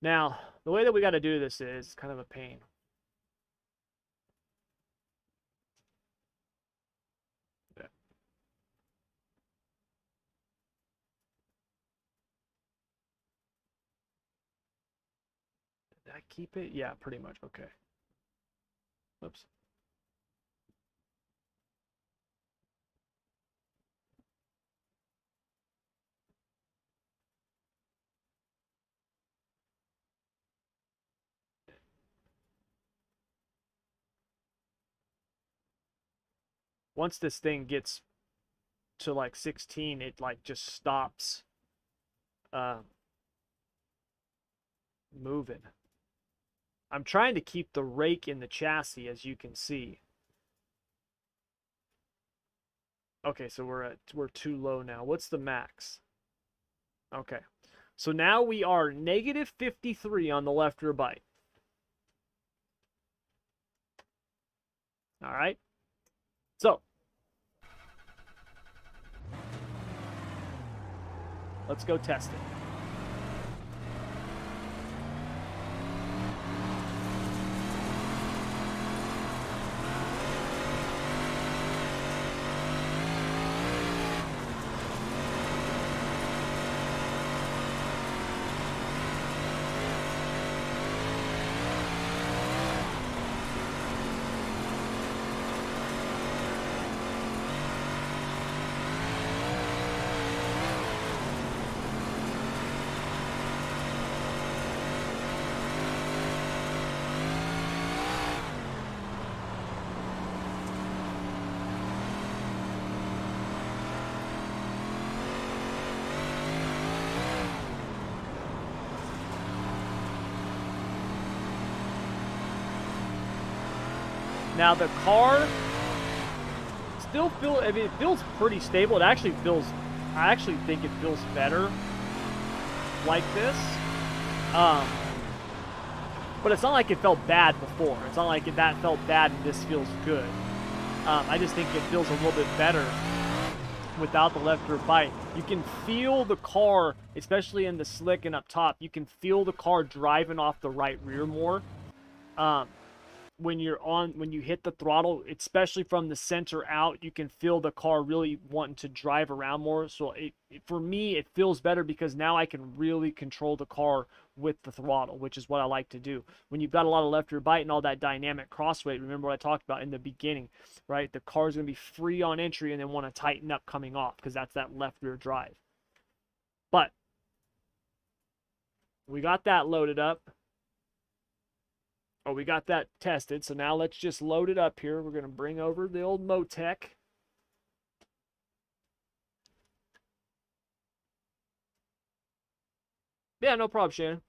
Now, the way that we got to do this is kind of a pain. Okay. Did I keep it? Yeah, pretty much. Okay. Whoops. Once this thing gets to like 16, it like just stops moving. I'm trying to keep the rake in the chassis, as you can see. Okay, so we're too low now. What's the max? Okay. So now we are negative 53 on the left rear bite. All right. So, let's go test it. Now the car still feels, I mean, it feels pretty stable. It actually feels, I actually think it feels better like this. But it's not like it felt bad before. It's not like that felt bad and this feels good. I just think it feels a little bit better without the left rear bite. You can feel the car, especially in the slick and up top, you can feel the car driving off the right rear more. Um, when you hit the throttle, especially from the center out, you can feel the car really wanting to drive around more. So for me, it feels better because now I can really control the car with the throttle, which is what I like to do. When you've got a lot of left rear bite and all that dynamic crossweight, remember what I talked about in the beginning, right? The car's going to be free on entry and then want to tighten up coming off because that's that left rear drive. But we got that loaded up. Oh, we got that tested. So now let's just load it up here. We're going to bring over the old Motec. Yeah, no problem, Shannon.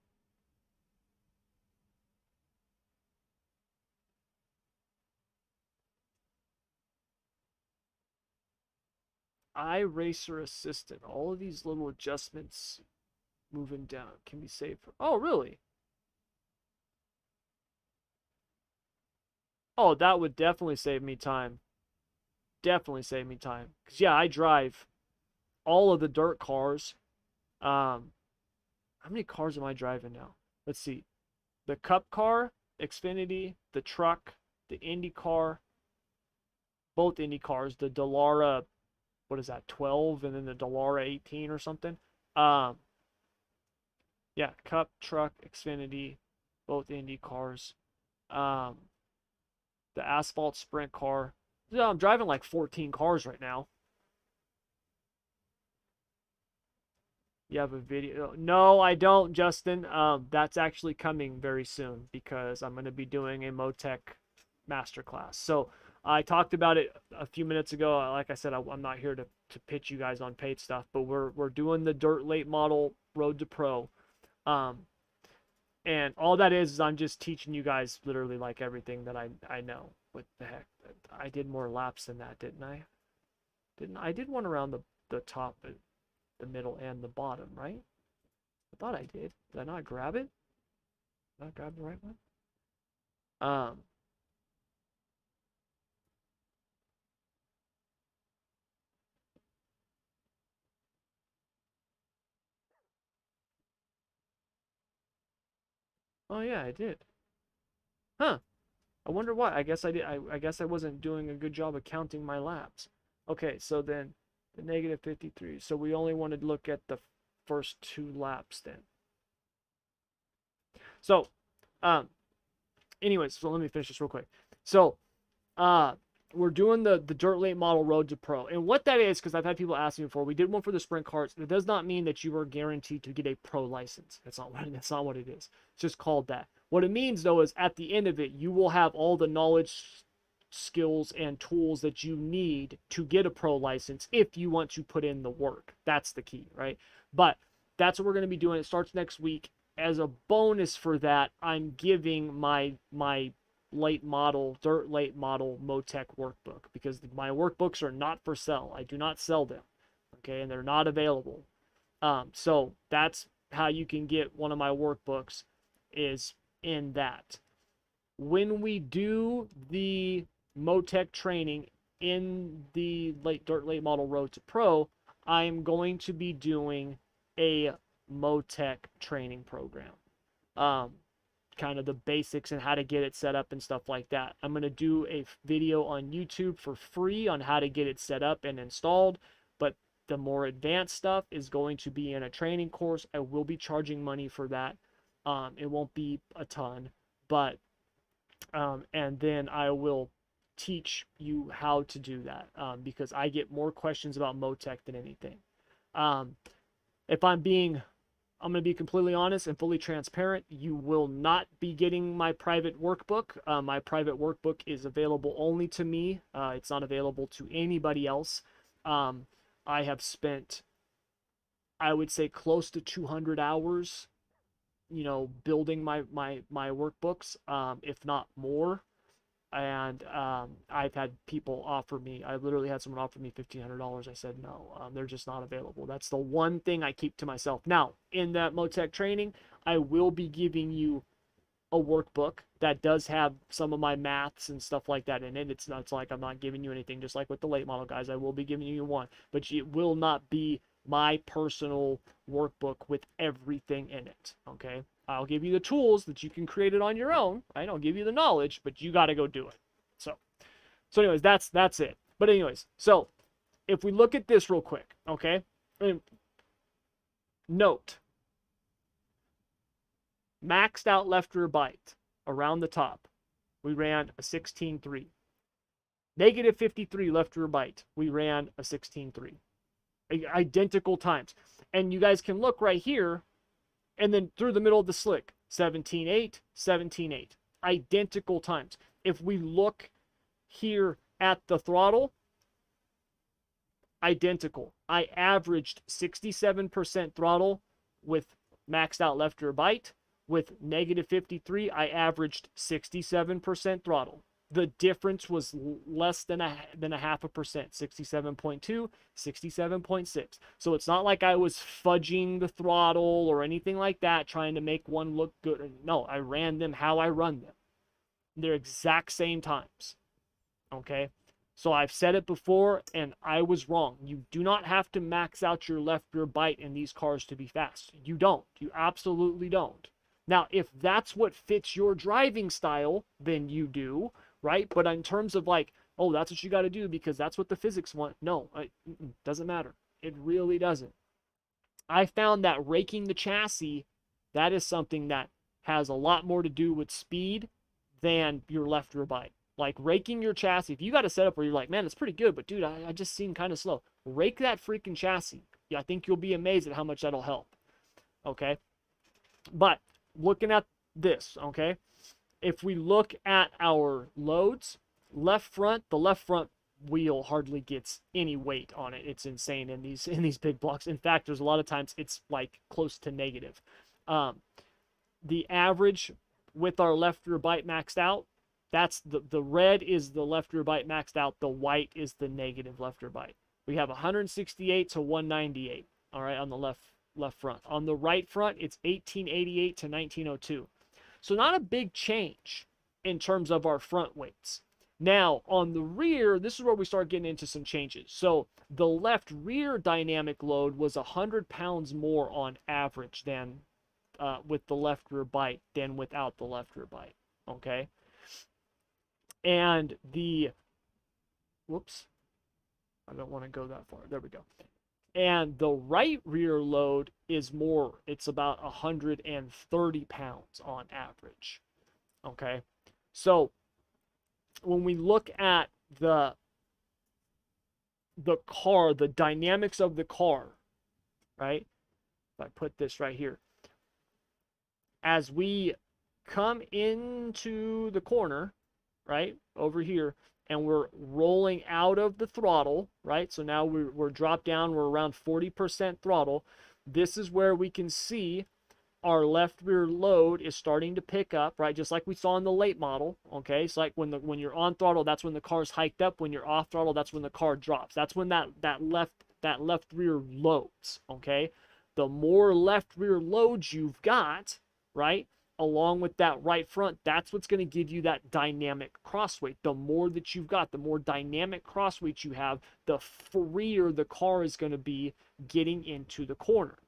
iRacer Assistant. All of these little adjustments moving down can be saved. Oh, really? Oh, that would definitely save me time. Definitely save me time. Because, yeah, I drive all of the dirt cars. How many cars am I driving now? Let's see. The Cup car, Xfinity, the truck, the Indy car, both Indy cars, the Dallara, what is that, 12, and then the Dallara 18 or something. Um, yeah, Cup, truck, Xfinity, both Indy cars. Um, the asphalt sprint car. Yeah, I'm driving like 14 cars right now. You have a video? No, I don't, Justin. That's actually coming very soon because I'm going to be doing a Motec masterclass. So I talked about it a few minutes ago. Like I said, I'm not here to pitch you guys on paid stuff, but we're doing the dirt late model Road to Pro. And all that is I'm just teaching you guys literally like everything that I know. What the heck? I did more laps than that, didn't I? I did one around the top, the middle, and the bottom, right? I thought I did. Did I not grab it? Did I not grab the right one? Um. Oh yeah, I did. Huh. I wonder why. I guess I did. I guess I wasn't doing a good job of counting my laps. Okay, so then the negative 53. So we only wanted to look at the first 2 laps then. So, um, anyways, so let me finish this real quick. So, uh, we're doing the dirt late model Road to Pro, and what that is, because I've had people ask me before, we did one for the sprint cars. It does not mean that you are guaranteed to get a pro license. That's not what it is. It's just called that. What it means though is at the end of it, you will have all the knowledge, skills, and tools that you need to get a pro license if you want to put in the work. That's the key, right? But that's what we're going to be doing. It starts next week. As a bonus for that, I'm giving my dirt late model Motec workbook because my workbooks are not for sale. I do not sell them, okay, and they're not available. So that's how you can get one of my workbooks is in that. When we do the Motec training in the dirt late model Road to Pro, I'm going to be doing a Motec training program. Kind of the basics and how to get it set up and stuff like that. I'm going to do a video on YouTube for free on how to get it set up and installed, but the more advanced stuff is going to be in a training course. I will be charging money for that. It won't be a ton, but and then I will teach you how to do that because I get more questions about Motec than anything. If I'm going to be completely honest and fully transparent. You will not be getting my private workbook. My private workbook is available only to me. It's not available to anybody else. I have spent, I would say, close to 200 hours, building my workbooks, if not more. And I've had people offer me, I literally had someone offer me $1,500. I said no, they're just not available. That's the one thing I keep to myself. Now, in that Motec training, I will be giving you a workbook that does have some of my maths and stuff like that in it. It's like I'm not giving you anything, just like with the late model guys. I will be giving you one, but it will not be my personal workbook with everything in it. Okay. I'll give you the tools that you can create it on your own. Right? I'll give you the knowledge, but you got to go do it. So anyways, that's it. But anyways, so if we look at this real quick, okay, note, maxed out left rear bite around the top, we ran a 16.3. Negative 53 left rear bite, we ran a 16.3. Identical times. And you guys can look right here, and then through the middle of the slick, 17.8, 17.8. Identical times. If we look here at the throttle, identical. I averaged 67% throttle with maxed out left rear bite. With negative 53, I averaged 67% throttle. The difference was less than a half a percent, 67.2, 67.6. So it's not like I was fudging the throttle or anything like that, trying to make one look good. No, I ran them how I run them. They're exact same times. Okay? So I've said it before, and I was wrong. You do not have to max out your left rear bite in these cars to be fast. You don't. You absolutely don't. Now, if that's what fits your driving style, then you do, right? But in terms of like, oh, that's what you got to do because that's what the physics want. No, it doesn't matter. It really doesn't. I found that raking the chassis, that is something that has a lot more to do with speed than your left rear bite. Like raking your chassis, if you got a setup where you're like, man, it's pretty good, but dude, I just seem kind of slow. Rake that freaking chassis. Yeah, I think you'll be amazed at how much that'll help. Okay. But looking at this, okay, if we look at our loads, the left front wheel hardly gets any weight on it. It's insane in these big blocks. In fact, there's a lot of times it's like close to negative. The average with our left rear bite maxed out, that's the red is the left rear bite maxed out. The white is the negative left rear bite. We have 168 to 198. All right, on the left front. On the right front, it's 1888 to 1902. So not a big change in terms of our front weights. Now, on the rear, this is where we start getting into some changes. So the left rear dynamic load was 100 pounds more on average than with the left rear bite than without the left rear bite. Okay. And whoops, I don't want to go that far. There we go. And the right rear load is more. It's about 130 pounds on average. Okay. So when we look at the car, the dynamics of the car, right? If I put this right here, as we come into the corner, right, over here, and we're rolling out of the throttle, right? So now we're dropped down, we're around 40% throttle. This is where we can see our left rear load is starting to pick up, right? Just like we saw in the late model, okay? It's like when you're on throttle, that's when the car's hiked up. When you're off throttle, that's when the car drops. That's when that left rear loads, okay? The more left rear loads you've got, right, along with that right front, that's what's going to give you that dynamic crossweight. The more that you've got, the more dynamic crossweight you have, the freer the car is going to be getting into the corner,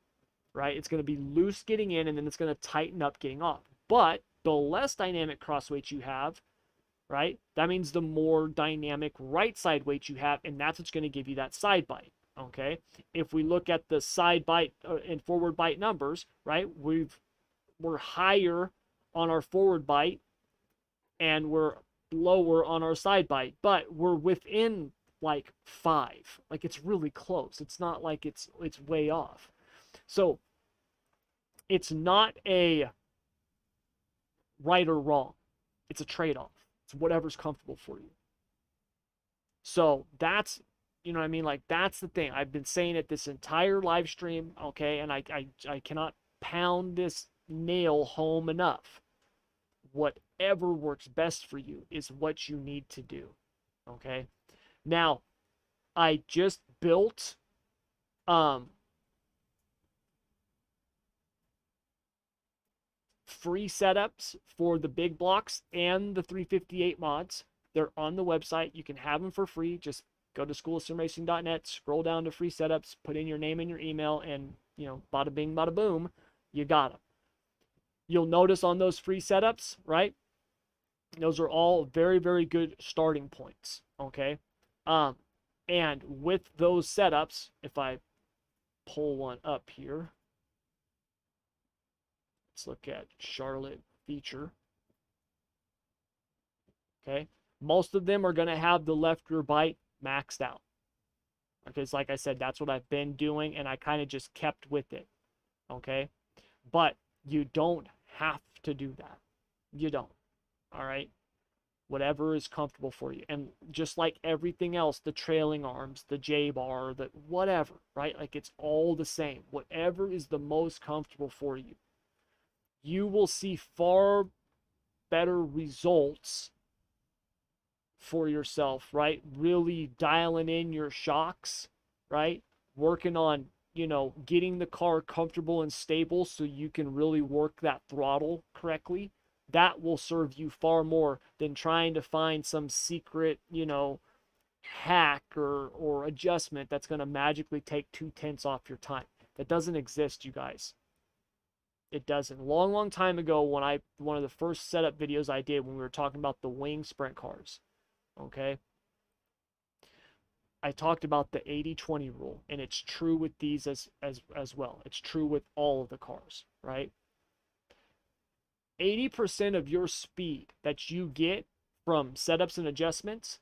right? It's going to be loose getting in, and then it's going to tighten up getting off. But the less dynamic crossweight you have, right, that means the more dynamic right side weight you have, and that's what's going to give you that side bite, okay? If we look at the side bite and forward bite numbers, right, we're higher on our forward bite and we're lower on our side bite, but we're within like 5. Like it's really close. It's not like it's way off. So it's not a right or wrong. It's a trade-off. It's whatever's comfortable for you. So that's, you know what I mean? Like that's the thing. I've been saying it this entire live stream, okay? And I cannot pound this nail home enough. Whatever works best for you is what you need to do. Okay. Now, I just built free setups for the big blocks and the 358 mods. They're on the website. You can have them for free. Just Go to schoolofsimracing.net, scroll down to free setups, put in your name and your email, and, you know, bada bing, bada boom, you got them. You'll notice on those free setups, right? Those are all very, very good starting points, okay? And with those setups, if I pull one up here, let's look at Charlotte feature, okay? Most of them are going to have the left rear bite maxed out. Because like I said, that's what I've been doing, and I kind of just kept with it, okay? But you don't have to do that. You don't, all right? Whatever is comfortable for you. And just like everything else, the trailing arms, the J-bar, the whatever, right? Like it's all the same. Whatever is the most comfortable for you. You will see far better results for yourself, right? Really dialing in your shocks, right? Working on, you know, getting the car comfortable and stable so you can really work that throttle correctly. That will serve you far more than trying to find some secret, you know, hack or adjustment that's going to magically take 2/10 off your time. That doesn't exist, you guys. It doesn't. Long time ago, when one of the first setup videos I did when we were talking about the wing sprint cars, okay, I talked about the 80-20 rule, and it's true with these as well. It's true with all of the cars, right? 80% of your speed that you get from setups and adjustments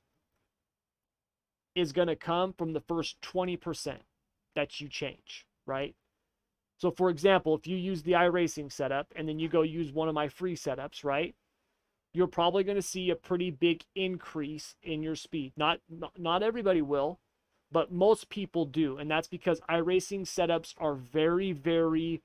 is going to come from the first 20% that you change, right? So for example, if you use the iRacing setup and then you go use one of my free setups, right? You're probably going to see a pretty big increase in your speed. Not everybody will, but most people do. And that's because iRacing setups are very, very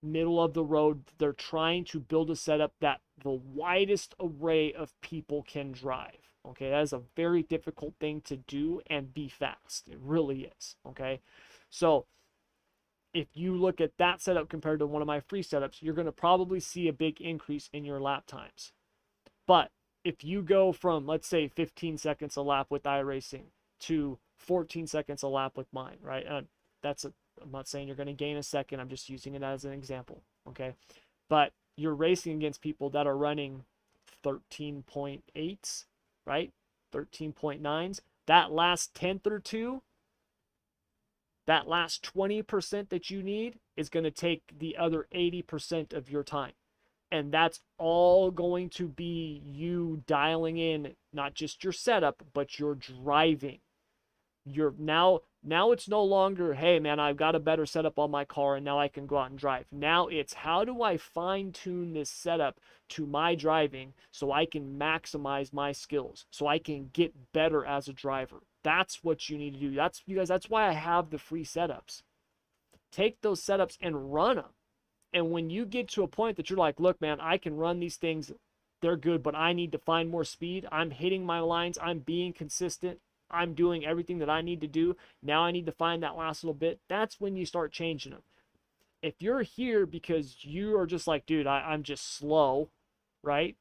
middle of the road. They're trying to build a setup that the widest array of people can drive. Okay, that is a very difficult thing to do and be fast. It really is. Okay, so if you look at that setup compared to one of my free setups, you're going to probably see a big increase in your lap times. But if you go from, let's say, 15 seconds a lap with iRacing to 14 seconds a lap with mine, right? I'm not saying you're going to gain a second. I'm just using it as an example, okay? But you're racing against people that are running 13.8s, right? 13.9s. That last tenth or two, that last 20% that you need is going to take the other 80% of your time. And that's all going to be you dialing in not just your setup, but your driving. You're now it's no longer, hey man, I've got a better setup on my car and now I can go out and drive. Now it's, how do I fine tune this setup to my driving so I can maximize my skills, so I can get better as a driver. That's what you need to do. That's, you guys, that's why I have the free setups. Take those setups and run them. And when you get to a point that you're like, look, man, I can run these things, they're good, but I need to find more speed. I'm hitting my lines. I'm being consistent. I'm doing everything that I need to do. Now I need to find that last little bit. That's when you start changing them. If you're here because you are just like, dude, I'm just slow, right?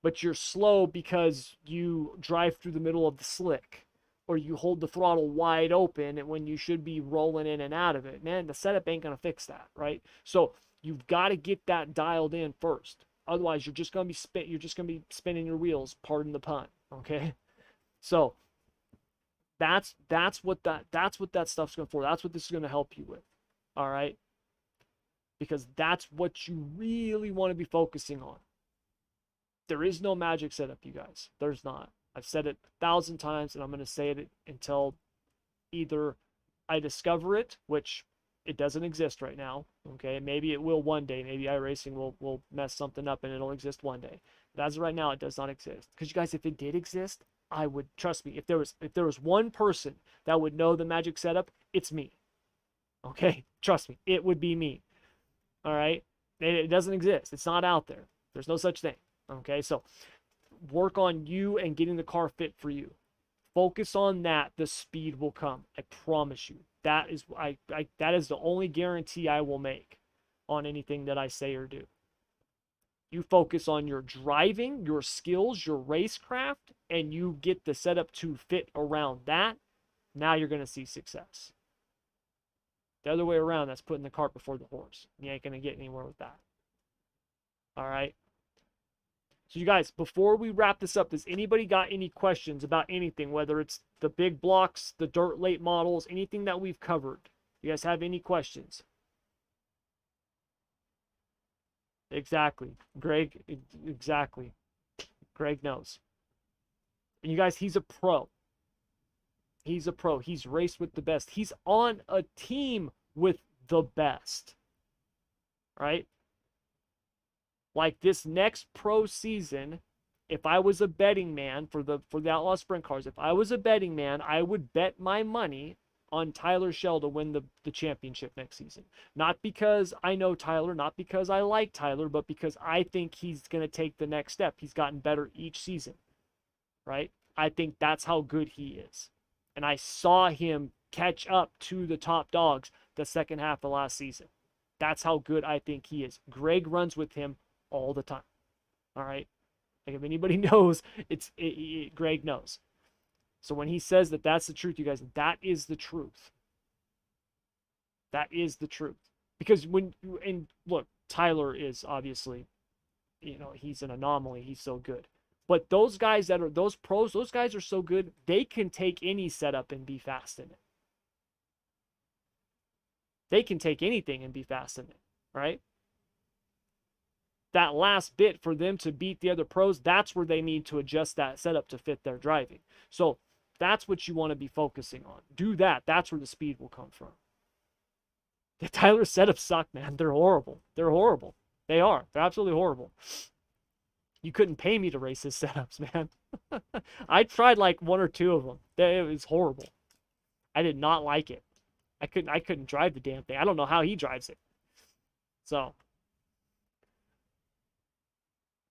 But you're slow because you drive through the middle of the slick, or you hold the throttle wide open and when you should be rolling in and out of it, man, the setup ain't going to fix that, right? So you've got to get that dialed in first. Otherwise, you're just going to be spinning your wheels, pardon the pun, okay? So that's what that stuff's going for. That's what this is going to help you with. All right? Because that's what you really want to be focusing on. There is no magic setup, you guys. There's not. I've said it 1,000 times, and I'm going to say it until either I discover it, which it doesn't exist right now. Okay, maybe it will one day. Maybe iRacing will mess something up and it'll exist one day. But as of right now, it does not exist. Because you guys, if it did exist, I would, trust me, if there was one person that would know the magic setup, it's me. Okay, trust me, it would be me. All right, it doesn't exist. It's not out there. There's no such thing. Okay, so work on you and getting the car fit for you. Focus on that. The speed will come. I promise you. That is that is the only guarantee I will make on anything that I say or do. You focus on your driving, your skills, your racecraft, and you get the setup to fit around that. Now you're going to see success. The other way around, that's putting the cart before the horse. You ain't going to get anywhere with that. All right. So you guys, before we wrap this up, does anybody got any questions about anything, whether it's the big blocks, the dirt late models, anything that we've covered? You guys have any questions? Exactly. Greg, exactly. Greg knows. And you guys, he's a pro. He's a pro. He's raced with the best. He's on a team with the best. Right? Like this next pro season, if I was a betting man for the Outlaw Sprint Cars, if I was a betting man, I would bet my money on Tyler Schell to win the championship next season. Not because I know Tyler, not because I like Tyler, but because I think he's going to take the next step. He's gotten better each season, right? I think that's how good he is. And I saw him catch up to the top dogs the second half of last season. That's how good I think he is. Greg runs with him all the time. All right? Like if anybody knows, Greg knows. So when he says that that's the truth, you guys, that is the truth. That is the truth. Because and look, Tyler is obviously, he's an anomaly. He's so good. But those guys that are, those pros, those guys are so good, they can take any setup and be fast in it. They can take anything and be fast in it, right? That last bit for them to beat the other pros, that's where they need to adjust that setup to fit their driving. So that's what you want to be focusing on. Do that. That's where the speed will come from. The Tyler setups suck, man. They're horrible. They're horrible. They are. They're absolutely horrible. You couldn't pay me to race his setups, man. I tried like one or two of them. It was horrible. I did not like it. I couldn't drive the damn thing. I don't know how he drives it. So,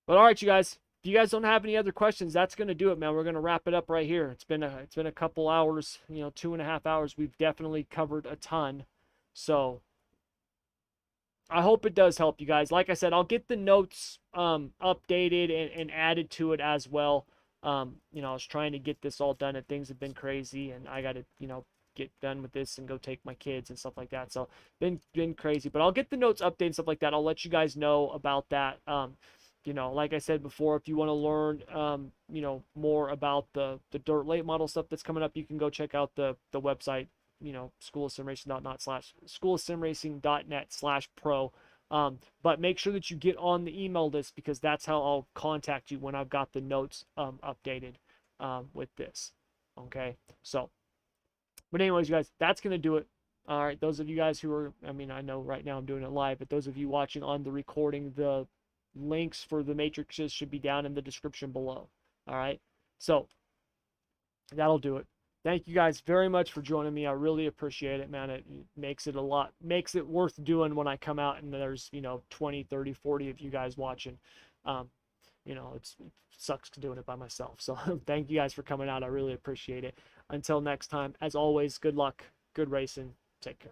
but all right, you guys. If you guys don't have any other questions, that's going to do it, man. We're going to wrap it up right here. It's been a couple hours, 2.5 hours. We've definitely covered a ton. So I hope it does help you guys. Like I said, I'll get the notes updated and added to it as well. I was trying to get this all done and things have been crazy and I got to, get done with this and go take my kids and stuff like that. So been crazy, but I'll get the notes updated and stuff like that. I'll let you guys know about that. Like I said before, if you want to learn, more about the dirt late model stuff that's coming up, you can go check out the website, schoolofsimracing.net/pro. But make sure that you get on the email list because that's how I'll contact you when I've got the notes updated with this. Okay, so, but anyways, you guys, that's going to do it. All right, those of you guys who are, I know right now I'm doing it live, but those of you watching on the recording, the links for the matrices should be down in the description below. All right, so that'll do it. Thank you guys very much for joining me. I really appreciate it, man. It makes it worth doing when I come out and there's 20, 30, 40 of you guys watching. It sucks doing it by myself, so thank you guys for coming out. I really appreciate it. Until next time, as always, good luck, good racing, take care.